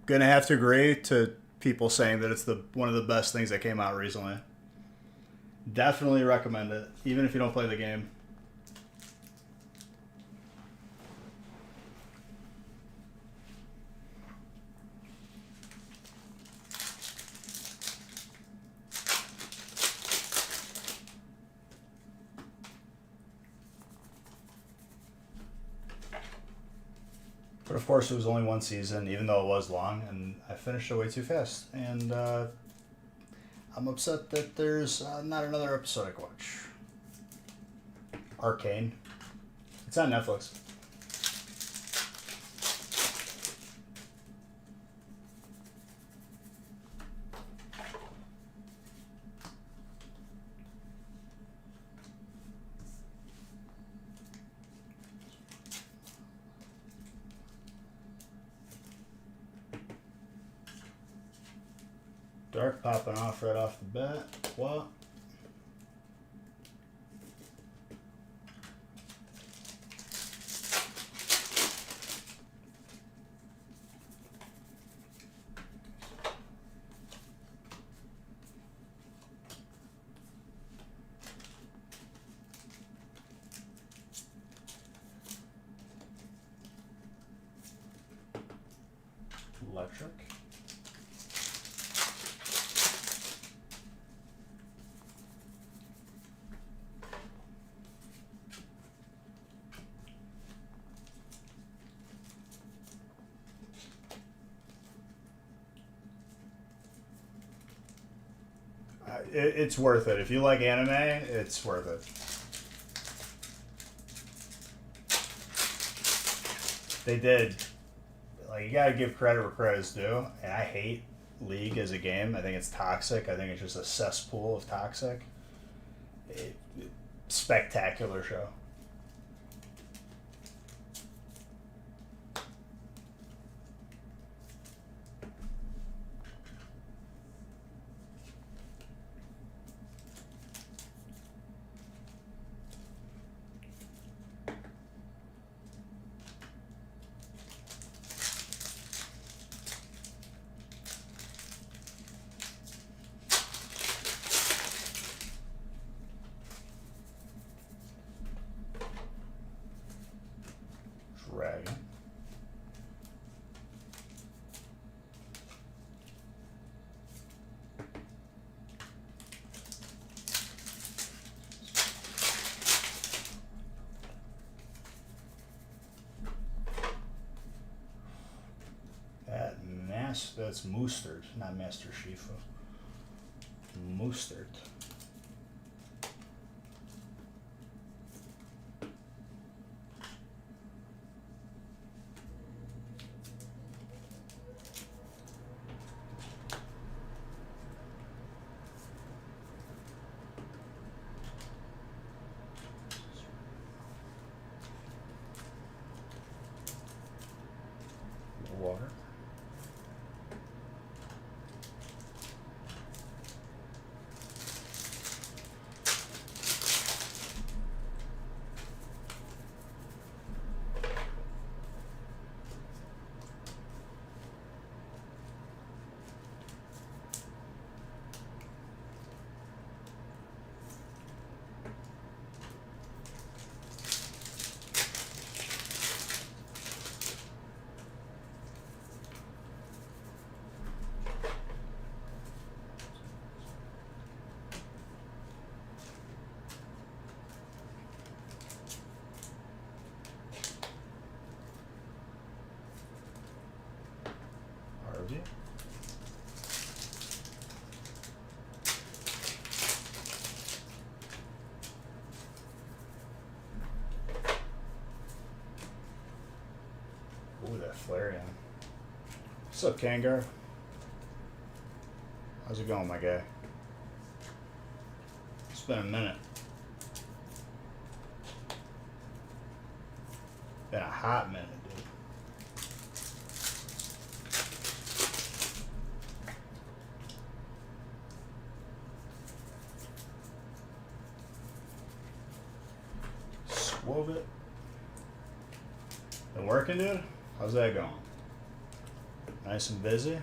Gonna have to agree to people saying that it's one of the best things that came out recently. Definitely recommend it, even if you don't play the game. But of course, it was only one season, even though it was long, and I finished it way too fast. And I'm upset that there's not another episode I can watch. Arcane. It's on Netflix. Dark popping off right off the bat. What? Electric. it's worth it. If you like anime, it's worth it. They did. Like, you gotta give credit where credit's due. And I hate League as a game. I think it's toxic. I think it's just a cesspool of toxic. Spectacular show. Dragon. That's Moostert, not Master Shifu. Moostert. Water. Harvey. Ooh, that Flareon. What's up, Kangar? How's it going, my guy? It's been a minute. Been a hot minute, dude. Swove it. Been working, dude? How's that going? Nice and busy?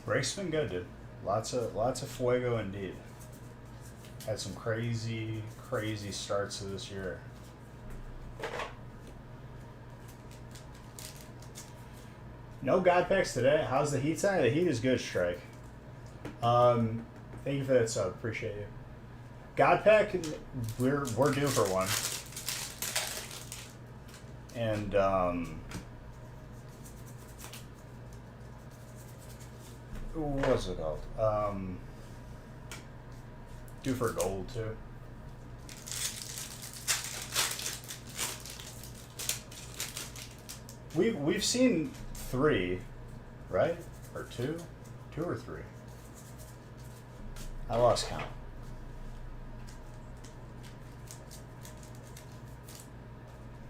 Break's been good, dude. Lots of fuego indeed. Had some crazy starts to this year. No God packs today. How's the heat tonight? The heat is good, Strike. Thank you for that sub. Appreciate you. God pack, we're due for one. And what's it called? Due for gold too. We've seen 3, right? Or 2 or 3. I lost count.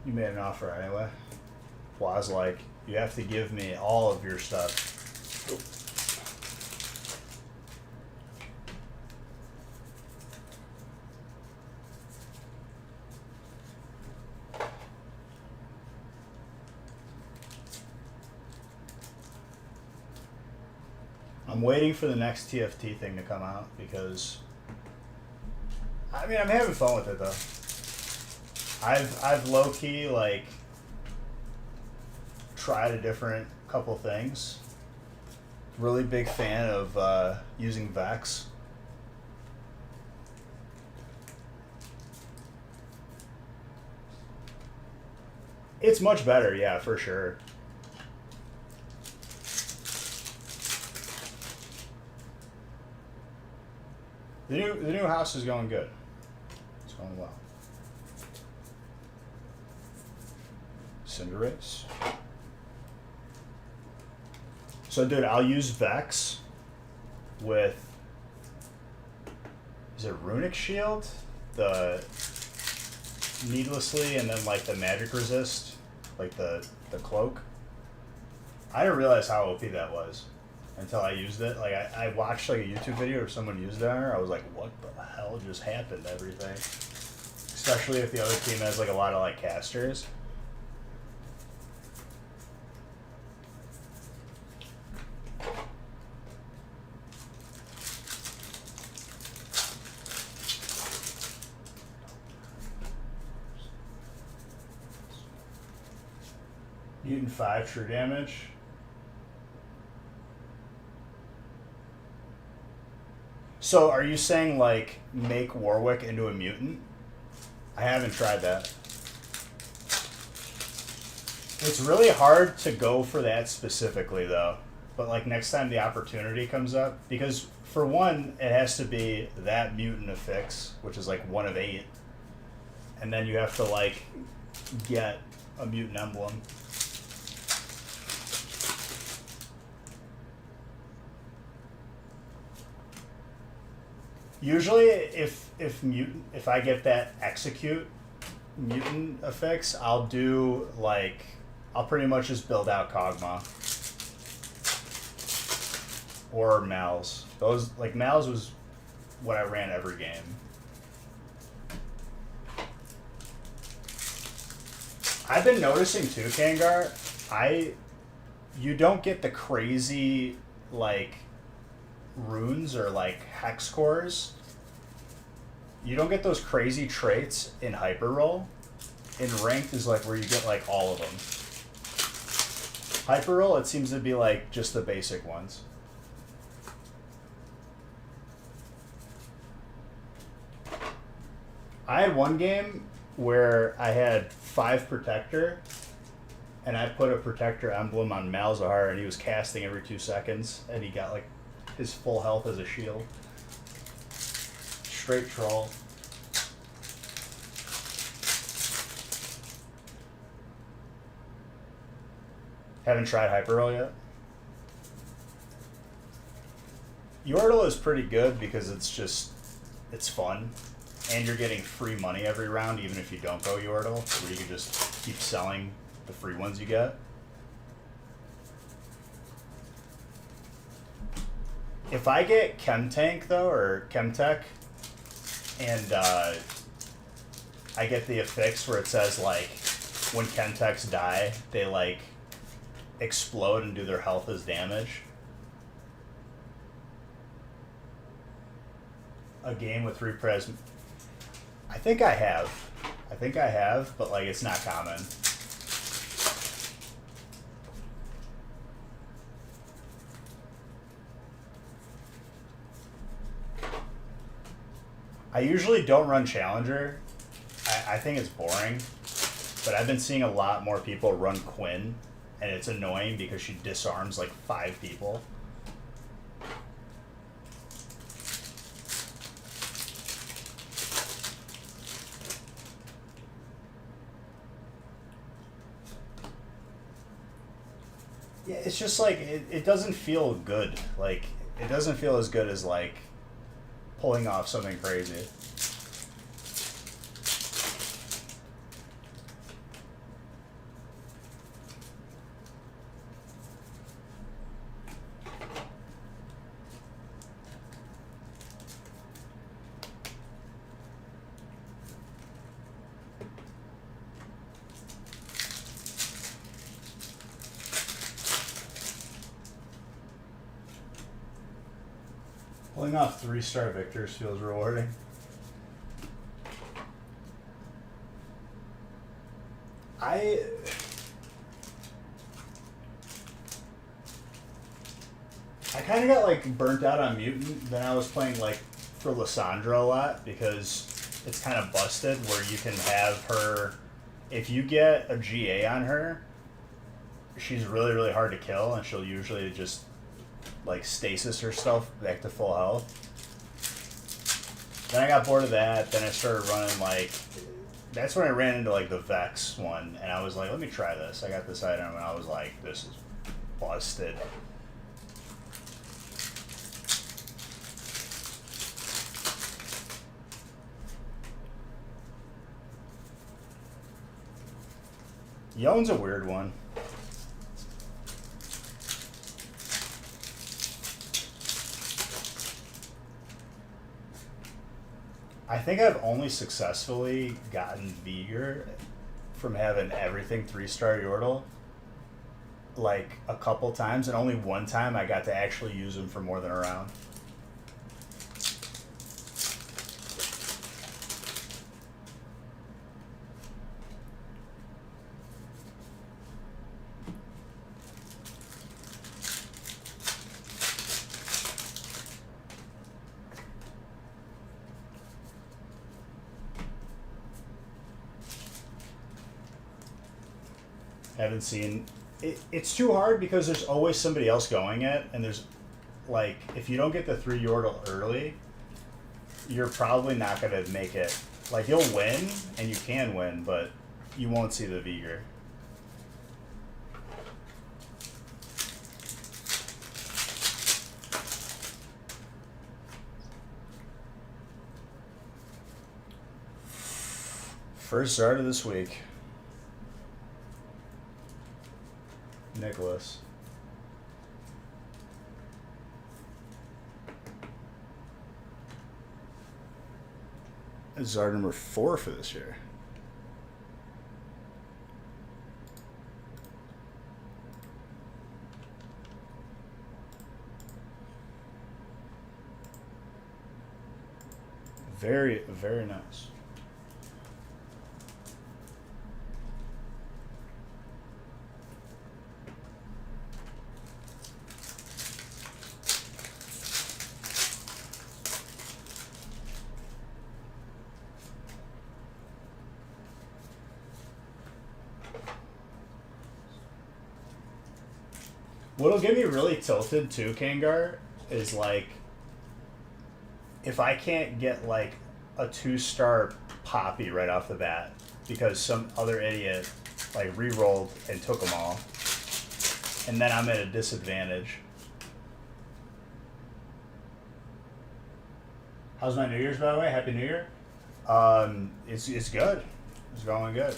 You made an offer anyway. Well, I was like, you have to give me all of your stuff. I'm waiting for the next TFT thing to come out because, I mean, I'm having fun with it though. I've low key like tried a different couple things. Really big fan of using Vex. It's much better, yeah, for sure. The new house is going good. It's going well. Cinderace. So, dude, I'll use Vex with. Is it Runic Shield? The needlessly, and then like the magic resist, like the cloak. I didn't realize how OP that was until I used it. Like I watched like a YouTube video or someone used it on her. I was like, what the hell just happened to everything? Especially if the other team has like a lot of like casters. Mutant 5 true damage. So are you saying like make Warwick into a mutant? I haven't tried that. It's really hard to go for that specifically though. But like next time the opportunity comes up, because for one, it has to be that mutant affix, which is like 1 of 8. And then you have to like get a mutant emblem. Usually, if I get that execute mutant effects, I'll pretty much just build out Kog'Maw or Mal's. Those like Mal's was what I ran every game. I've been noticing too, Kangar. You don't get the crazy like runes or like hex cores. You don't get those crazy traits in hyper roll. In ranked is like where you get like all of them. Hyper roll, it seems to be like just the basic ones. I had one game where I had 5 protector and I put a protector emblem on Malzahar and he was casting every 2 seconds and he got like his full health as a shield. Straight troll. Haven't tried Hyper Roll yet. Yordle is pretty good because it's fun. And you're getting free money every round even if you don't go Yordle, where you can just keep selling the free ones you get. If I get Chemtank though, or Chemtech, and I get the affix where it says like when Chemtechs die, they like explode and do their health as damage. A game with repres. I think I have, but like it's not common. I usually don't run Challenger. I think it's boring. But I've been seeing a lot more people run Quinn, and it's annoying because she disarms like 5 people. Yeah, it's just like, it doesn't feel good. Like, it doesn't feel as good as like pulling off something crazy. Pulling off 3-star victors feels rewarding. I kind of got like burnt out on Mutant. Then I was playing like for Lysandra a lot because it's kind of busted where you can have her, if you get a GA on her, she's really, really hard to kill and she'll usually just like stasis herself back to full health. Then I got bored of that. Then I started running like. That's when I ran into like the Vex one, and I was like, let me try this. I got this item, and I was like, this is busted. Yone's a weird one. I think I've only successfully gotten Vigor from having everything 3-star Yordle like a couple times, and only one time I got to actually use him for more than a round. Haven't seen it. It's too hard because there's always somebody else going it, and there's like if you don't get the 3 Yordle early, you're probably not gonna make it. Like you'll win, and you can win, but you won't see the Vigor. First start of this week. Nicholas. This is our number 4 for this year. Very, very nice. What'll get me really tilted too, Kangar, is like if I can't get like a 2-star Poppy right off the bat because some other idiot like re-rolled and took them all, and then I'm at a disadvantage. How's my New Year's, by the way? Happy New Year. It's good. It's going good.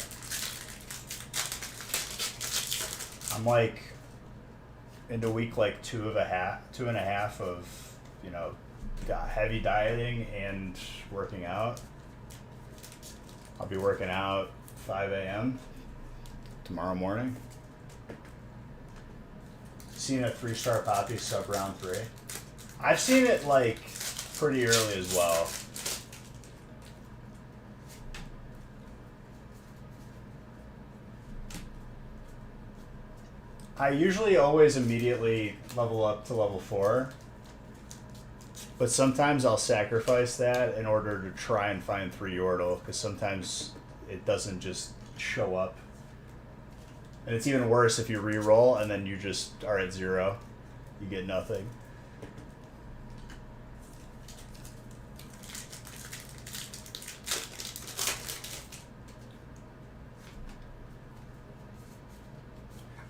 I'm like into week like 2.5 of, you know, heavy dieting and working out. I'll be working out 5 a.m. tomorrow morning. Seen a 3-star Poppy sub round 3. I've seen it like pretty early as well. I usually always immediately level up to level 4, but sometimes I'll sacrifice that in order to try and find 3 Yordle, because sometimes it doesn't just show up. And it's even worse if you re-roll and then you just are at 0. You get nothing.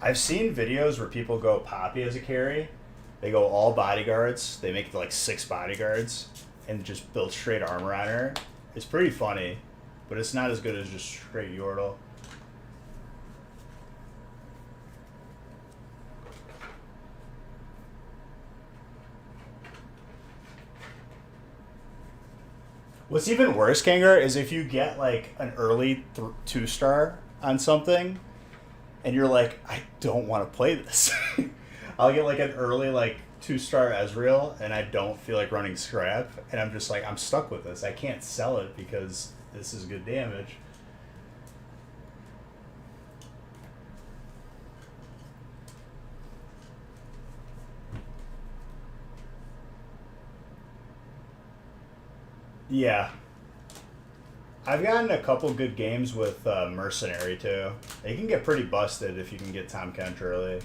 I've seen videos where people go Poppy as a carry. They go all bodyguards. They make like 6 bodyguards and just build straight armor on her. It's pretty funny, but it's not as good as just straight Yordle. What's even worse, Kangar, is if you get like an early 2-star on something and you're like, I don't want to play this. I'll get like an early like 2-star Ezreal and I don't feel like running Scrap, and I'm just like, I'm stuck with this. I can't sell it because this is good damage. Yeah. I've gotten a couple good games with Mercenary, too. They can get pretty busted if you can get Tom Kent early.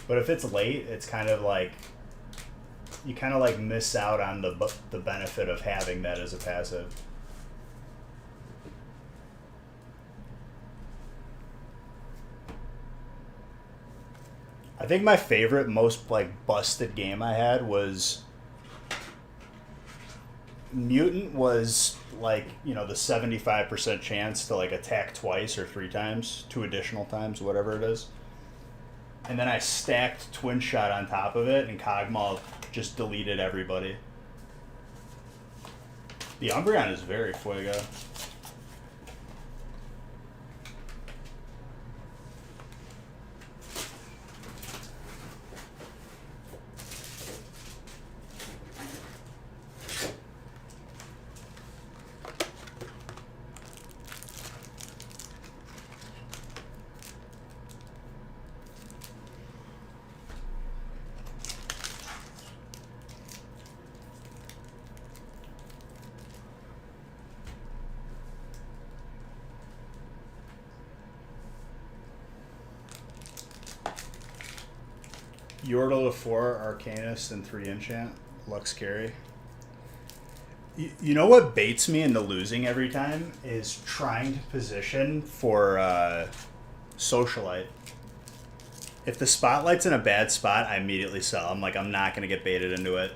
But if it's late, it's kind of like you kind of like miss out on the benefit of having that as a passive. I think my favorite, most like busted game I had was Mutant was like, you know, the 75% chance to like attack twice or 3 times, 2 additional times, whatever it is. And then I stacked Twin Shot on top of it, and Kog'Maw just deleted everybody. The Umbreon is very fuego. Yordle to 4, Arcanist, and 3 enchant. Looks scary. You know what baits me into losing every time is trying to position for Socialite. If the Spotlight's in a bad spot, I immediately sell. I'm like, I'm not going to get baited into it.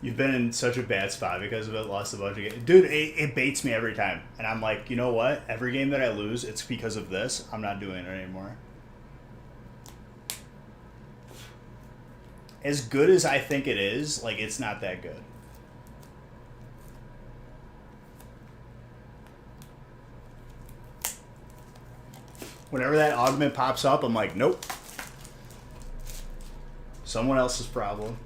You've been in such a bad spot because of it, lost a bunch of games. Dude, it baits me every time. And I'm like, you know what? Every game that I lose, it's because of this. I'm not doing it anymore. As good as I think it is, like, it's not that good. Whenever that augment pops up, I'm like, nope. Someone else's problem.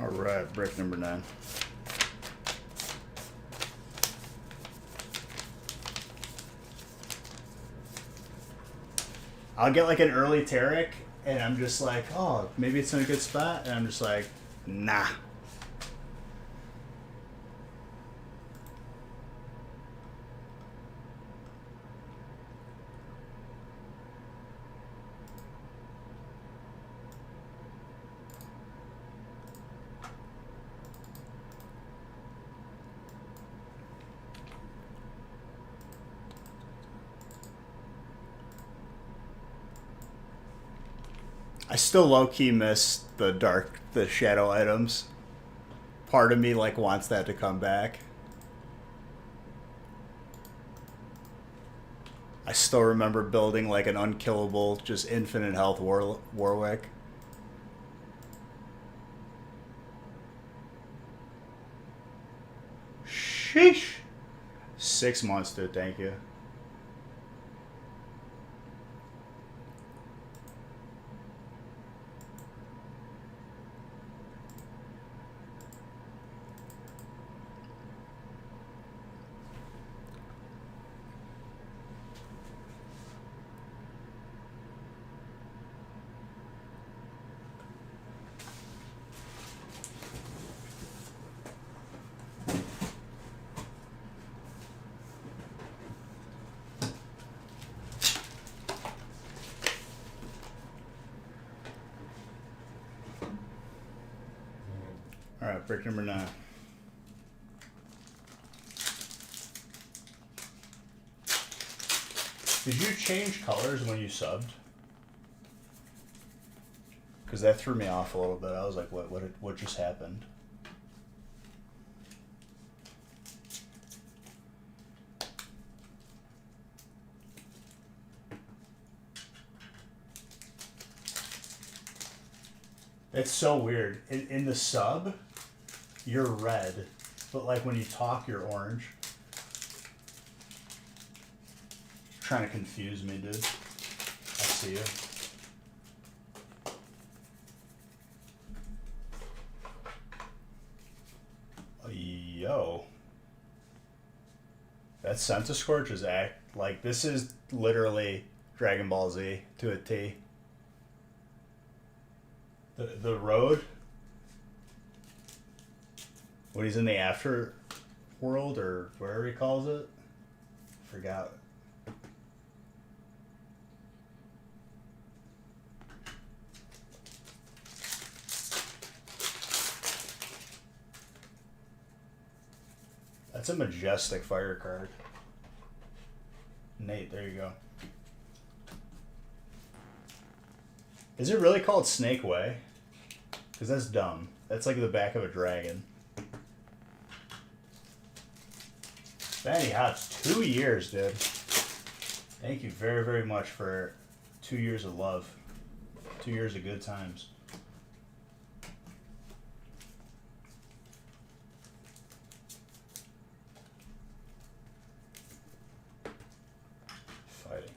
Alright, brick number 9. I'll get like an early Taric, and I'm just like, oh, maybe it's in a good spot, and I'm just like, nah. I still low-key miss the shadow items. Part of me like wants that to come back. I still remember building like an unkillable, just infinite health Warwick. Sheesh. 6 months, dude. Thank you. Alright, brick number 9. Did you change colors when you subbed? Because that threw me off a little bit. I was like, what just happened? It's so weird. In the sub, you're red, but like when you talk, you're orange. Trying to confuse me, dude. I see you. Yo. That Centiscorch is like, this is literally Dragon Ball Z to a T. The road, when he's in the after world or wherever he calls it, forgot. That's a majestic fire card. Nate, there you go. Is it really called Snake Way? Because that's dumb. That's like the back of a dragon. Benny Hops, 2 years, dude. Thank you very, very much for 2 years of love. 2 years of good times. Fighting.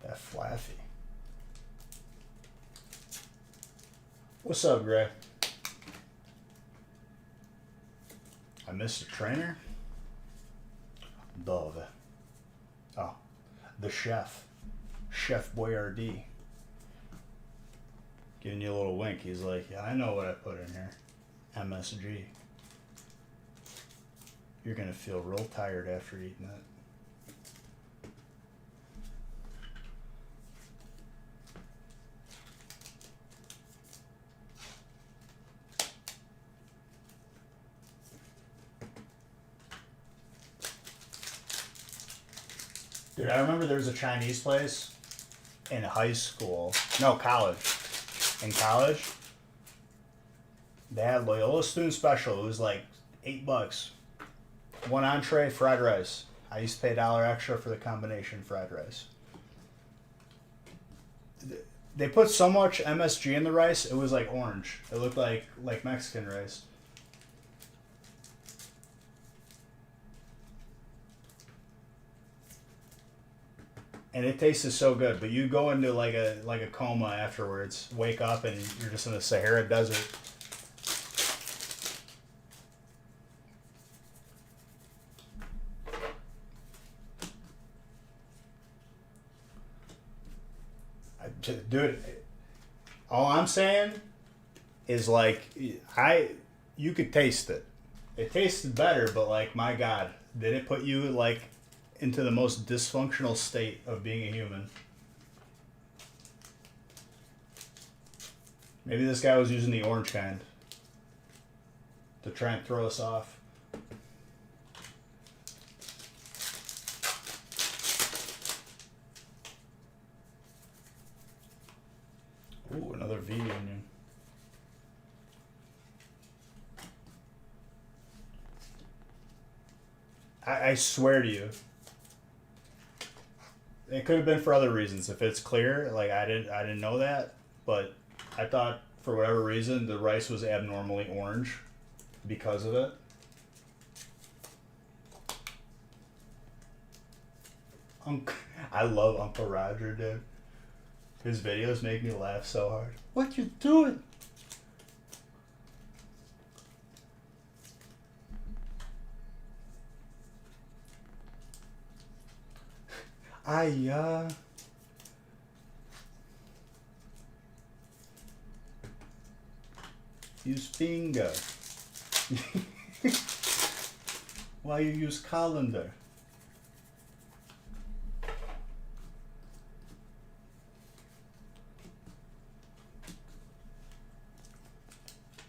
That Flaffy. What's up, Gray? I missed a trainer? Dove. Oh, the chef. Chef Boyardee. Giving you a little wink. He's like, yeah, I know what I put in here. MSG. You're going to feel real tired after eating it. Dude, I remember there was a Chinese place in high school. No, college. In college, they had Loyola Student Special. It was like $8. One entree, fried rice. I used to pay $1 extra for the combination fried rice. They put so much MSG in the rice, it was like orange. It looked like Mexican rice. And it tasted so good, but you go into like a coma afterwards. Wake up and you're just in the Sahara Desert. Dude, all I'm saying is like you could taste it. It tasted better, but like my God, did it put you like into the most dysfunctional state of being a human? Maybe this guy was using the orange kind to try and throw us off. Ooh, another V union. I swear to you, it could have been for other reasons. If it's clear, like I didn't know that, but I thought for whatever reason the rice was abnormally orange because of it. I love Uncle Roger, dude. His videos make me laugh so hard. What you doing? Use finger. Why you use colander?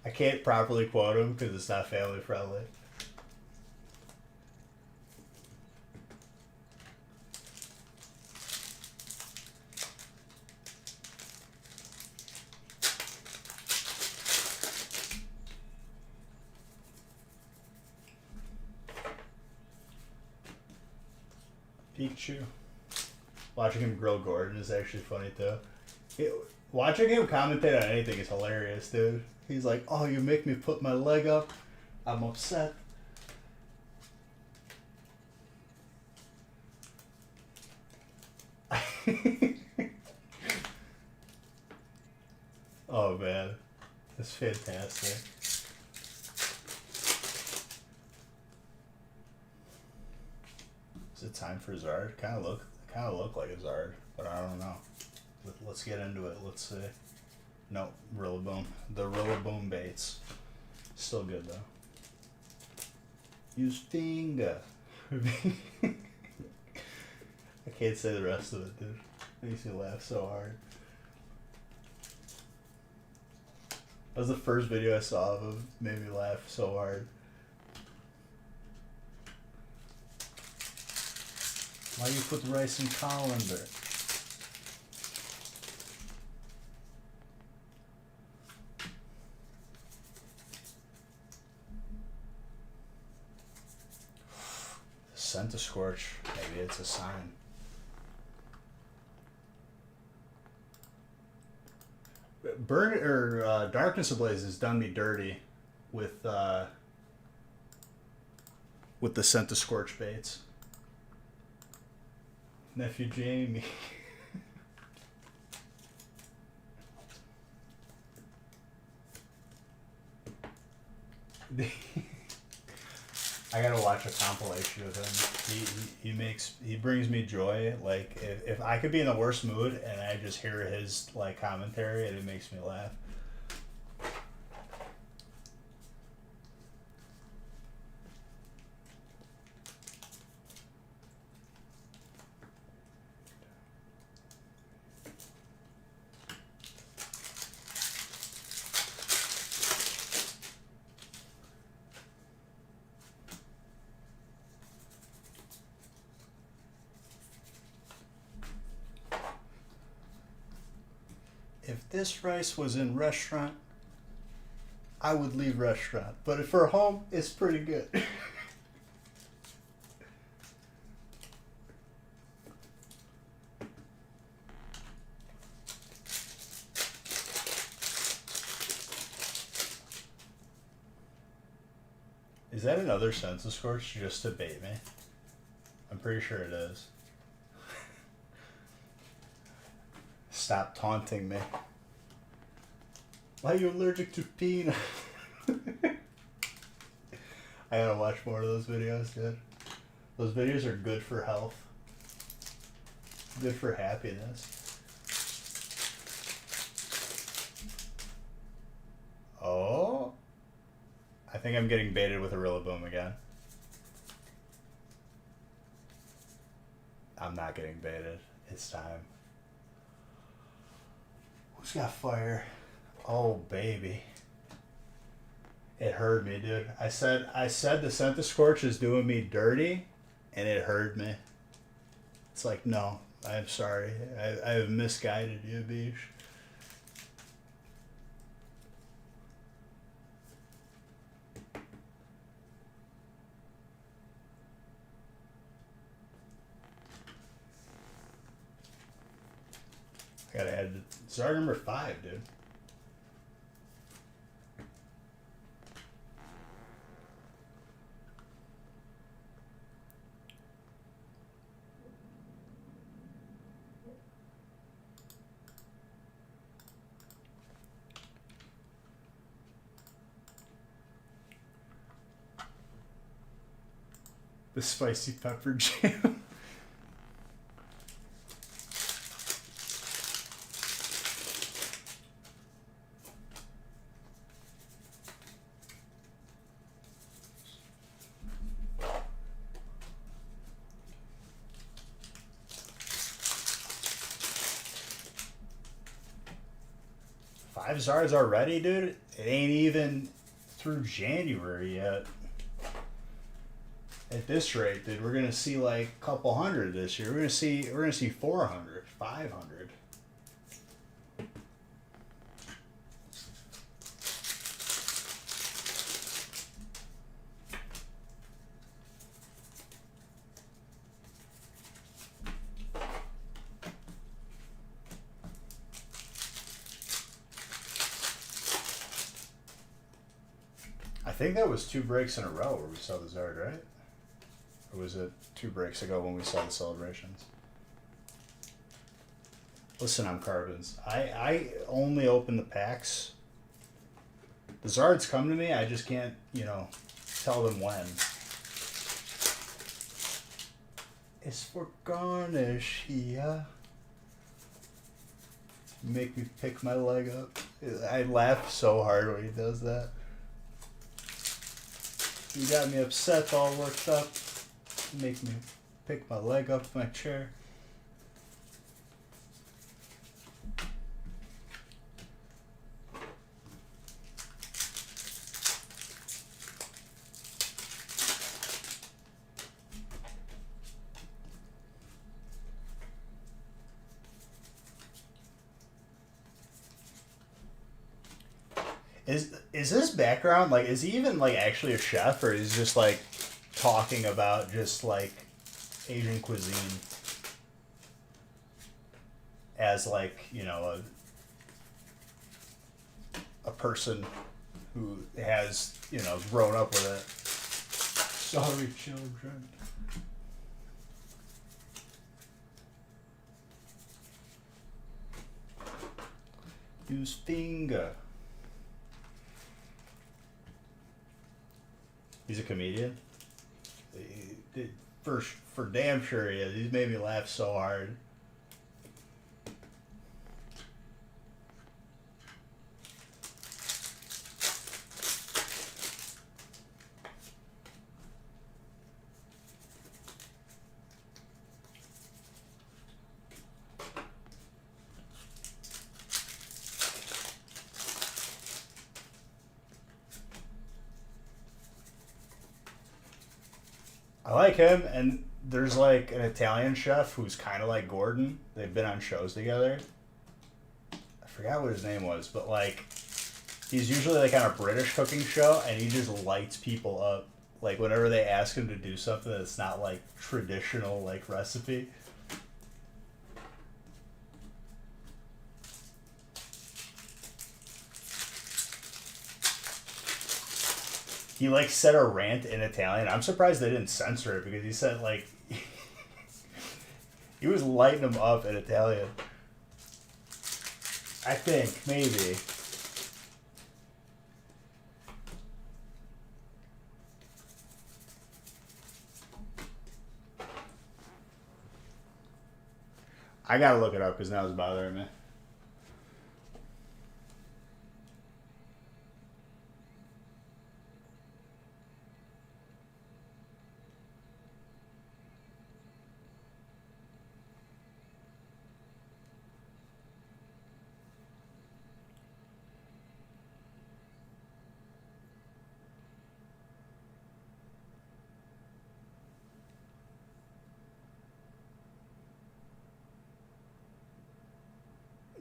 I can't properly quote him because it's not family friendly. Pikachu. Watching him grill Gordon is actually funny too. Watching him commentate on anything is hilarious, dude. He's like, "Oh, you make me put my leg up. I'm upset." Oh man, that's fantastic. Is it time for Zard? Kind of look like a Zard, but I don't know. Let's get into it. Let's see. No, Rillaboom. The Rillaboom baits. Still good though. Use finger. I can't say the rest of it, dude. It makes me laugh so hard. That was the first video I saw of him. Made me laugh so hard. Why you put rice in colander? Scent a Scorch. Maybe it's a sign. Burn or Darkness Ablaze has done me dirty with the Scent a Scorch baits. Nephew Jamie. I gotta watch a compilation of him. He brings me joy. Like if I could be in the worst mood and I just hear his like commentary and it makes me laugh. If this rice was in restaurant, I would leave restaurant. But for home, it's pretty good. Is that another Sense of Scorch just to bait me? I'm pretty sure it is. Stop taunting me. Why are you allergic to peanut? I gotta watch more of those videos, dude. Those videos are good for health. Good for happiness. Oh. I think I'm getting baited with a Rillaboom again. I'm not getting baited. It's time. Who's got fire? Oh baby. It hurt me, dude. I said the Scent of Scorch is doing me dirty, and it hurt me. It's like, no, I'm sorry. I have misguided you, Bish. I gotta add Zard number 5, dude. The spicy pepper jam. Five Zards already, dude? It ain't even through January yet. At this rate, dude, we're gonna see like a couple hundred this year. We're gonna see 400, 500. think that was 2 breaks in a row where we saw the Zard, right? Or was it 2 breaks ago when we saw the celebrations? Listen, I'm Carbons. I only open the packs. The Zards come to me, I just can't, you know, tell them when. It's for garnish, yeah. Make me pick my leg up. I laugh so hard when he does that. You got me upset, all worked up. Make me pick my leg up my chair. Is this background, like, is he even, like, actually a chef, or is he just, like, talking about just, like, Asian cuisine as, like, you know, a person who has, you know, grown up with it? Sorry, children. Use finger. He's a comedian. For damn sure he is. He's made me laugh so hard. I like him, and there's like an Italian chef who's kind of like Gordon. They've been on shows together. I forgot what his name was, but like he's usually like on a British cooking show, and he just lights people up. Like whenever they ask him to do something that's not like traditional like recipe. He like said a rant in Italian. I'm surprised they didn't censor it because he said like he was lighting them up in Italian. I think maybe. I gotta look it up because now it's bothering me.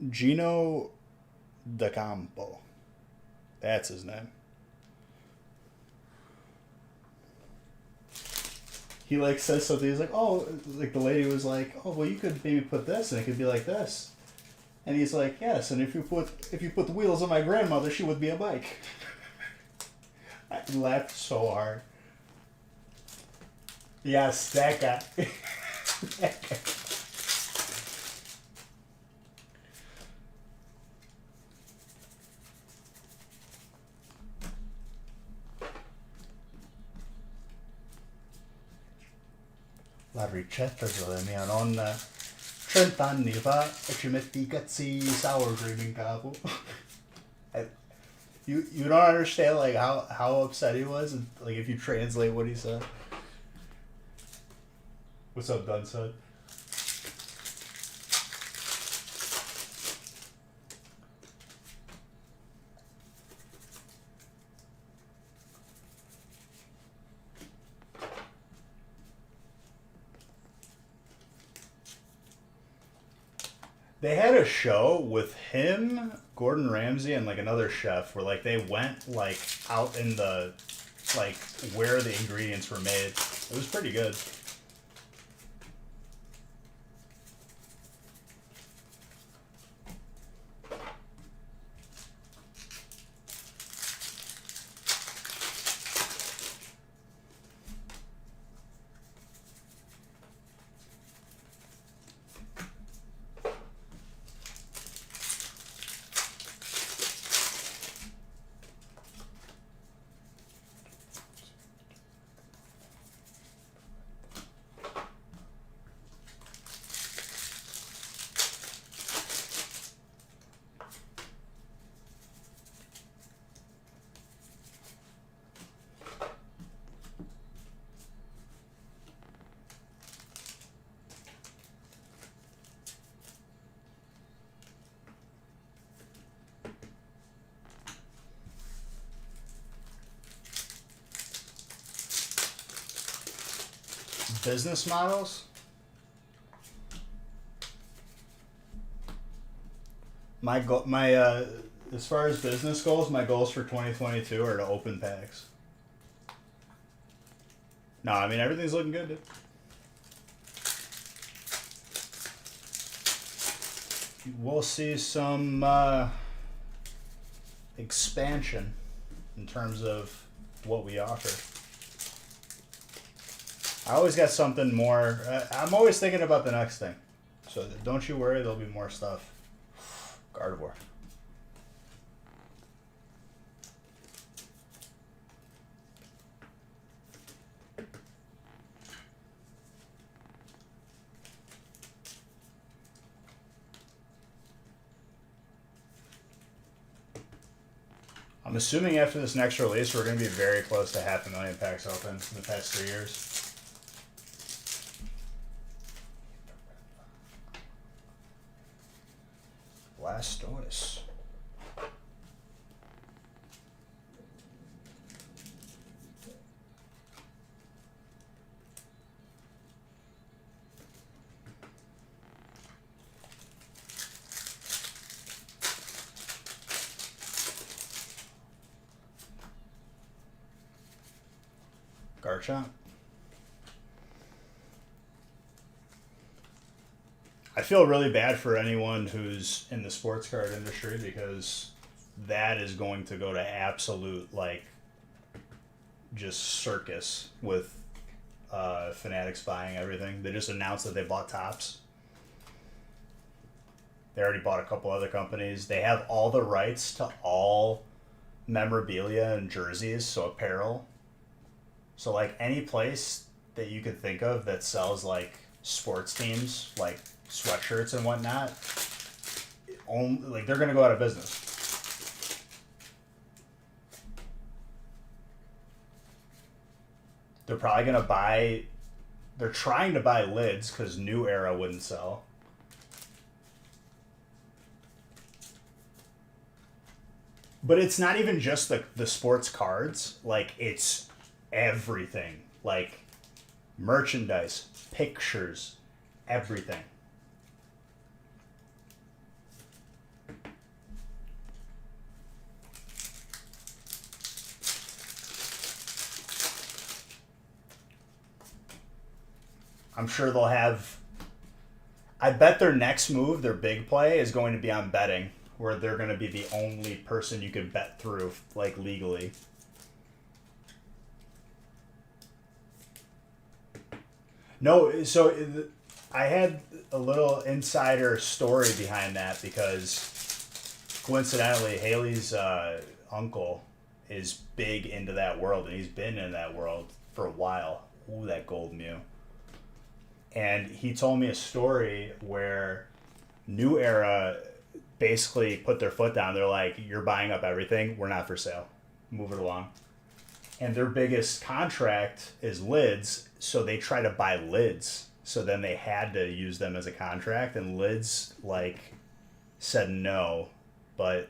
Gino D'Acampo. That's his name. He like says something. He's like, "Oh," like the lady was like, "Oh, well, you could maybe put this, and it could be like this." And he's like, "Yes, and if you put the wheels on my grandmother, she would be a bike." I laughed so hard. Yes, that guy. That guy. La ricetta della mia nonna 30 anni fa e ci metti I cazzi sour cream in capo. You don't understand like how upset he was, and like if you translate what he said. What's up, Dunson? They had a show with him, Gordon Ramsay, and like another chef where like they went like out in the like where the ingredients were made. It was pretty good. Business models. My as far as business goals, my goals for 2022 are to open packs. No, I mean everything's looking good, dude. We'll see some expansion in terms of what we offer. I always got something more. I'm always thinking about the next thing. So don't you worry, there'll be more stuff. Gardevoir. I'm assuming after this next release, we're going to be very close to 500,000 packs open in the past 3 years. Blastoise. Garchomp. I feel really bad for anyone who's in the sports card industry because that is going to go to absolute, like, just circus with Fanatics buying everything. They just announced that they bought Topps. They already bought a couple other companies. They have all the rights to all memorabilia and jerseys, so apparel. So, like, any place that you could think of that sells, like, sports teams, like sweatshirts and whatnot, like, they're going to go out of business. They're probably going to buy... They're trying to buy lids because New Era wouldn't sell. But it's not even just the sports cards. Like, it's everything. Like, merchandise, pictures, everything. I'm sure they'll have... I bet their next move, their big play, is going to be on betting, where they're going to be the only person you could bet through, like, legally. No, so I had a little insider story behind that because coincidentally, Haley's uncle is big into that world, and he's been in that world for a while. Ooh, that gold Mew. And he told me a story where New Era basically put their foot down. They're like, you're buying up everything. We're not for sale. Move it along. And their biggest contract is lids, so they try to buy lids. So then they had to use them as a contract, and lids, like, said no, but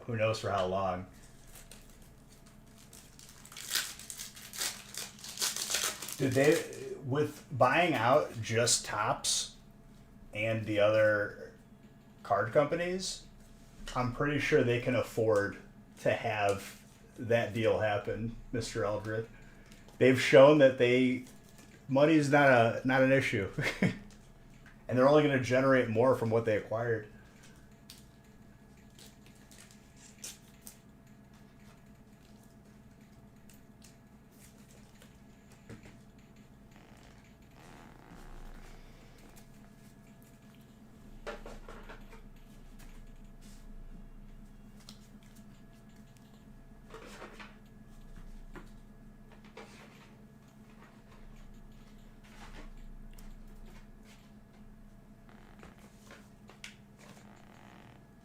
who knows for how long. Dude, they, with buying out just Topps and the other card companies, I'm pretty sure they can afford to have that deal happen, Mr. Eldred. They've shown that money's not an issue. And they're only going to generate more from what they acquired.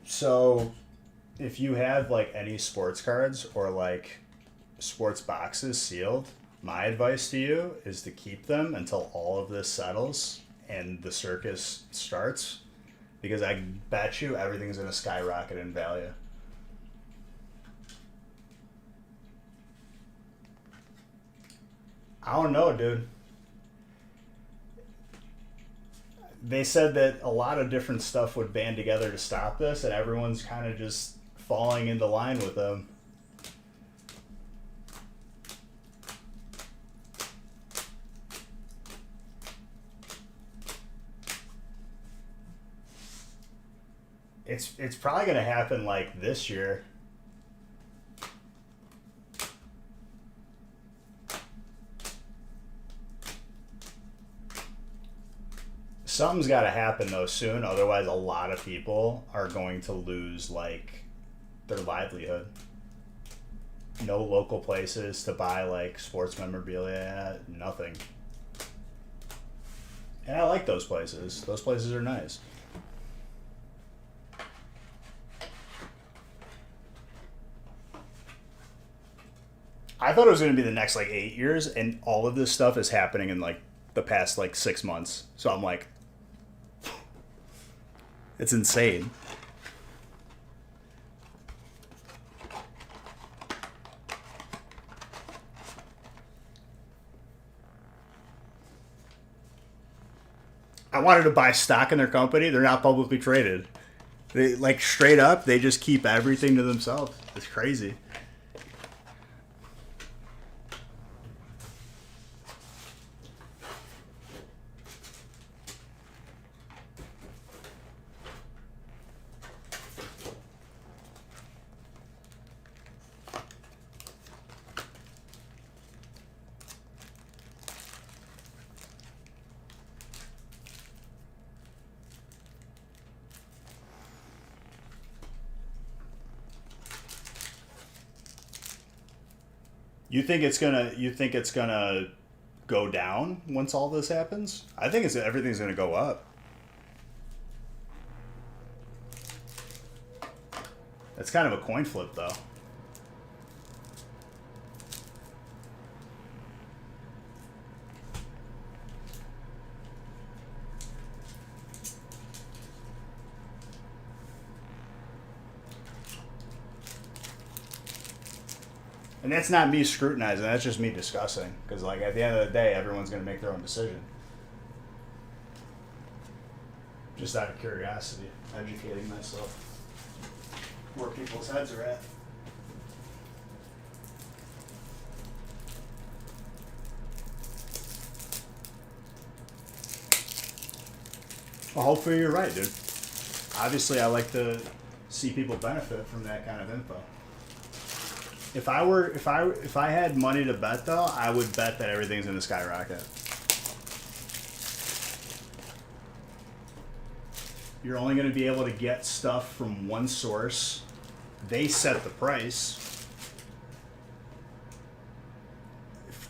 So, if you have, like, any sports cards or, like, sports boxes sealed, my advice to you is to keep them until all of this settles and the circus starts, because I bet you everything's going to skyrocket in value. I don't know, dude. they said that a lot of different stuff would band together to stop this, and everyone's kind of just falling into line with them. It's probably going to happen like this year. Something's got to happen though soon, otherwise a lot of people are going to lose like their livelihood. No local places to buy like sports memorabilia at, nothing. And I like those places. Those places are nice. I thought it was going to be the next like 8 years, and all of this stuff is happening in like the past like 6 months. So I'm like, it's insane. I wanted to buy stock in their company. They're not publicly traded. They like straight up, they just keep everything to themselves. It's crazy. You think it's gonna go down once all this happens? I think it's everything's gonna go up. It's kind of a coin flip though. And that's not me scrutinizing, that's just me discussing. Because, like, at the end of the day, everyone's going to make their own decision. Just out of curiosity, educating myself. Where people's heads are at. Well, hopefully you're right, dude. Obviously, I like to see people benefit from that kind of info. If I had money to bet though, I would bet that everything's going to skyrocket. You're only going to be able to get stuff from one source. They set the price.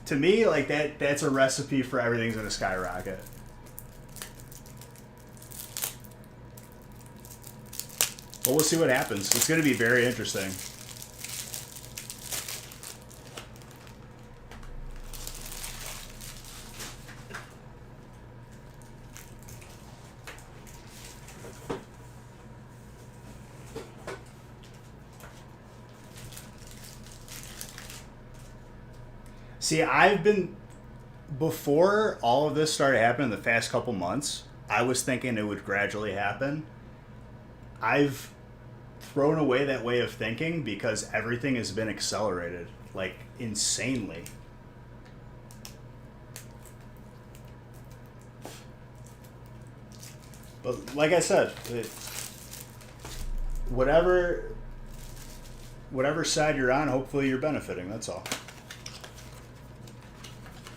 To me, like that's a recipe for everything's going to skyrocket. But we'll see what happens. It's going to be very interesting. See, before all of this started happening the past couple months, I was thinking it would gradually happen. I've thrown away that way of thinking because everything has been accelerated, like, insanely. But like I said, whatever side you're on, hopefully you're benefiting, that's all.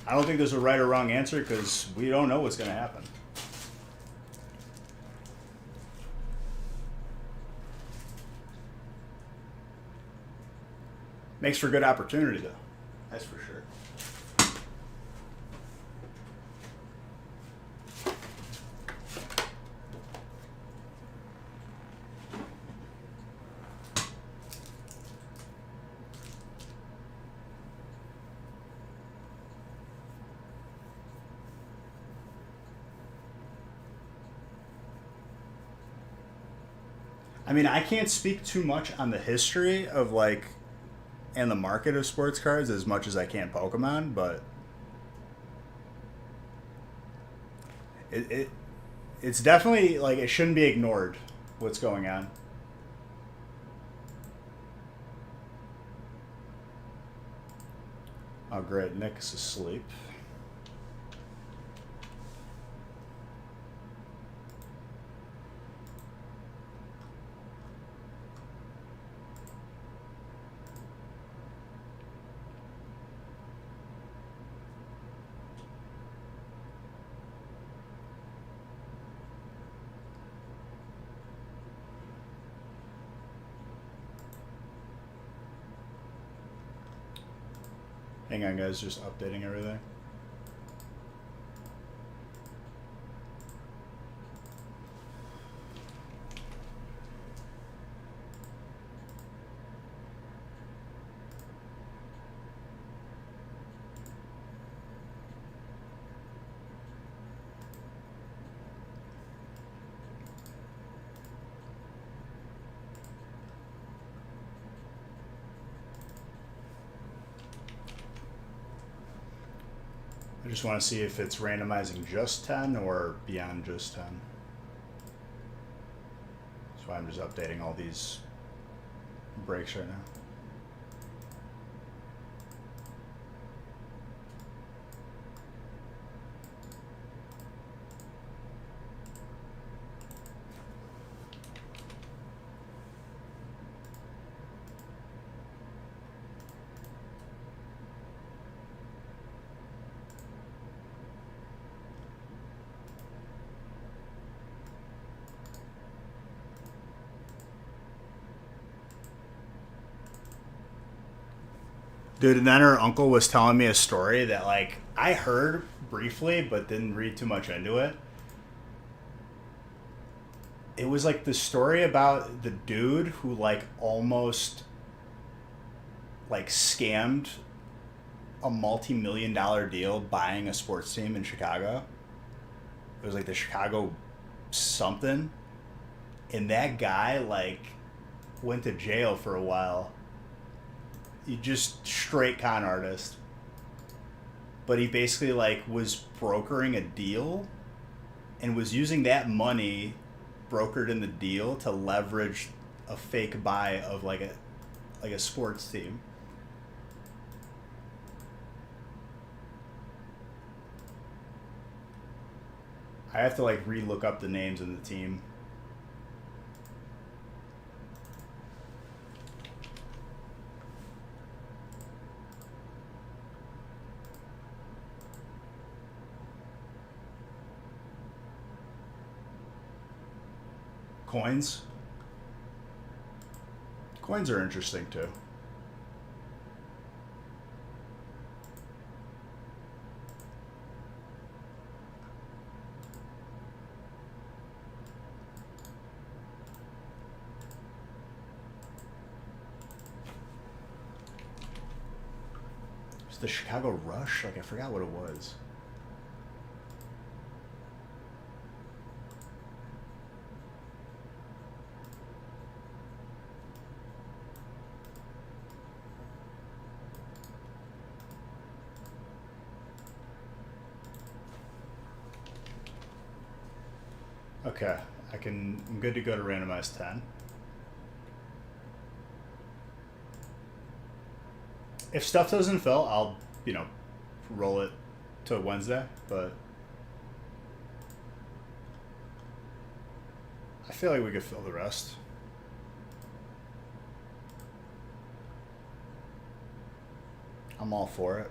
I don't think there's a right or wrong answer because we don't know what's going to happen. Makes for good opportunity, though. That's for sure. I mean, I can't speak too much on the history of, like, and the market of sports cards as much as I can Pokemon, but it's definitely like it shouldn't be ignored what's going on. Oh, great. Nick's asleep. Hang on, guys. Just updating everything. I just want to see if it's randomizing just 10 or beyond just 10. So I'm just updating all these breaks right now. Dude, and then her uncle was telling me a story that, like, I heard briefly, but didn't read too much into it. It was, like, the story about the dude who, like, almost, like, scammed a multi-million-dollar deal buying a sports team in Chicago. It was, like, the Chicago something. And that guy, like, went to jail for a while. He just straight con artist. But he basically like was brokering a deal and was using that money brokered in the deal to leverage a fake buy of like a sports team. I have to like re-look up the names of the team. Coins. Coins are interesting too. It's the Chicago Rush? Like I forgot what it was. Okay, I'm good to go to randomize 10. If stuff doesn't fill, I'll, roll it to Wednesday, but I feel like we could fill the rest. I'm all for it.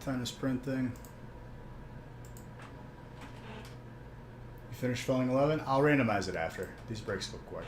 find this print thing. You finished filling 11? I'll randomize it after. These breaks go quick.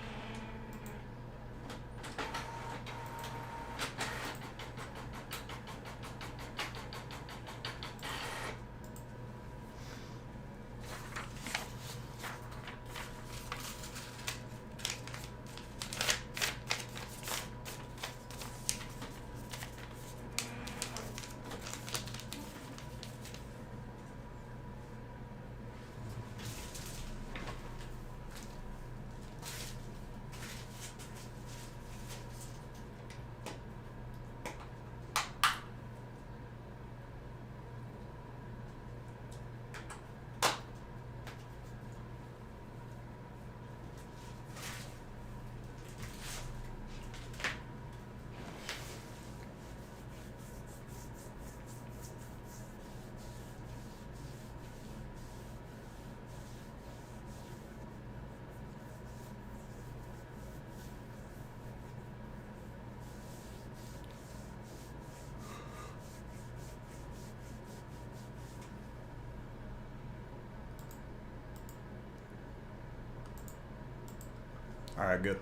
All right, good.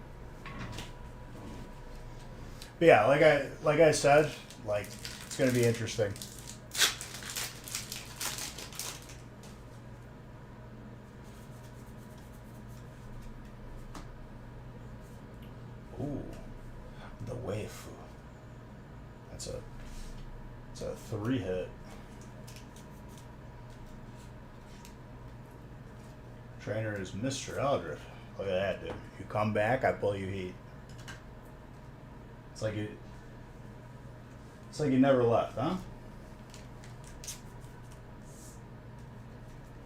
But yeah, like I said, like it's gonna be interesting. Ooh, the waifu. It's a 3-hit. Trainer is Mr. Eldred. Look at that, dude. You come back, I pull you heat. It's like you never left, huh?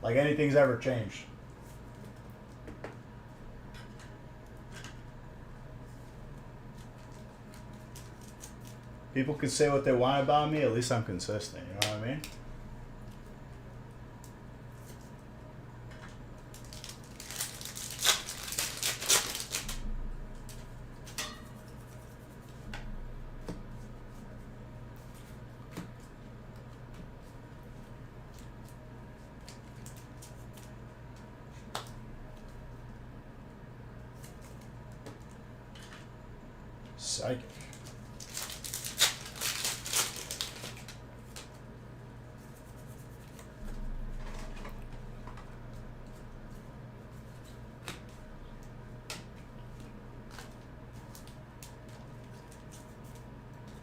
Like anything's ever changed. People can say what they want about me, at least I'm consistent, you know what I mean? Psychic.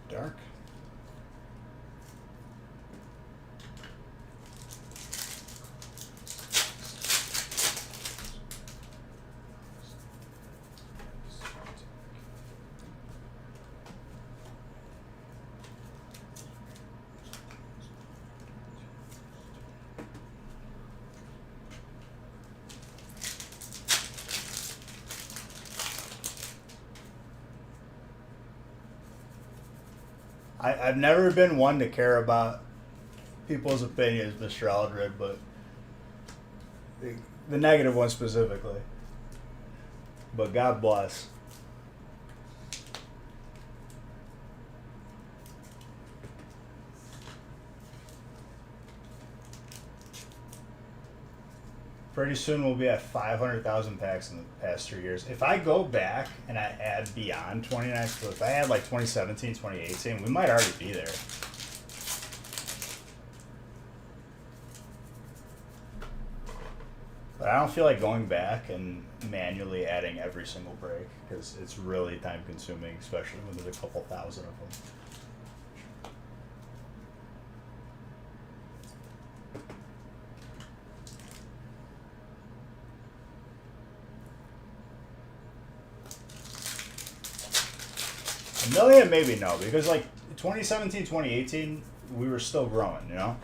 Dark. I've never been one to care about people's opinions, Mr. Aldred, but the negative one specifically. But God bless. Pretty soon we'll be at 500,000 packs in the past 3 years. If I go back and I add beyond 29, so if I add like 2017, 2018, we might already be there. But I don't feel like going back and manually adding every single break because it's really time consuming, especially when there's a couple thousand of them. A million, maybe no, because like 2017, 2018, we were still growing, you know?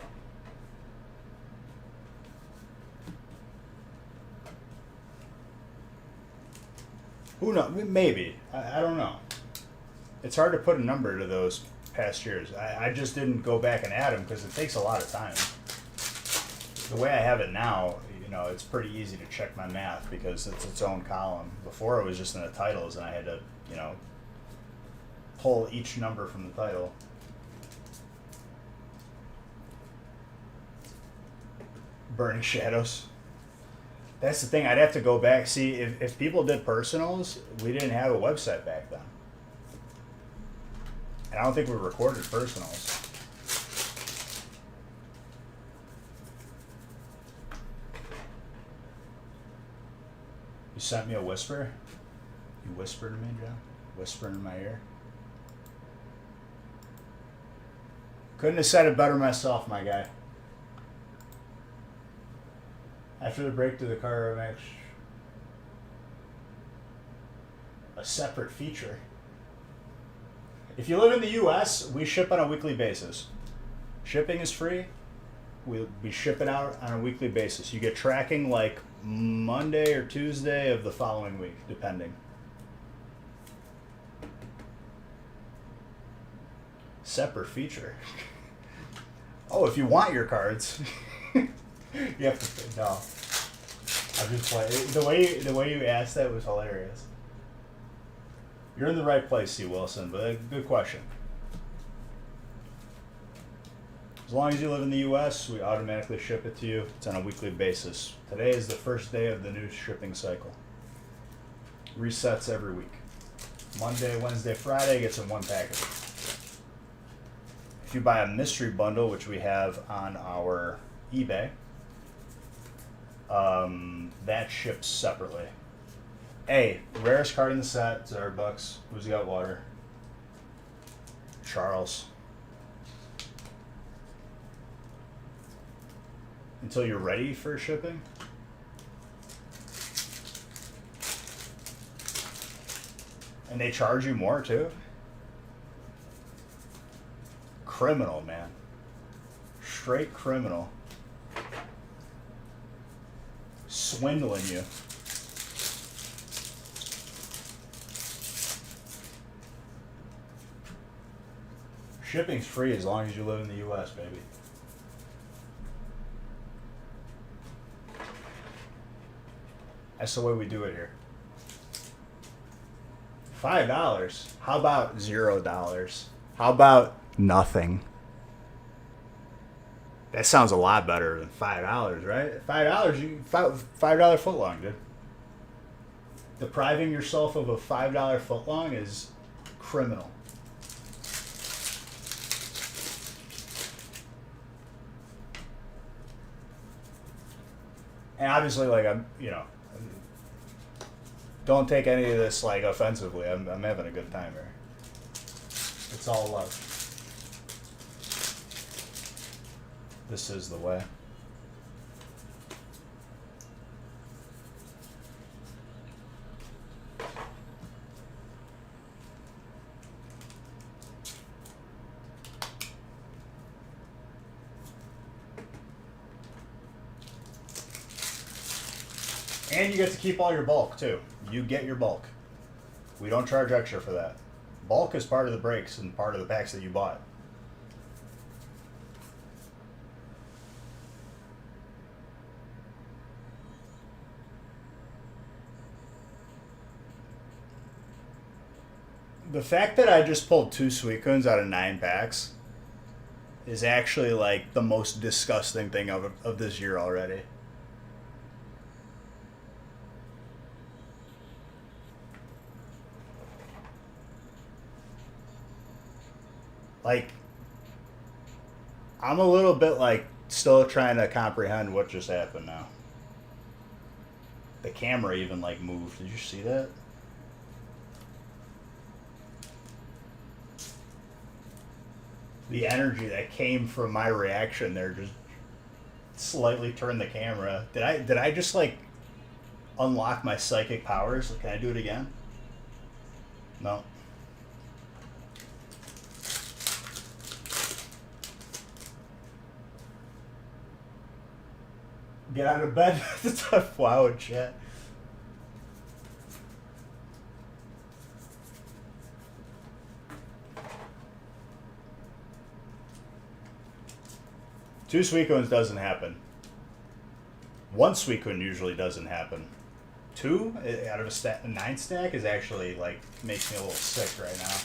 Who knows? Maybe. I don't know. It's hard to put a number to those past years. I just didn't go back and add them because it takes a lot of time. The way I have it now, you know, it's pretty easy to check my math because it's its own column. Before it was just in the titles and I had to, you know, pull each number from the title. Burning Shadows. That's the thing. I'd have to go back. See, if people did personals, we didn't have a website back then. And I don't think we recorded personals. You sent me a whisper? You whispered to me, John? Whispering in my ear? Couldn't have said it better myself, my guy. After the break to the car match, a separate feature. If you live in the U.S., we ship on a weekly basis. Shipping is free. We'll be shipping out on a weekly basis. You get tracking like Monday or Tuesday of the following week, depending. Separate feature. Oh, if you want your cards, you have to. No, I'm just playing. The way you asked that was hilarious. You're in the right place, C. Wilson, but good question. As long as you live in the U.S., we automatically ship it to you. It's on a weekly basis. Today is the first day of the new shipping cycle. Resets every week. Monday, Wednesday, Friday gets in one package. If you buy a mystery bundle, which we have on our eBay, that ships separately. Hey, rarest card in the set, it's $100. Who's got water? Charles. Until you're ready for shipping? And they charge you more too? Criminal, man. Straight criminal. Swindling you. Shipping's free as long as you live in the U.S., baby. That's the way we do it here. $5? How about $0? How about nothing? That sounds a lot better than $5, right? $5, you $5 footlong, dude. Depriving yourself of a $5 footlong is criminal. And obviously, like, don't take any of this like offensively. I'm having a good time here. It's all love. This is the way. And you get to keep all your bulk, too. You get your bulk. We don't charge extra for that. Bulk is part of the breaks and part of the packs that you bought. The fact that I just pulled 2 Suicuns out of 9 packs is actually like the most disgusting thing of this year already. Like, I'm a little bit like still trying to comprehend what just happened now. The camera even like moved. Did you see that? The energy that came from my reaction there just slightly turned the camera. Did I just like unlock my psychic powers? Can I do it again? No. Get out of bed. That's a wow chat. Two Suicuns doesn't happen. 1 Suicune usually doesn't happen. 2 out of a 9 stack is actually like makes me a little sick right now.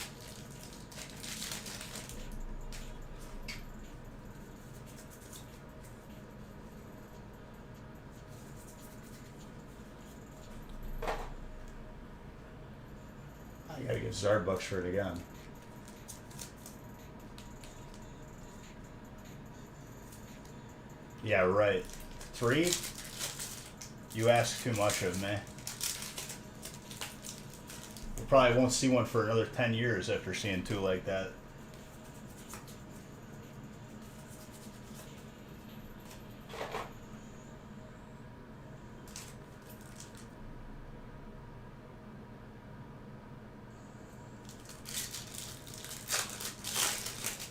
Give Zarbucks for it again. Yeah, right. 3? You ask too much of me. We probably won't see one for another 10 years after seeing 2 like that.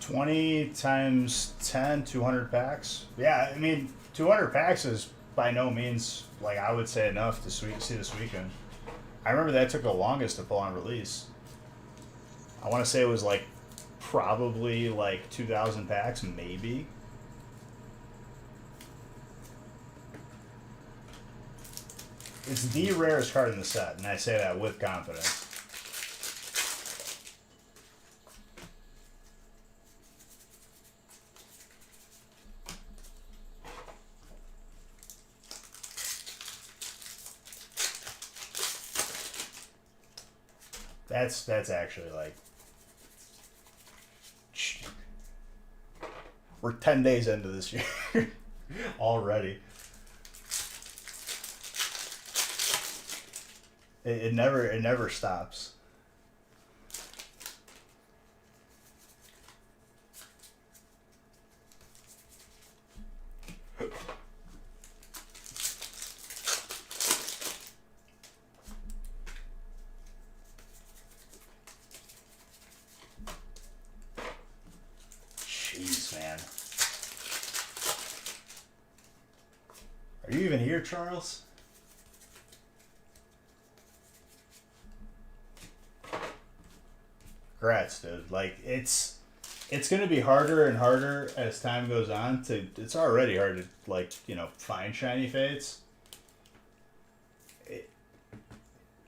$20 times 10, 200 packs. Yeah, I mean, 200 packs is by no means, like, I would say enough to see this weekend. I remember that took the longest to pull on release. I want to say it was like probably like 2,000 packs, maybe. It's the rarest card in the set, and I say that with confidence. That's actually like, we're 10 days into this year already. It never stops. Jeez, man. Are you even here, Charles? Congrats, dude. Like, it's gonna be harder and harder as time goes on to, it's already hard to, like, you know, find shiny fates.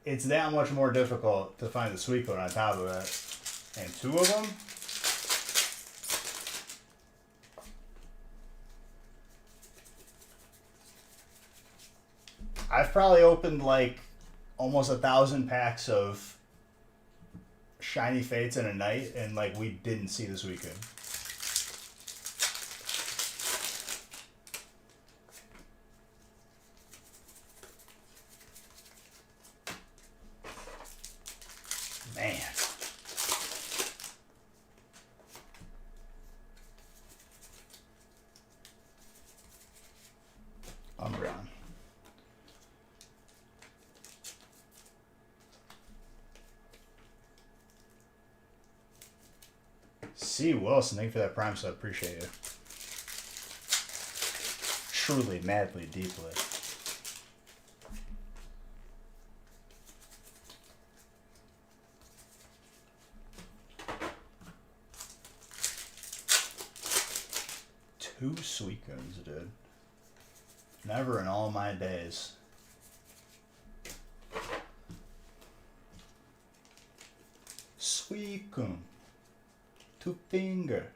It's that much more difficult to find the sweet code on top of it. And 2 of them? I've probably opened like almost 1,000 packs of shiny fates in a night, and like we didn't see this weekend. Man. Umbreon. C. Wilson, thank you for that prime sub. Appreciate you. Truly, madly, deeply. Two Suicuns, dude. Never in all my days. Suicune. 2 finger.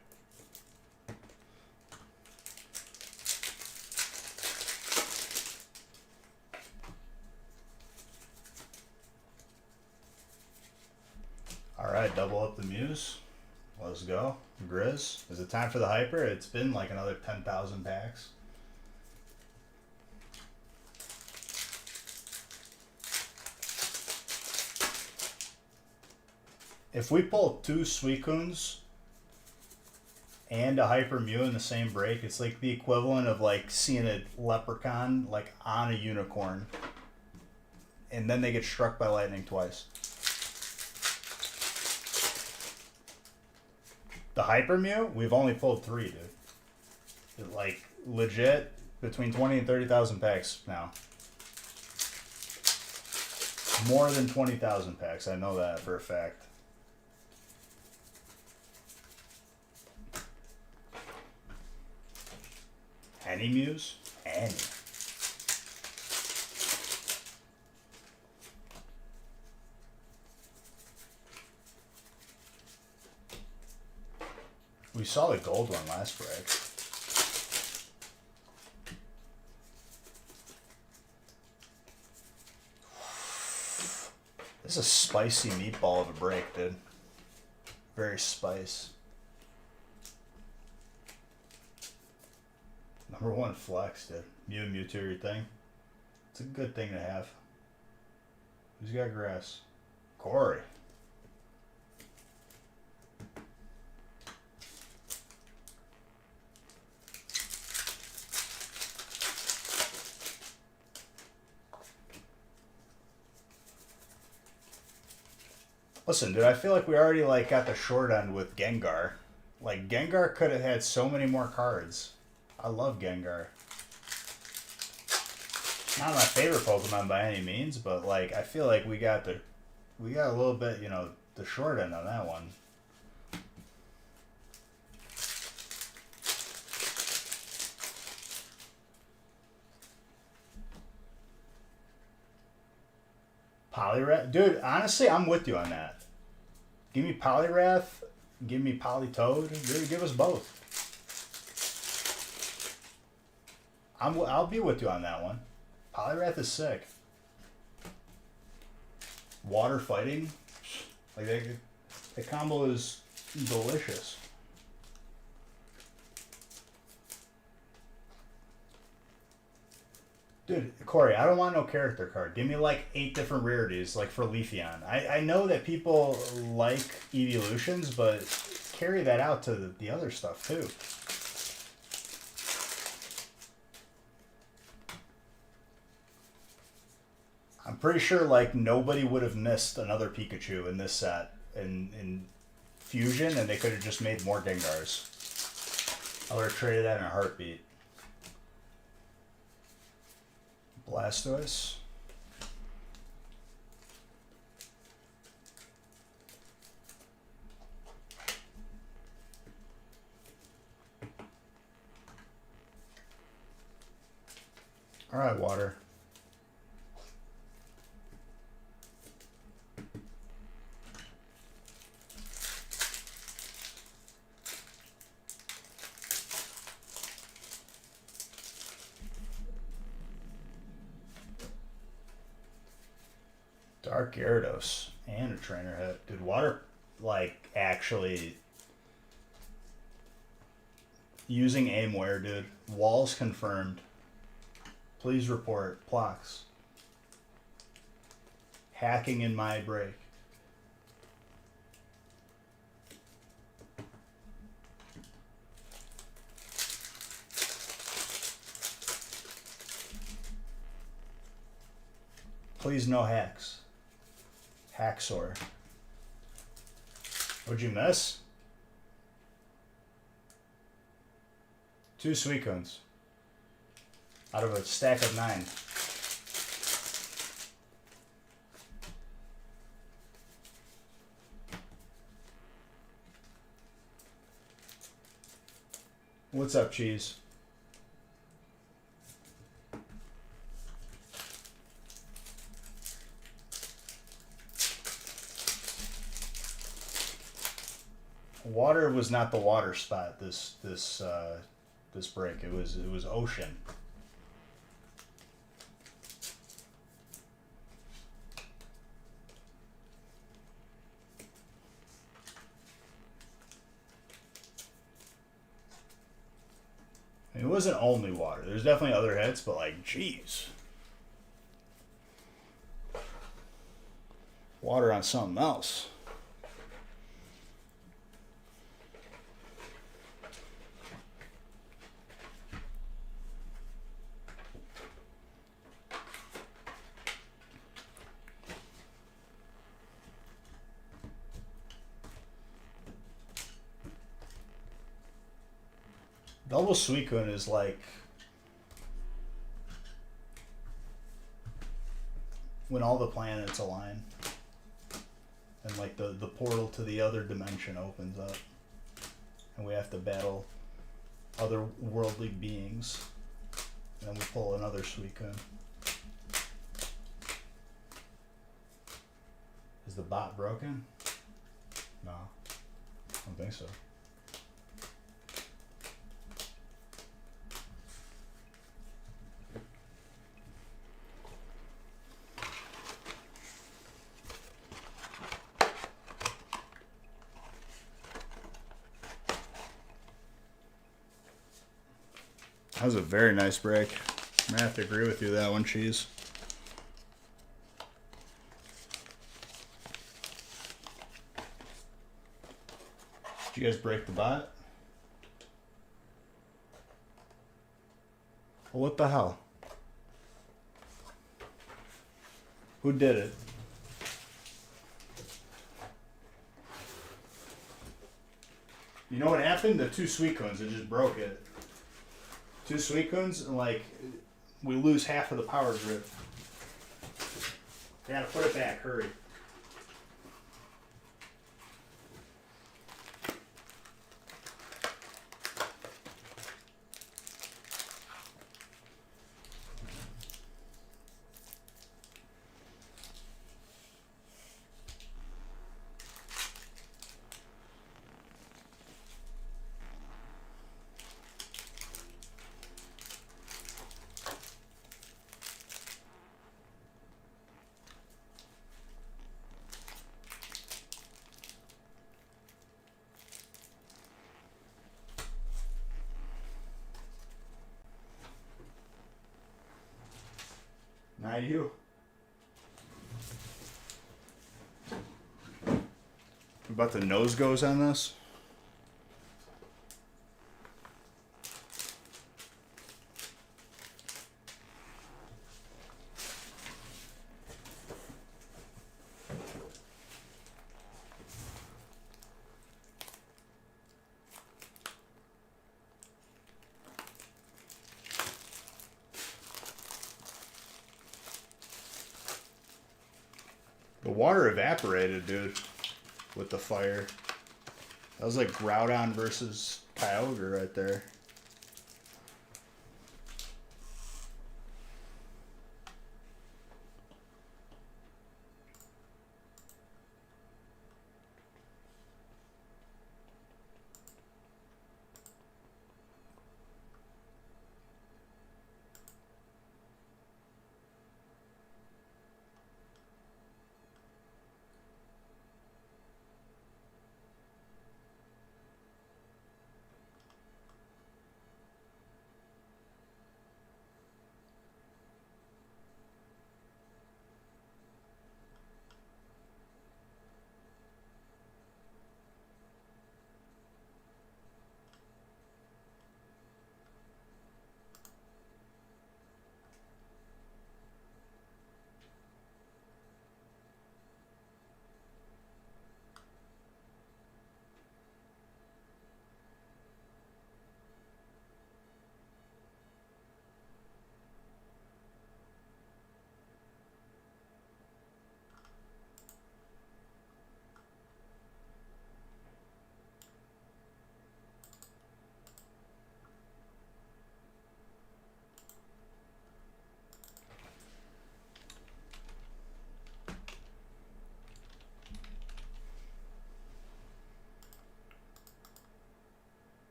Alright, double up the Muse. Let's go. Grizz. Is it time for the Hyper? It's been like another 10,000 packs. If we pull 2 Suicuns and a Hyper Mew in the same break, it's like the equivalent of like seeing a leprechaun like on a unicorn. And then they get struck by lightning twice. The Hyper Mew, we've only pulled 3, dude. Like, legit, between 20 and 30,000 packs now. More than 20,000 packs, I know that for a fact. Any Muse? Any. We saw the gold one last break. This That's a spicy meatball of a break, dude. Very spice. Number 1 flex, dude. Mew and Mewtwo your thing. It's a good thing to have. Who's got grass? Corey. Listen, dude, I feel like we already like got the short end with Gengar. Like, Gengar could have had so many more cards. I love Gengar. Not my favorite Pokemon by any means, but like I feel like we got a little bit, you know, the short end on that one. Poliwrath, dude. Honestly, I'm with you on that. Give me Poliwrath. Give me Politoed. Dude, give us both. I'll be with you on that one. Poliwrath is sick. Water fighting, like the combo is delicious. Dude, Corey, I don't want no character card. Give me like 8 different rarities, like for Leafeon. I know that people like evolutions, but carry that out to the other stuff too. I'm pretty sure like nobody would have missed another Pikachu in this set in Fusion, and they could have just made more Gengars. I would have traded that in a heartbeat. Blastoise. All right, water. Dark Gyarados and a trainer hit. Dude, water, like, actually using aimware, dude. Walls confirmed. Please report. Plox. Hacking in my break. Please no hacks. Haxor. What'd you miss? 2 Suicunes. Out of a stack of 9. What's up, Cheese? Water was not the water spot this break. It was ocean. I mean, it wasn't only water. There's definitely other hits, but like, geez. Water on something else. Double Suicune is like when all the planets align and like the portal to the other dimension opens up and we have to battle other worldly beings, and then we pull another Suicune. Is the bot broken? No, I don't think so. That was a very nice break. I'm going to have to agree with you that one, Cheese. Did you guys break the bot? Well, what the hell? Who did it? You know what happened? The 2 sweet cones, it just broke it. 2 sweet cones, and like, we lose half of the power grip. Gotta put it back, hurry. Not you. What about the nose goes on this? The water evaporated, dude, with the fire. That was like Groudon versus Kyogre right there.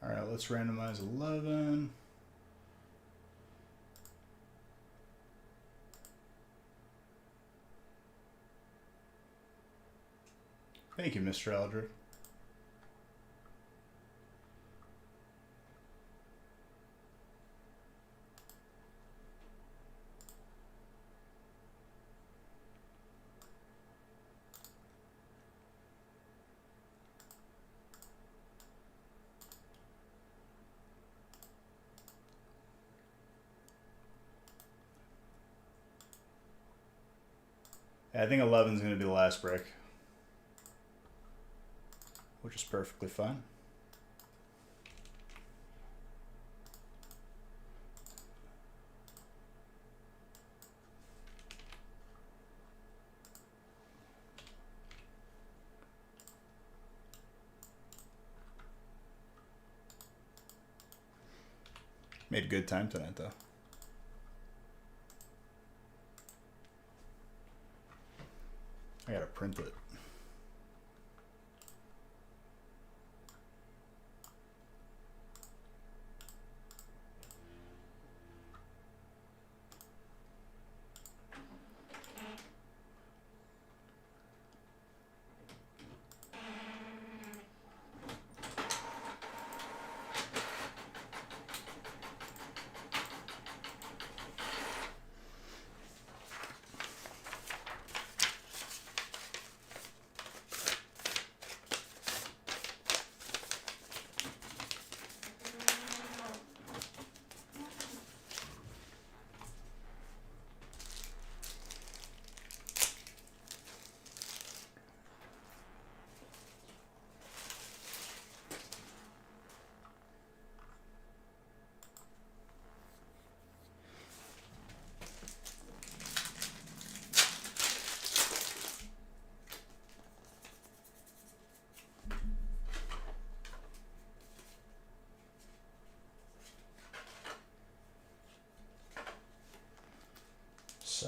All right, let's randomize 11. Thank you, Mr. Eldred. I think 11 is going to be the last break, which is perfectly fine. Made good time tonight, though. I gotta print it.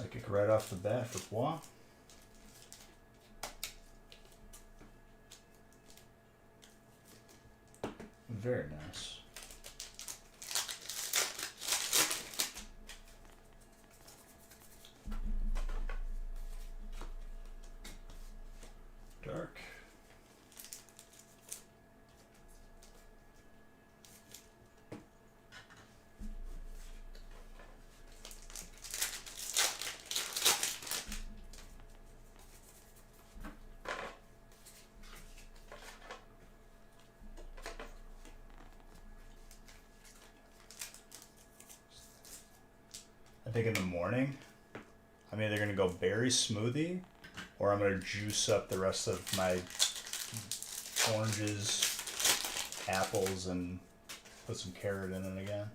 Psychic right off the bat for Bois. Very nice. Dark. I think in the morning, I'm either going to go berry smoothie or I'm going to juice up the rest of my oranges, apples, and put some carrot in it again.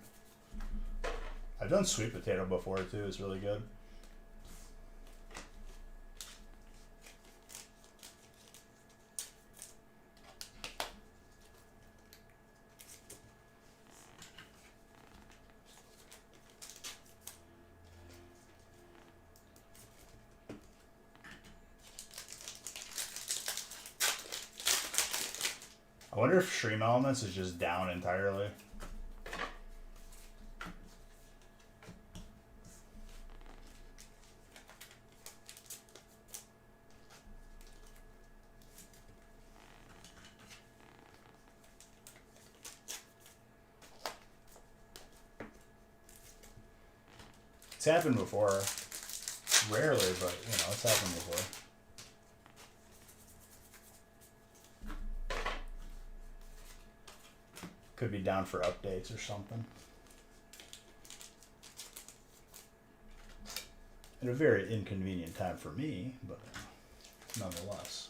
I've done sweet potato before too, it's really good. I wonder if Stream Elements is just down entirely. It's happened before. Rarely, but you know, it's happened before. Could be down for updates or something. At a very inconvenient time for me, but nonetheless.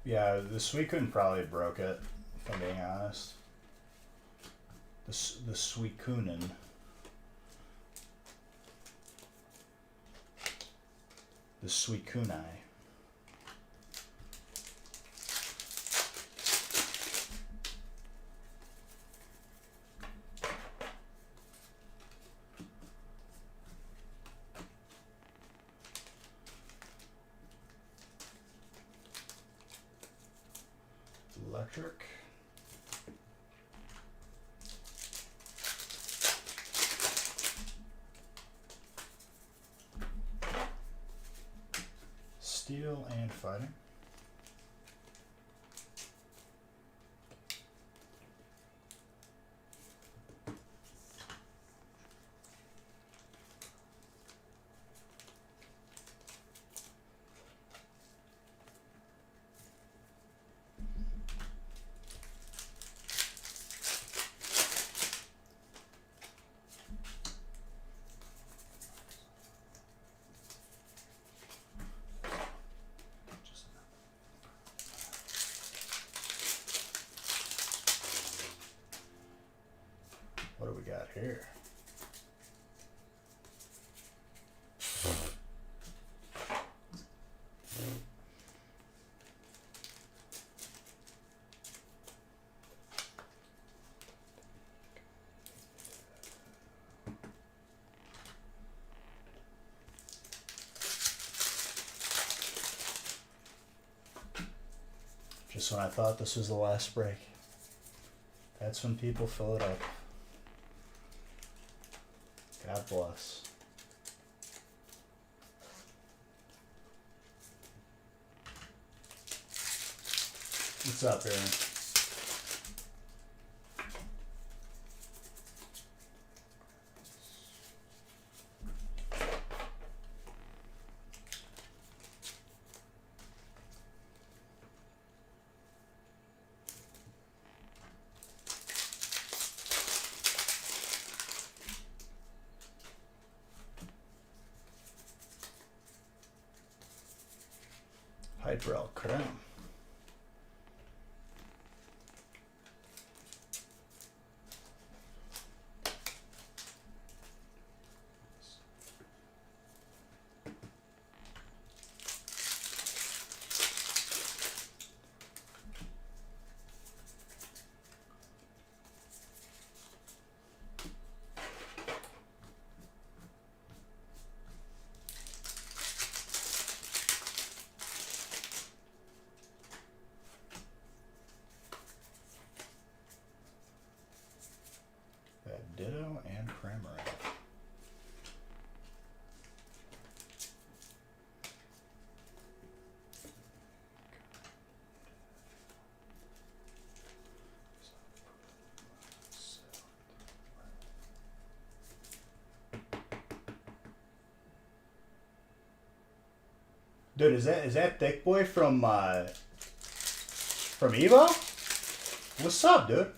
Yeah, the Suicune probably broke it, if I'm being honest. The Suicunen. The Suicunai. Electric. Steel and fighting. What do we got here? Just when I thought this was the last break, that's when people fill it up. God bless. What's up, Aaron? Hydrel Creme. Dude, is that thick boy from Evo? What's up, dude?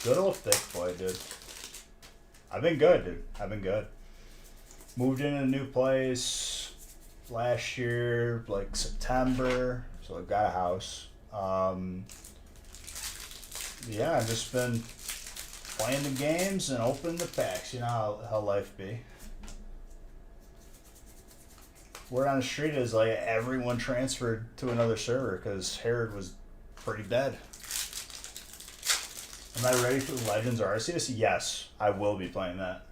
Good old thick boy, dude. I've been good, dude. I've been good. Moved in a new place last year, like September. So I've got a house. Yeah, I've just been playing the games and opening the packs. You know how life be. Word on the street is like everyone transferred to another server because Herod was pretty dead. Am I ready for the Legends Arceus? Yes, I will be playing that.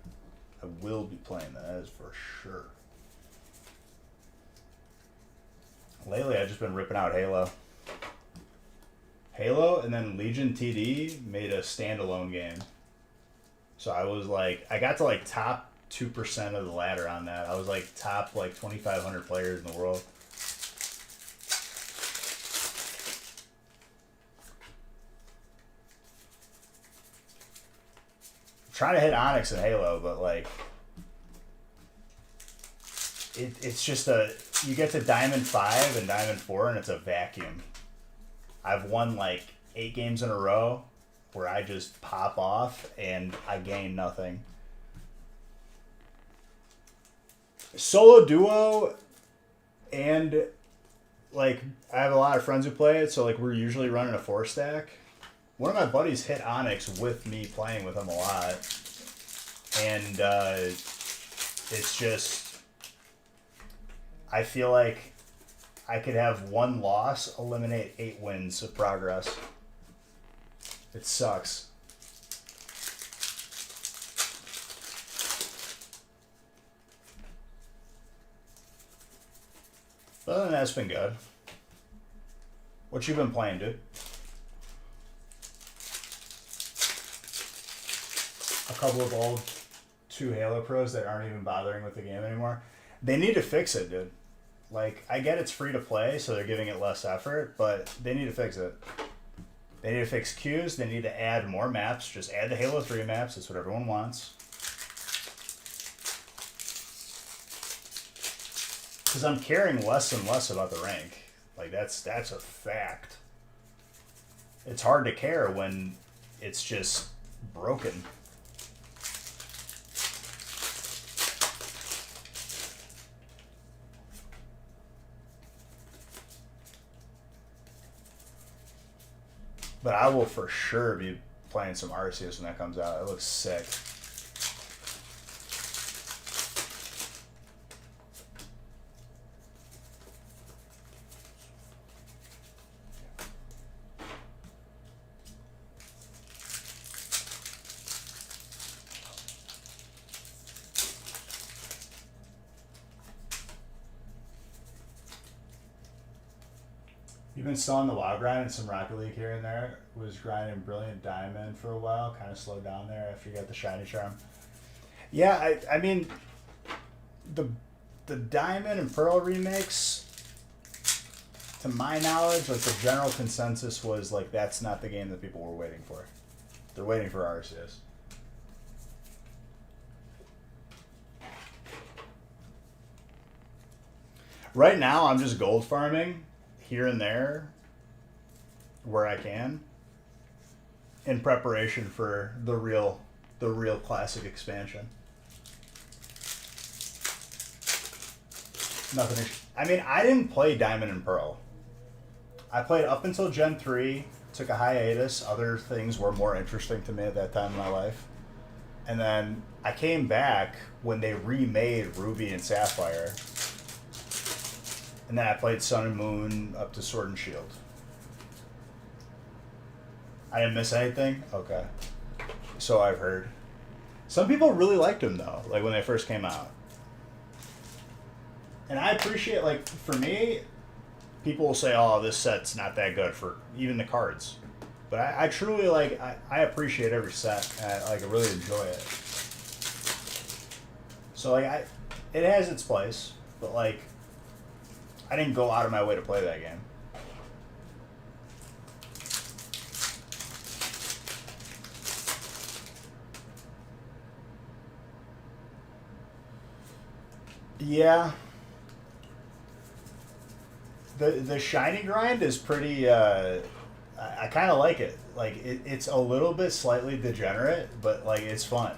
I will be playing that, that is for sure. Lately, I've just been ripping out Halo. Halo, and then Legion TD made a standalone game. So I was like, I got to like top 2% of the ladder on that. I was like top like 2,500 players in the world. Trying to hit Onyx and Halo, but like it's just you get to Diamond 5 and Diamond 4 and it's a vacuum. I've won like 8 games in a row where I just pop off and I gain nothing. Solo duo, and like I have a lot of friends who play it, so like we're usually running a 4-stack. One of my buddies hit Onyx with me playing with him a lot. And it's just, I feel like I could have 1 loss eliminate 8 wins of progress. It sucks. But other than that, it's been good. What you been playing, dude? A couple of old 2 Halo pros that aren't even bothering with the game anymore. They need to fix it, dude. Like, I get it's free to play, so they're giving it less effort, but they need to fix it. They need to fix queues. They need to add more maps. Just add the Halo 3 maps. That's what everyone wants. Because I'm caring less and less about the rank. Like, that's a fact. It's hard to care when it's just broken. But I will for sure be playing some Arceus when that comes out. It looks sick. You've been still on the WoW grind and some Rocket League here and there. Was grinding Brilliant Diamond for a while. Kind of slowed down there after you got the Shiny Charm. Yeah, I mean, the Diamond and Pearl remakes, to my knowledge, like the general consensus was like that's not the game that people were waiting for. They're waiting for Arceus. Right now, I'm just gold farming here and there where I can in preparation for the real classic expansion. Nothing. I mean, I didn't play Diamond and Pearl. I played up until Gen 3, took a hiatus. Other things were more interesting to me at that time in my life. And then I came back when they remade Ruby and Sapphire. And then I played Sun and Moon up to Sword and Shield. I didn't miss anything? Okay. So I've heard. Some people really liked them, though, like when they first came out. And I appreciate, like, for me, people will say, oh, this set's not that good for even the cards. But I truly, like, I appreciate every set. And I really enjoy it. So, like, it has its place. But, like, I didn't go out of my way to play that game. Yeah, the shiny grind is pretty. I kind of like it. Like it's a little bit slightly degenerate, but like it's fun.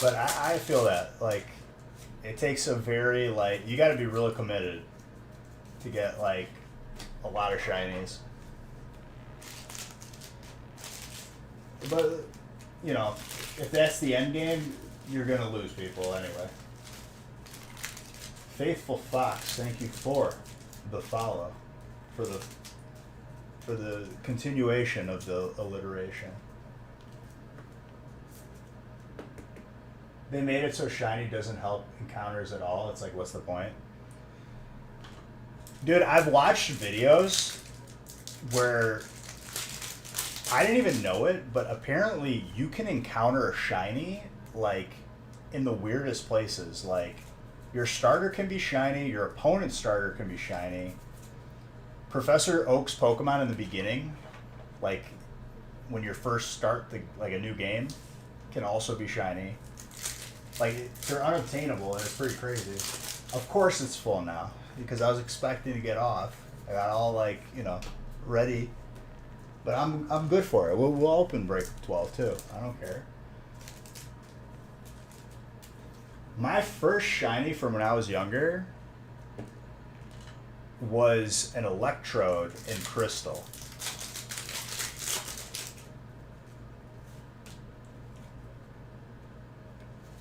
But I feel that like it takes a very like you got to be really committed to get like a lot of shinies. But you know, if that's the end game, you're gonna lose people anyway. Faithful Fox, thank you for the follow, for the continuation of the alliteration. They made it so shiny doesn't help encounters at all. It's like, what's the point? Dude, I've watched videos where I didn't even know it, but apparently you can encounter a shiny like in the weirdest places. Like your starter can be shiny, your opponent's starter can be shiny. Professor Oak's Pokemon in the beginning, like when you first start like a new game, can also be shiny. Like they're unobtainable and it's pretty crazy. Of course it's full now because I was expecting to get off. I got all like ready, but I'm good for it. We'll open break 12 too. I don't care. My first shiny from when I was younger was an Electrode in Crystal.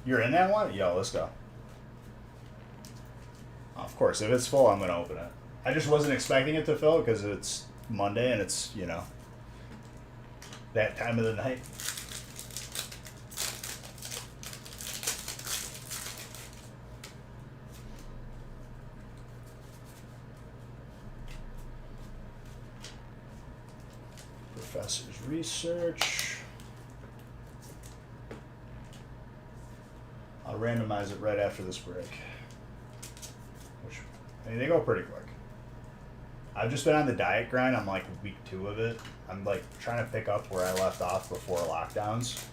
You're in that one? Yo, let's go. Of course, if it's full, I'm going to open it. I just wasn't expecting it to fill because it's Monday and it's, that time of the night. Professor's research. I'll randomize it right after this break. They go pretty quick. I've just been on the diet grind. I'm like week 2 of it. I'm like trying to pick up where I left off before lockdowns.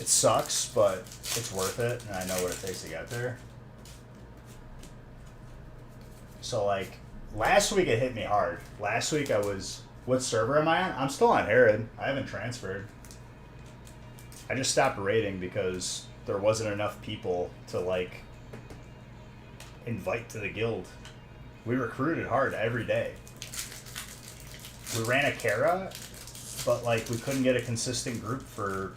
It sucks, but it's worth it, and I know what it takes to get there. So like last week it hit me hard. Last week I was, what server am I on? I'm still on Herod. I haven't transferred. I just stopped raiding because there wasn't enough people to like invite to the guild. We recruited hard every day. We ran a Kara, but like we couldn't get a consistent group for,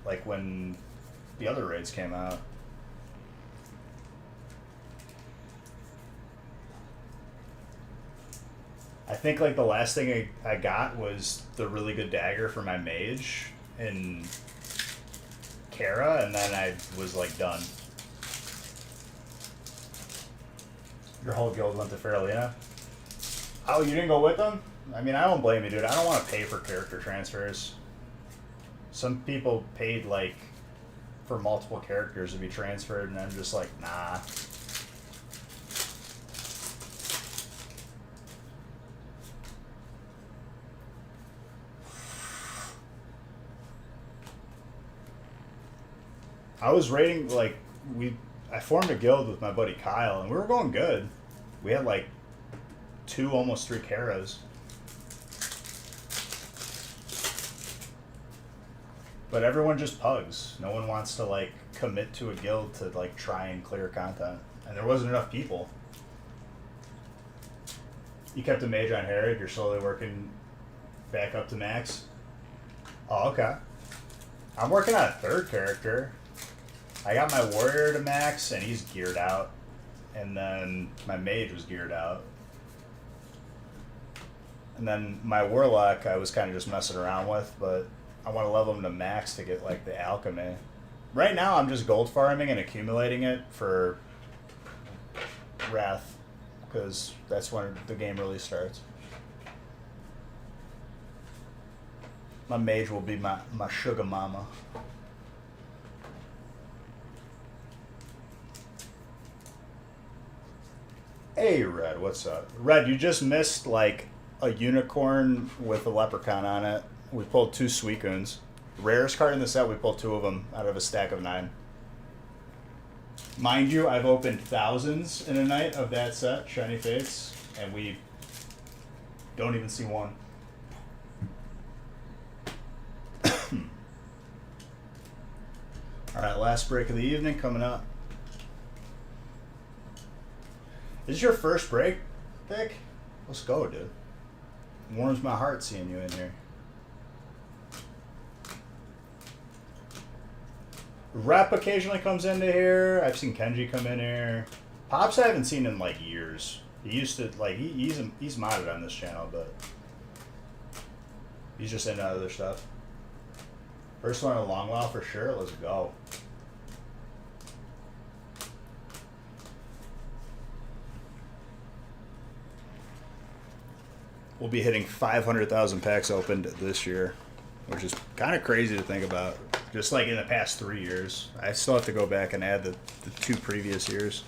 like when the other raids came out. I think like the last thing I got was the really good dagger for my mage in Kara, and then I was like done. Your whole guild went to Farolina? Oh, you didn't go with them? I mean, I don't blame you, dude. I don't want to pay for character transfers. Some people paid like for multiple characters to be transferred, and I'm just like, nah. I was raiding like I formed a guild with my buddy Kyle, and we were going good. We had like 2, almost 3 Karas. But everyone just pugs. No one wants to like commit to a guild to like try and clear content. And there wasn't enough people. You kept a mage on Herod, you're slowly working back up to max? Oh, okay. I'm working on a 3rd character. I got my warrior to max, and he's geared out. And then my mage was geared out. And then my warlock I was kind of just messing around with, but I want to level him to max to get like the alchemy. Right now I'm just gold farming and accumulating it for Wrath, because that's when the game really starts. My mage will be my sugar mama. Hey, Red, what's up? Red, you just missed, like, a unicorn with a leprechaun on it. We pulled 2 Suicunes. Rarest card in the set, we pulled 2 of them out of a stack of 9. Mind you, I've opened thousands in a night of that set, Shiny Fates, and we don't even see one. All right, last break of the evening coming up. This is your first break, Vic? Let's go, dude. Warms my heart seeing you in here. Rep occasionally comes into here. I've seen Kenji come in here. Pops I haven't seen in like years. He used to like he's modded on this channel, but he's just into other stuff. First one in a long while for sure. Let's go. We'll be hitting 500,000 packs opened this year, which is kind of crazy to think about. Just like in the past 3 years. I still have to go back and add the 2 previous years.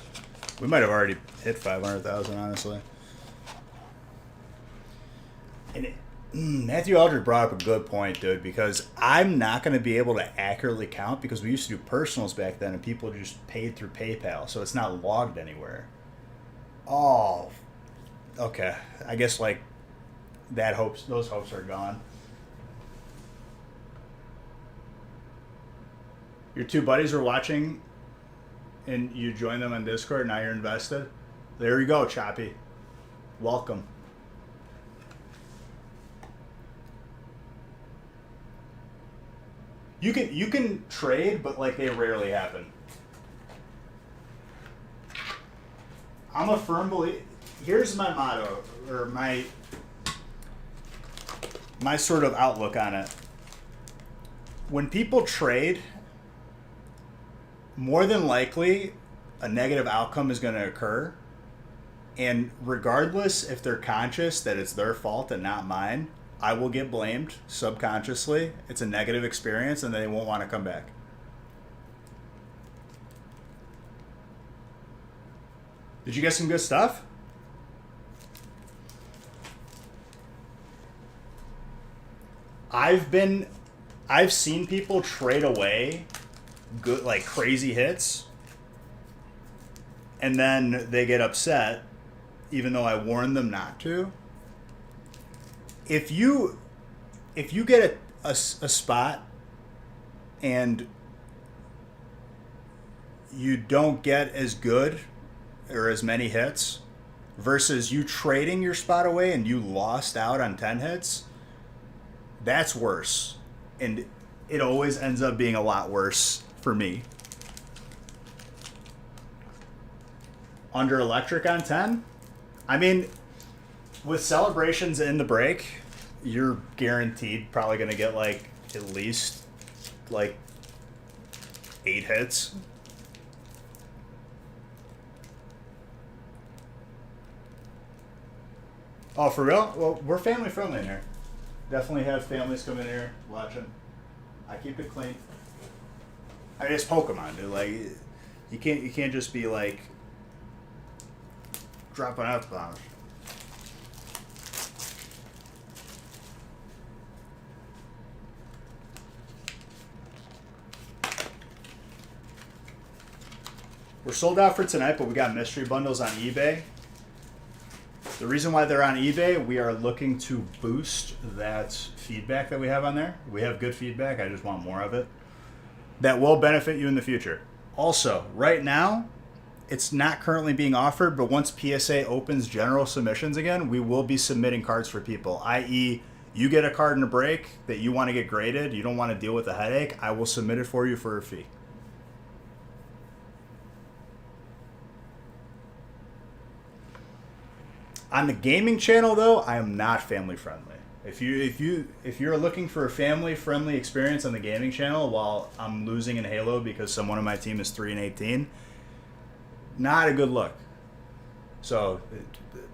We might have already hit 500,000, honestly. And Matthew Aldridge brought up a good point, dude, because I'm not going to be able to accurately count because we used to do personals back then and people just paid through PayPal, so it's not logged anywhere. Oh, okay. I guess like those hopes are gone. Your 2 buddies are watching and you join them on Discord, now you're invested. There you go, Choppy. Welcome. You can trade, but like they rarely happen. I'm a firm believer. Here's my motto, or my sort of outlook on it. When people trade, more than likely a negative outcome is going to occur, and regardless if they're conscious that it's their fault and not mine, I will get blamed subconsciously. It's a negative experience and they won't want to come back. Did you get some good stuff? I've seen people trade away good, like crazy hits, and then they get upset even though I warned them not to. If you get a spot and you don't get as good or as many hits versus you trading your spot away and you lost out on 10 hits, that's worse. And it always ends up being a lot worse for me. Under electric on 10? I mean, with celebrations in the break, you're guaranteed probably going to get like at least like 8 hits. Oh, for real? Well, we're family friendly in here. Definitely have families come in here watching. I keep it clean. I mean, it's Pokemon, dude. Like, you can't just be like dropping F-bombs. We're sold out for tonight, but we got mystery bundles on eBay. The reason why they're on eBay, we are looking to boost that feedback that we have on there. We have good feedback. I just want more of it. That will benefit you in the future. Also, right now, it's not currently being offered, but once PSA opens general submissions again, we will be submitting cards for people, i.e., you get a card in a break that you want to get graded, you don't want to deal with the headache, I will submit it for you for a fee. On the gaming channel, though, I am not family friendly. If you're looking for a family friendly experience on the gaming channel while I'm losing in Halo because someone on my team is 3-18, not a good look. So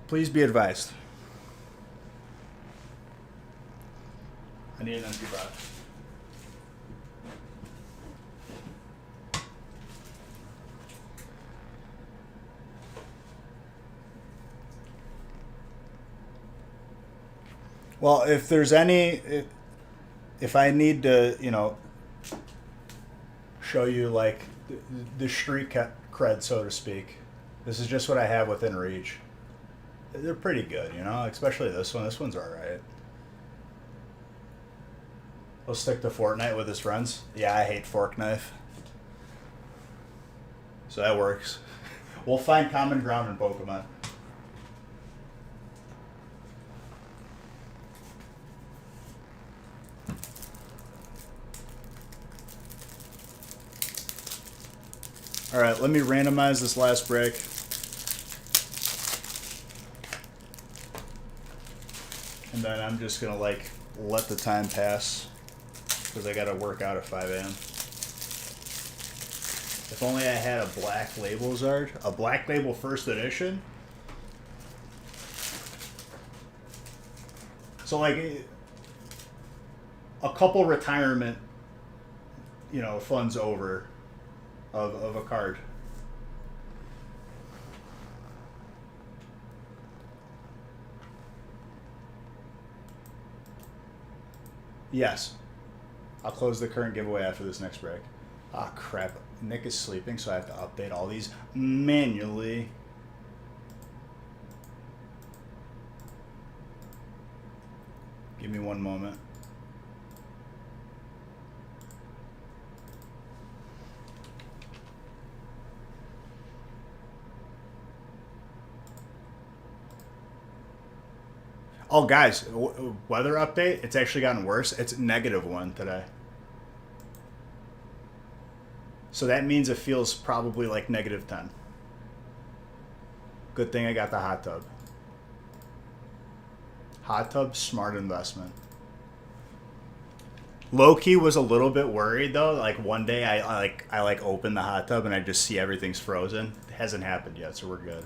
please be advised. I need an empty box. Well, if there's any, if I need to, show you like the street cred, so to speak, this is just what I have within reach. They're pretty good, especially this one. This one's all right. We'll stick to Fortnite with his friends. Yeah, I hate fork knife. So that works. We'll find common ground in Pokemon. Alright, let me randomize this last break. And then I'm just going to let the time pass. Because I got to work out at 5 a.m. If only I had a black label Zard. A black label first edition. So a couple retirement, funds over of a card. Yes. I'll close the current giveaway after this next break. Ah, crap. Nick is sleeping, so I have to update all these manually. Give me one moment. Oh, guys, weather update. It's actually gotten worse. It's -1 today. So that means it feels probably like -10. Good thing I got the hot tub. Hot tub, smart investment. Low-key was a little bit worried though. Like one day I open the hot tub and I just see everything's frozen. It hasn't happened yet, so we're good.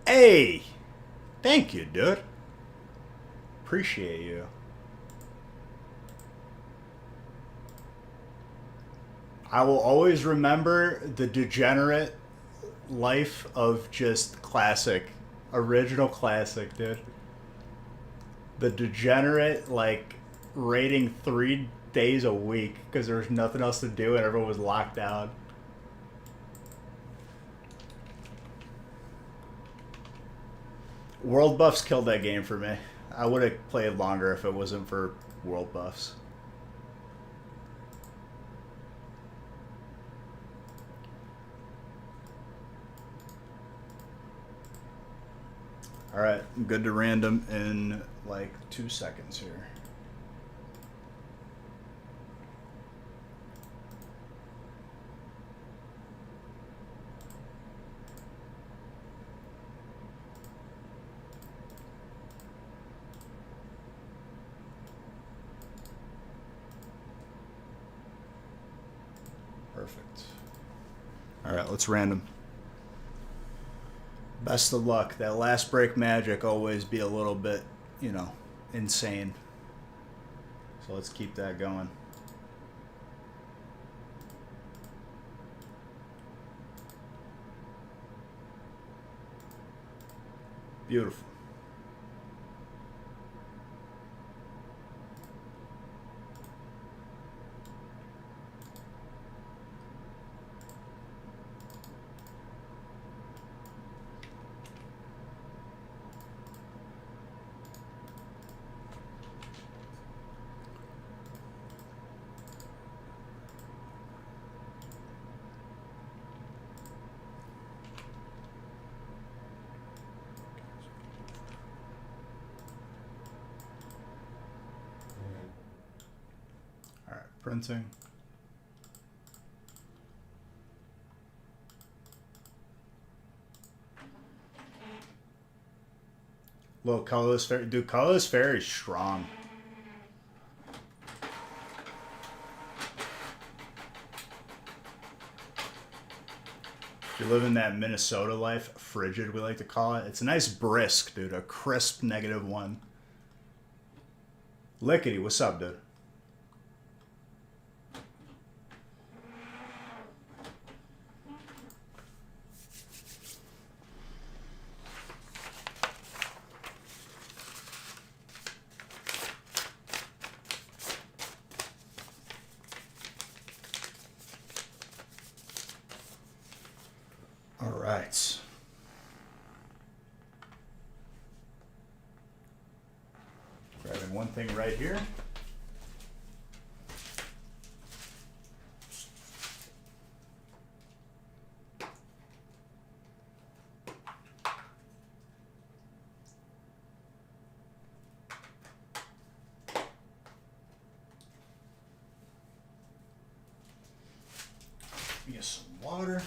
Hey! Thank you, dude. Appreciate you. I will always remember the degenerate life of just classic. Original classic, dude. The degenerate, raiding 3 days a week because there was nothing else to do and everyone was locked down. World buffs killed that game for me. I would have played longer if it wasn't for world buffs. Alright, I'm good to random in 2 seconds here. Perfect. Alright, let's random. Best of luck. That last break magic always be a little bit, insane. So let's keep that going. Beautiful. Printing. Little colorless fairy. Dude, colorless fairy is strong. If you're living that Minnesota life, frigid, we like to call it. It's a nice brisk, dude. A crisp -1. Lickety, what's up, dude? All right. Grabbing one thing right here. Get some water.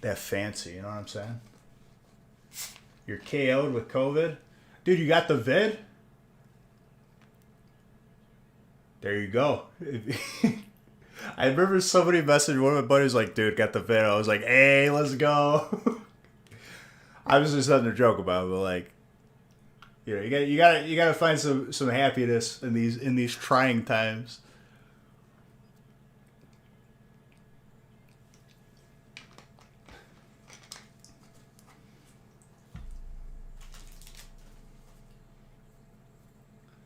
That fancy, you know what I'm saying? You're KO'd with COVID. Dude, you got the vid? There you go. I remember somebody messaged one of my buddies like, dude, got the vid. I was like, hey, let's go. I was just nothing to joke about, but like, you know, you gotta find some happiness in these trying times.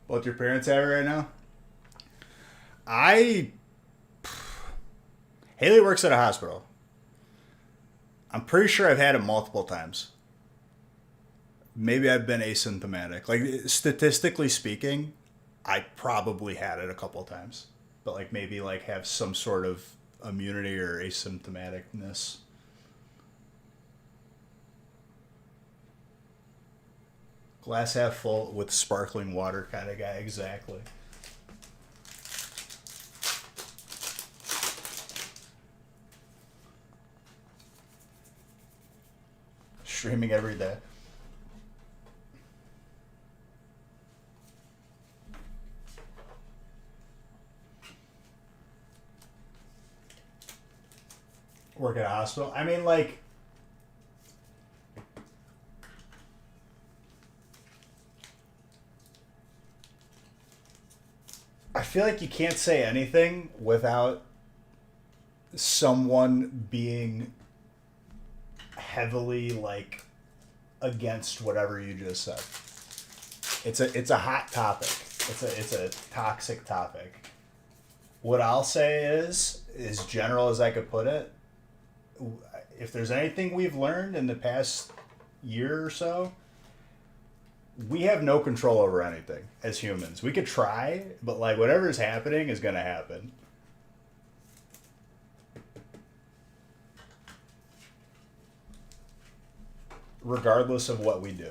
What your parents have right now? Haley works at a hospital. I'm pretty sure I've had it multiple times. Maybe I've been asymptomatic. Like statistically speaking, I probably had it a couple times. But like maybe like have some sort of immunity or asymptomaticness. Glass half full with sparkling water kind of guy, exactly. Streaming every day. Work at a hospital. I mean, like, I feel like you can't say anything without someone being heavily like against whatever you just said. It's a hot topic. It's a toxic topic. What I'll say is, as general as I could put it, if there's anything we've learned in the past year or so, we have no control over anything as humans. We could try, but like whatever's happening is going to happen. Regardless of what we do.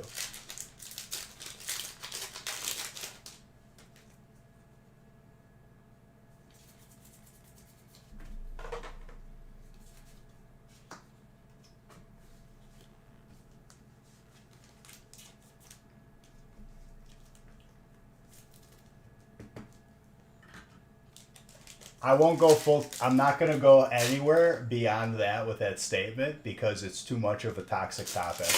I won't go full. I'm not going to go anywhere beyond that with that statement because it's too much of a toxic topic.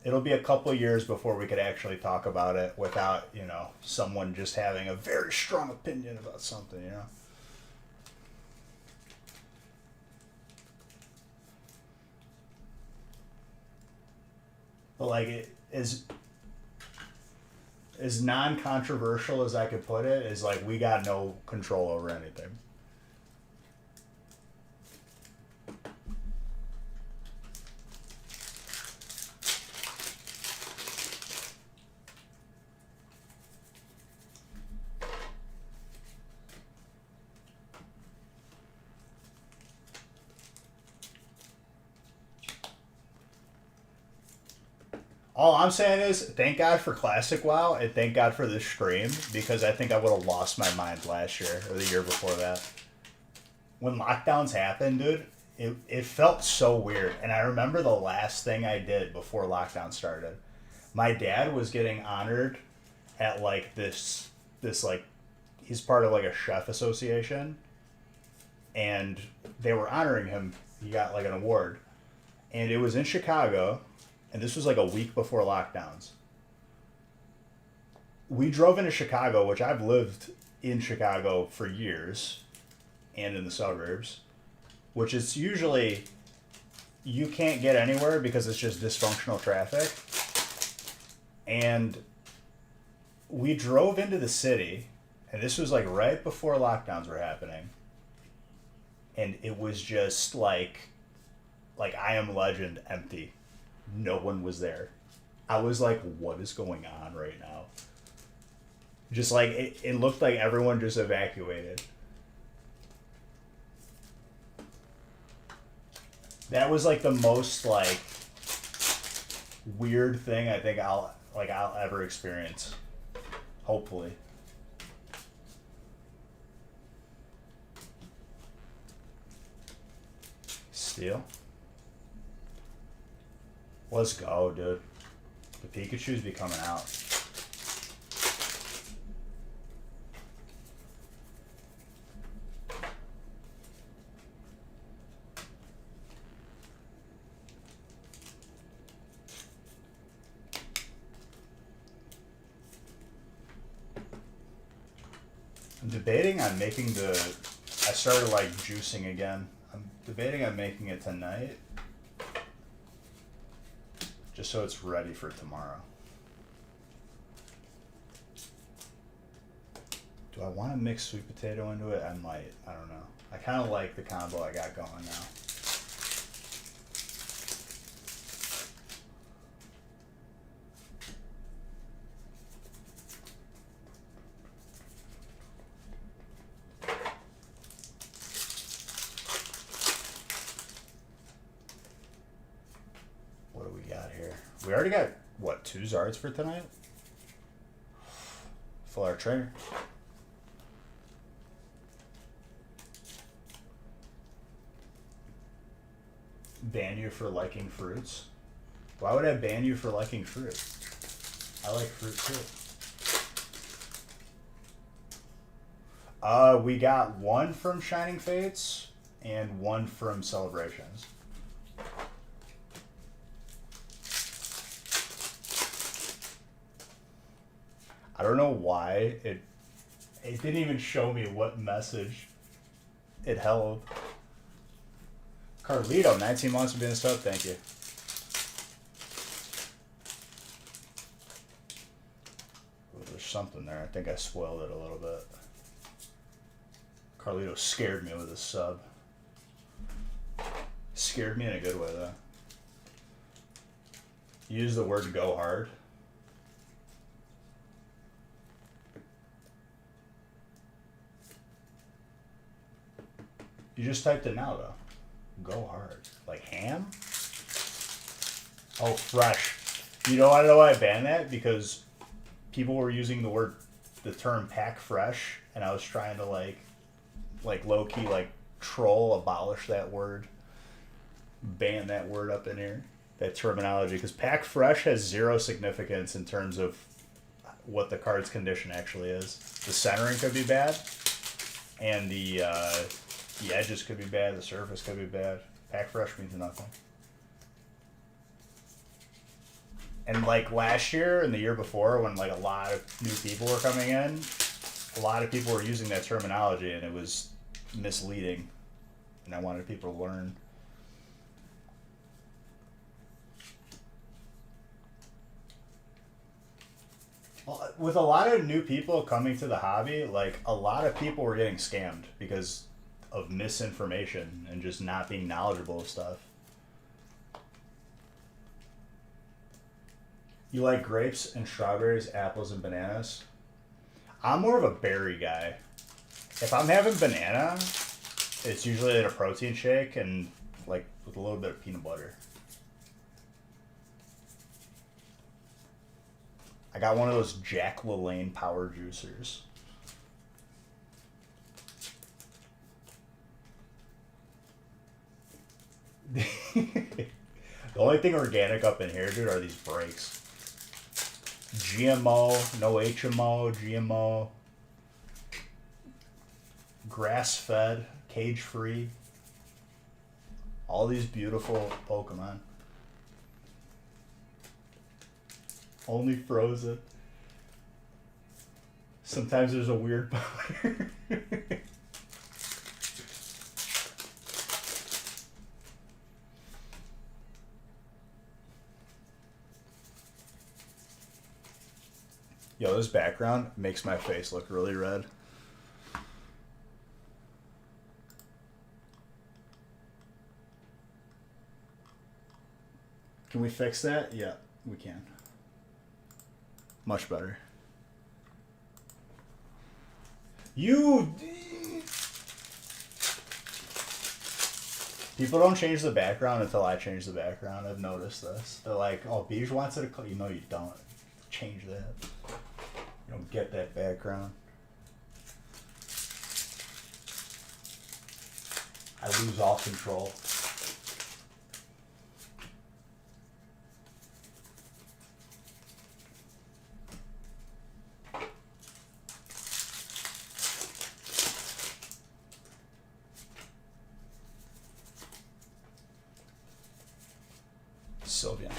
It'll be a couple of years before we could actually talk about it without, you know, someone just having a very strong opinion about something, you know? But like it is as non-controversial as I could put it, is like we got no control over anything. All I'm saying is, thank God for Classic WoW, and thank God for this stream, because I think I would have lost my mind last year, or the year before that. When lockdowns happened, dude, it felt so weird. And I remember the last thing I did before lockdown started. My dad was getting honored at, like, this this like he's part of like a chef association, and they were honoring him. He got like an award, and it was in Chicago, and this was like a week before lockdowns. We drove into Chicago, which I've lived in Chicago for years, and in the suburbs, which is usually you can't get anywhere because it's just dysfunctional traffic. And we drove into the city, and this was like right before lockdowns were happening. And it was just like I Am Legend empty. No one was there. I was like, what is going on right now? Just like, it looked like everyone just evacuated. That was like the most like weird thing I think I'll ever experience. Hopefully. Steel. Let's go, dude. The Pikachu's be coming out. I'm debating on making the... I started like juicing again. I'm debating on making it tonight. Just so it's ready for tomorrow. Do I want to mix sweet potato into it? I might. I don't know. I kind of like the combo I got going now. We already got, what, 2 Zards for tonight? Full art trainer. Ban you for liking fruits? Why would I ban you for liking fruit? I like fruit too. We got 1 from Shining Fates and 1 from Celebrations. I don't know why it didn't even show me what message it held. Carlito, 19 months of being a sub, thank you. Ooh, there's something there. I think I spoiled it a little bit. Carlito scared me with his sub. Scared me in a good way though. Use the word go hard. You just typed it now, though. Go hard. Like ham? Oh, fresh. You know, I don't know why I banned that? Because people were using the term pack fresh, and I was trying to, like low-key, like, troll, abolish that word. Ban that word up in here. That terminology. Because pack fresh has 0 significance in terms of what the card's condition actually is. The centering could be bad, and the edges could be bad, the surface could be bad. Pack fresh means nothing. And like last year and the year before, when like a lot of new people were coming in, a lot of people were using that terminology and it was misleading. And I wanted people to learn. With a lot of new people coming to the hobby, like a lot of people were getting scammed because of misinformation and just not being knowledgeable of stuff. You like grapes and strawberries, apples and bananas? I'm more of a berry guy. If I'm having banana, it's usually in a protein shake and like with a little bit of peanut butter. I got one of those Jack LaLanne power juicers. The only thing organic up in here, dude, are these brakes. GMO, no HMO, GMO. grass-fed, cage-free. All these beautiful Pokemon. Only frozen. Sometimes there's a weird powder. Yo, this background makes my face look really red. Can we fix that? Yeah, we can. Much better. People don't change the background until I change the background. I've noticed this. They're like, oh, Beige wants it to... You know you don't. Change that. You don't get that background. I lose all control. Sylveon.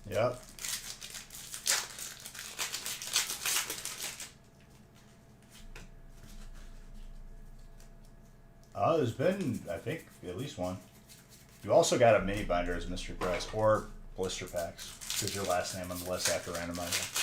Yep. There's been, I think, at least one. You also got a mini binder as Mr. Grass, or blister packs, because your last name on the list after randomizer.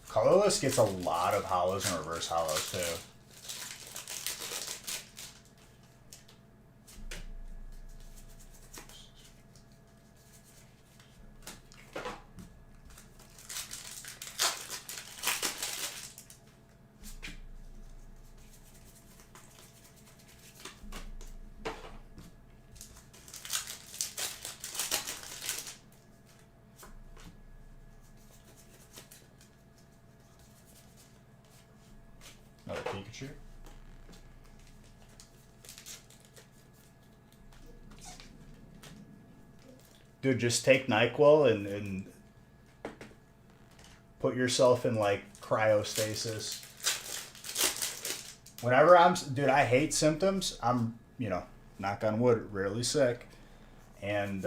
Colorless gets a lot of hollows and reverse hollows too. Another Pikachu. Dude, just take NyQuil and put yourself in like cryostasis. Whenever dude, I hate symptoms. I'm, knock on wood, rarely sick. And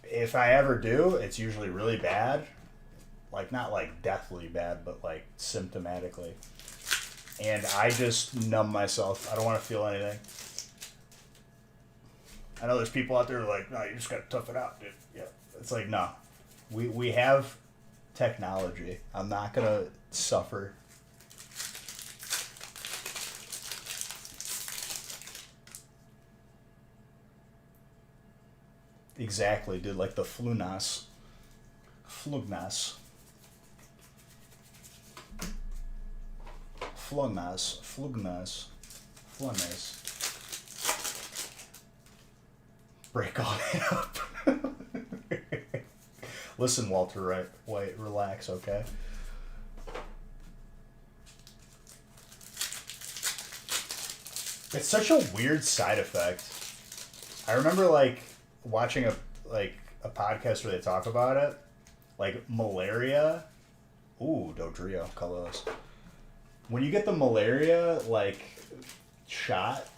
if I ever do, it's usually really bad. Like, not like deathly bad, but like symptomatically. And I just numb myself. I don't want to feel anything. I know there's people out there who are like, no, you just got to tough it out, dude. Yeah. It's like, no. We have technology. I'm not going to suffer. Exactly, dude. Like the Flugnas. Flugnas. Break all that up. Listen, Walter White, relax, okay? It's such a weird side effect. I remember like watching a podcast where they talk about it, like malaria. Ooh, Dodrio, colorless. When you get the malaria like shot,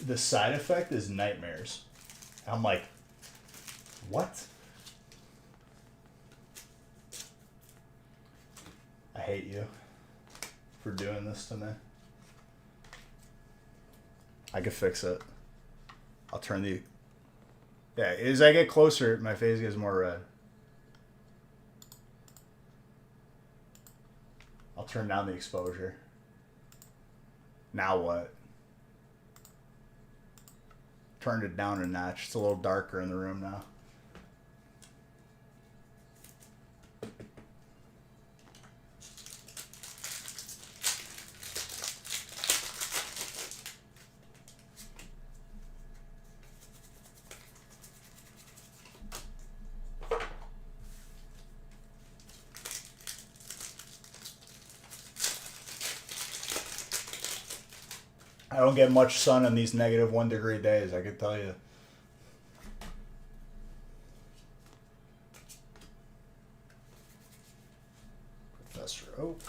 the side effect is nightmares. I'm like, what? I hate you for doing this to me. I could fix it. I'll turn the... Yeah, as I get closer, my face gets more red. I'll turn down the exposure. Now what? turned it down a notch. It's a little darker in the room now. I don't get much sun on these -1 degree days, I can tell you. Professor Oak.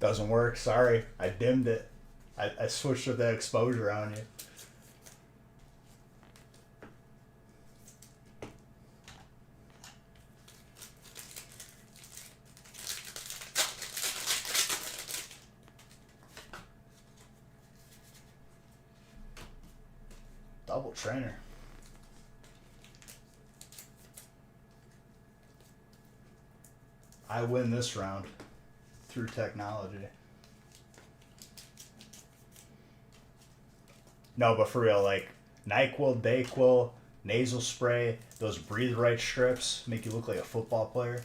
Doesn't work, sorry. I dimmed it. I switched up that exposure on you. Double trainer. I win this round through technology. No, but for real, like NyQuil, DayQuil, nasal spray, those breathe right strips make you look like a football player.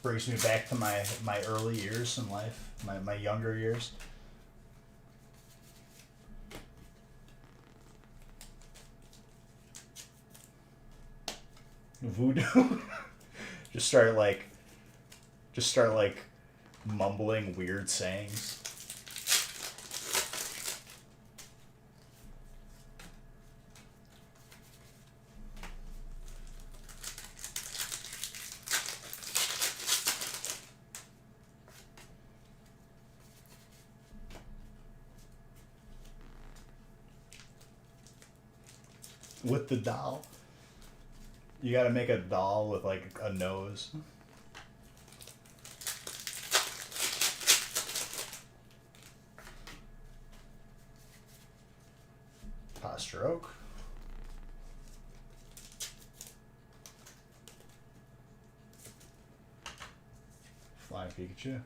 Brings me back to my early years in life, my younger years. Voodoo. just start like mumbling weird sayings. With the doll. You gotta make a doll with like a nose. Posture Oak. Flying Pikachu.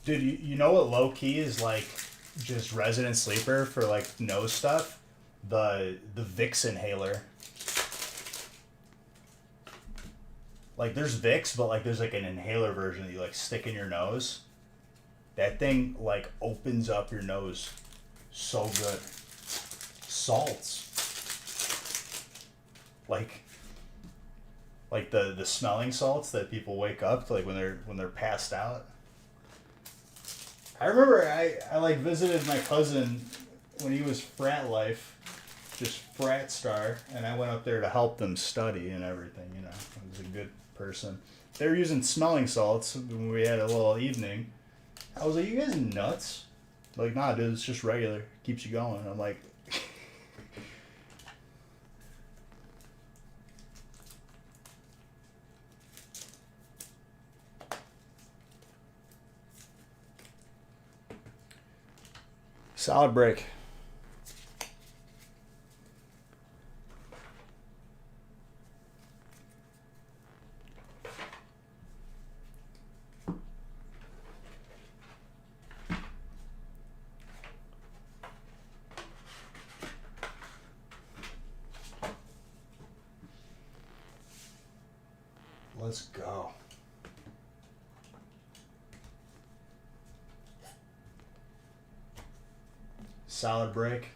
Dude, you know what low key is like just resident sleeper for like nose stuff? The Vicks inhaler. Like there's Vicks, but like there's like an inhaler version that you like stick in your nose. That thing like opens up your nose so good. Salts. Like the smelling salts that people wake up to, like when they're passed out. I remember I like visited my cousin when he was frat life, just frat star, and I went up there to help them study and everything, you know. I was a good person. They were using smelling salts when we had a little evening. I was like, you guys nuts? Like, nah, dude, it's just regular. Keeps you going. I'm like... Solid break. Let's go. Solid break.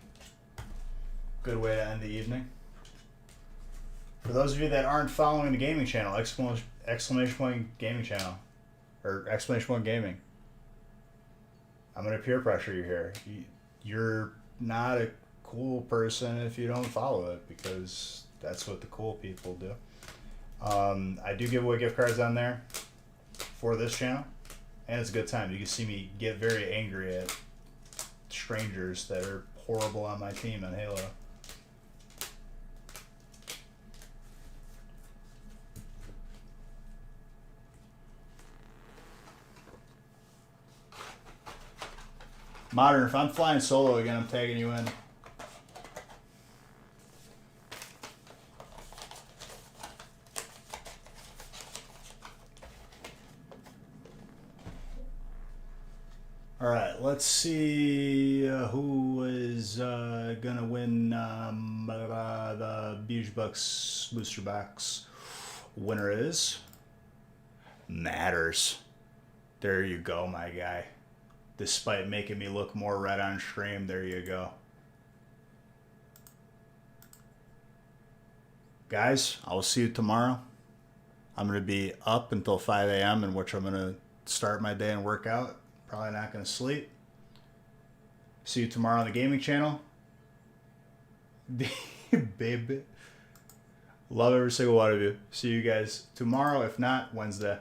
Good way to end the evening. For those of you that aren't following the gaming channel, exclamation point gaming channel, or exclamation point gaming, I'm gonna peer pressure you here. You're not a cool person if you don't follow it, because that's what the cool people do. I do give away gift cards on there for this channel, and it's a good time. You can see me get very angry at strangers that are horrible on my team in Halo. Modern, if I'm flying solo again, I'm tagging you in. All right, let's see who is going to win the Beach Bucks booster box. Winner is Matters. There you go, my guy. Despite making me look more red on stream, there you go. Guys, I will see you tomorrow. I'm going to be up until 5 a.m. in which I'm going to start my day and work out. Probably not going to sleep. See you tomorrow on the gaming channel. Baby. Love every single one of you. See you guys tomorrow, if not Wednesday.